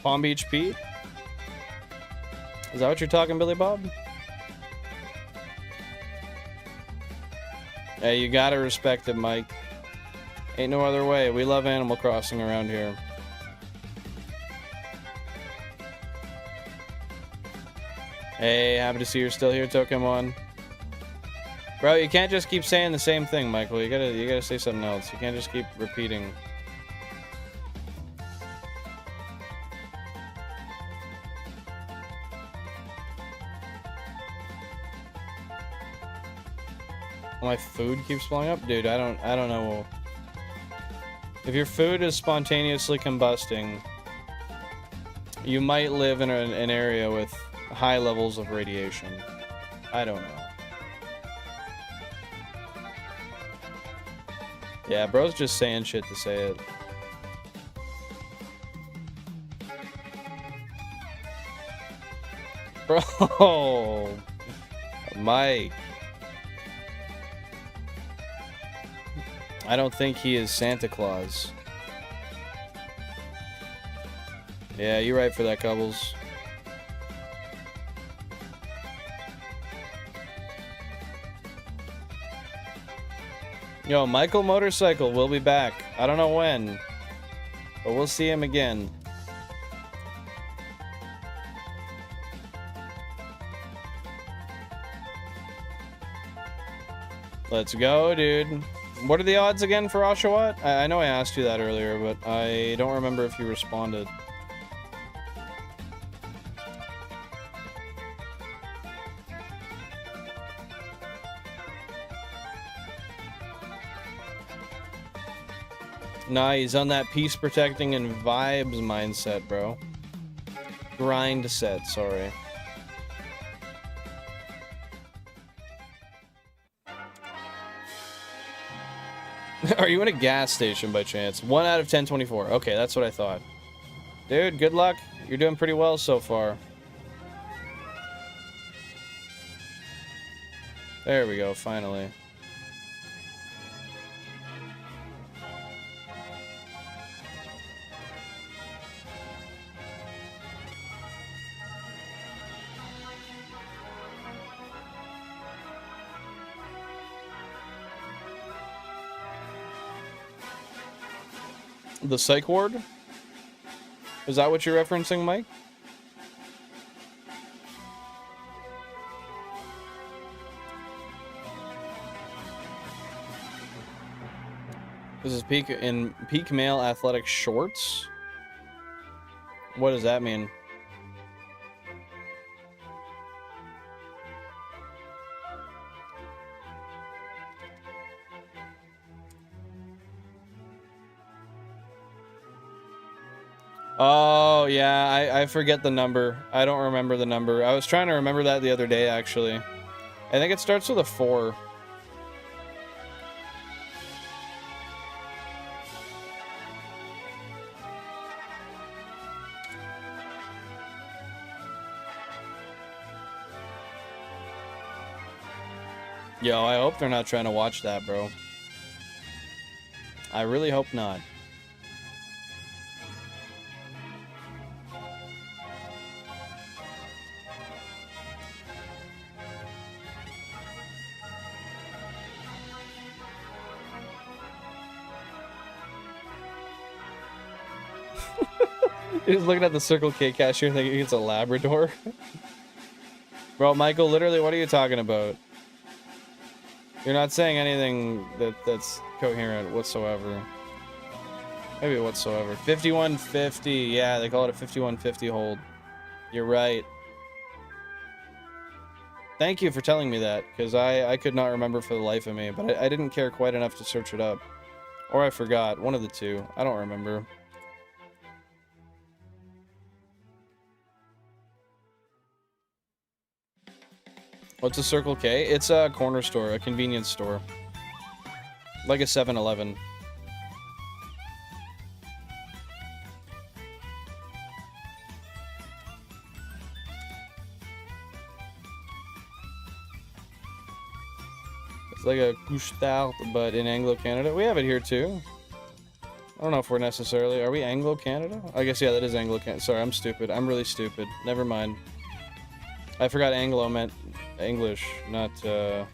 Palm Beach Pete? Is that what you're talking, Billy Bob? Hey, you gotta respect it, Mike. Ain't no other way. We love Animal Crossing around here. Hey, happy to see you're still here, Tokemon. Bro, you can't just keep saying the same thing, Michael. You gotta say something else. You can't just keep repeating. My food keeps blowing up? Dude, I don't know. If your food is spontaneously combusting, you might live in an area with high levels of radiation. I don't know. Yeah, bro's just saying shit to say it. Bro! Mike. I don't think he is Santa Claus. Yeah, you're right for that, Cubbles. Yo, Michael Motorcycle will be back. I don't know when, but we'll see him again. Let's go, dude. What are the odds again for Oshawott? I know I asked you that earlier, but I don't remember if you responded. Nah, he's on that peace protecting and vibes mindset, bro. Grind set, sorry. Are you in a gas station by chance? 1 out of 1024. Okay, that's what I thought. Dude, good luck. You're doing pretty well so far. There we go, finally. The psych ward? Is that what you're referencing, Mike? This is peak male athletic shorts? What does that mean? Oh, yeah, I forget the number. I don't remember the number. I was trying to remember that the other day, actually. I think it starts with a 4. Yo, I hope they're not trying to watch that, bro. I really hope not. He's looking at the Circle K cashier thinking it's a Labrador. Bro, Michael, literally, what are you talking about? You're not saying anything that's coherent whatsoever. Maybe whatsoever. 5150. Yeah, they call it a 5150 hold. You're right. Thank you for telling me that, because I could not remember for the life of me, but I didn't care quite enough to search it up. Or I forgot. One of the two. I don't remember. What's a Circle K? It's a corner store, a convenience store. Like a 7-Eleven. It's like a couche-tard, but in Anglo-Canada. We have it here too. I don't know if we're necessarily... Are we Anglo-Canada? I guess, yeah, that is Anglo-Canada. Sorry, I'm stupid. I'm really stupid. Never mind. I forgot Anglo meant English, not, pretty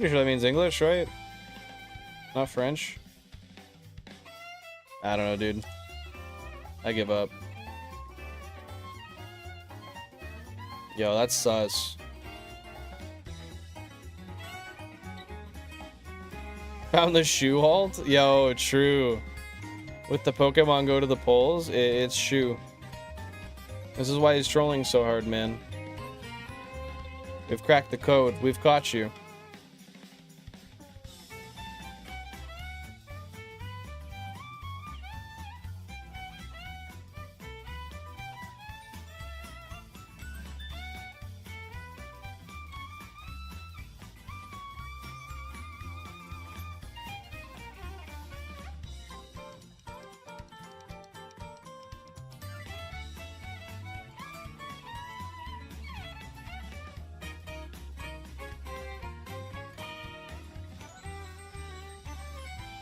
sure that means English, right? Not French? I don't know, dude. I give up. Yo, that's sus. Found the shoe halt? Yo, true. With the Pokemon go to the polls, it's shoe. This is why he's trolling so hard, man. We've cracked the code. We've caught you.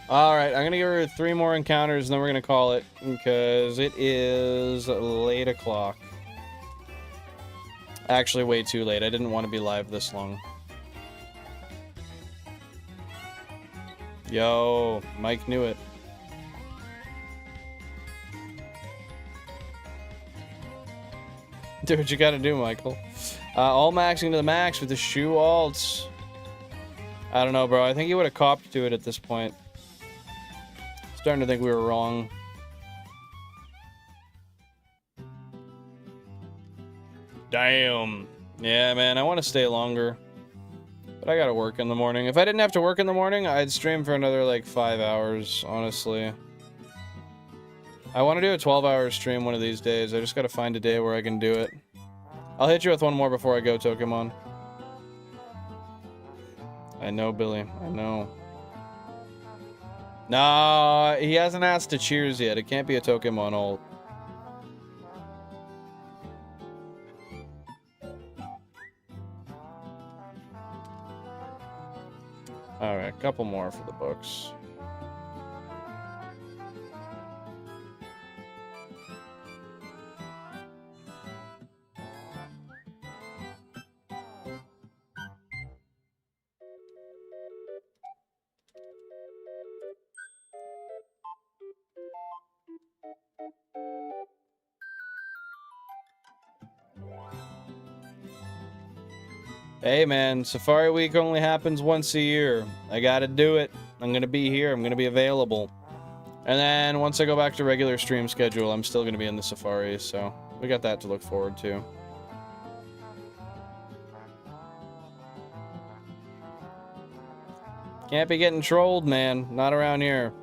Alright, I'm gonna give her 3 more encounters and then we're gonna call it. Because it is late o'clock. Actually, way too late. I didn't want to be live this long. Yo, Mike knew it. Do what you gotta do, Michael. All maxing to the max with the shoe alts. I don't know, bro. I think he would have copped to it at this point. Starting to think we were wrong. Damn. Yeah, man, I want to stay longer. But I gotta work in the morning. If I didn't have to work in the morning, I'd stream for another, like, 5 hours, honestly. I want to do a 12-hour stream one of these days. I just gotta find a day where I can do it. I'll hit you with one more before I go, Pokemon. I know, Billy. I know. No, he hasn't asked to cheers yet. It can't be a Pokemon ult. Alright, a couple more for the books. Hey man, Safari Week only happens once a year. I gotta do it. I'm gonna be here. I'm gonna be available. And then once I go back to regular stream schedule, I'm still gonna be in the Safari, so we got that to look forward to. Can't be getting trolled, man. Not around here.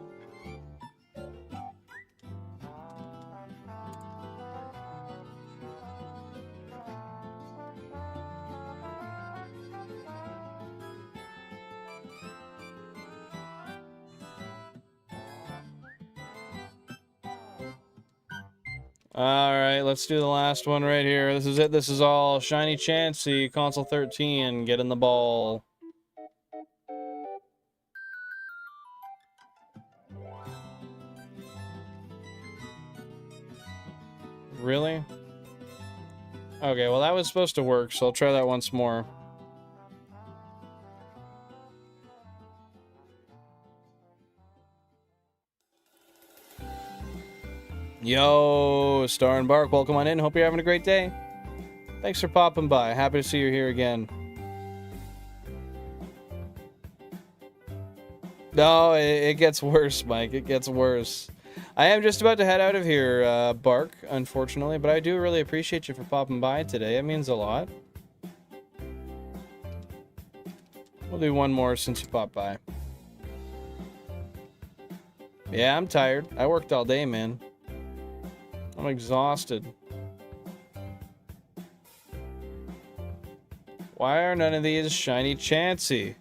Alright, let's do the last one right here. This is it. This is all. Shiny Chansey, Console 13, get in the ball. Really? Okay, well that was supposed to work, so I'll try that once more. Yo, Star and Bark, welcome on in. Hope you're having a great day. Thanks for popping by. Happy to see you here again. No, it gets worse, Mike. It gets worse. I am just about to head out of here, Bark, unfortunately, but I do really appreciate you for popping by today. It means a lot. We'll do one more since you popped by. Yeah, I'm tired. I worked all day, man. I'm exhausted. Why are none of these shiny Chansey?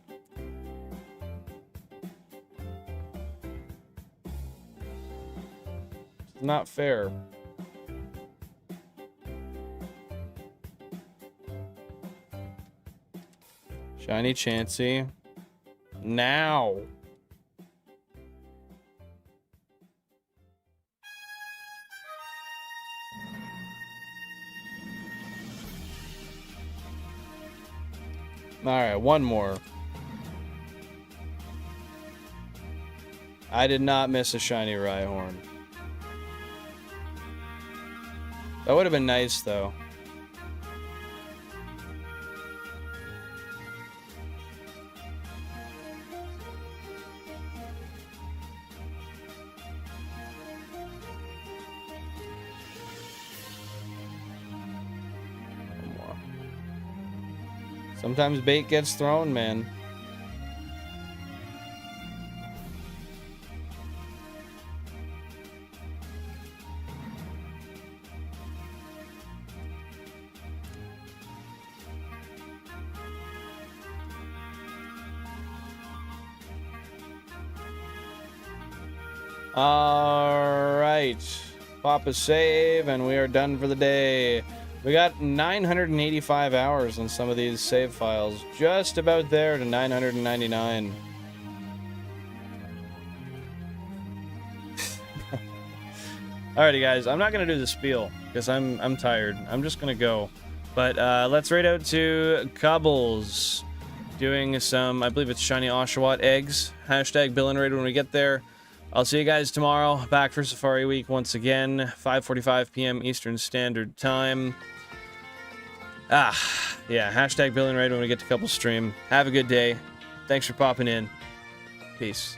It's not fair. Shiny Chansey. Now. Alright, one more. I did not miss a shiny Rhyhorn. That would have been nice, though. Sometimes bait gets thrown, man. All right. Pop a save, and we are done for the day. We got 985 hours on some of these save files. Just about there to 999. Alrighty, guys. I'm not gonna do the spiel because I'm tired. I'm just gonna go. But let's raid out to Cobbles, doing some, I believe it's shiny Oshawott eggs. Hashtag Bill and Raid when we get there. I'll see you guys tomorrow. Back for Safari Week once again, 5:45 p.m. Eastern Standard Time. Yeah, hashtag Bill and Raid when we get to Couple Stream. Have a good day. Thanks for popping in. Peace.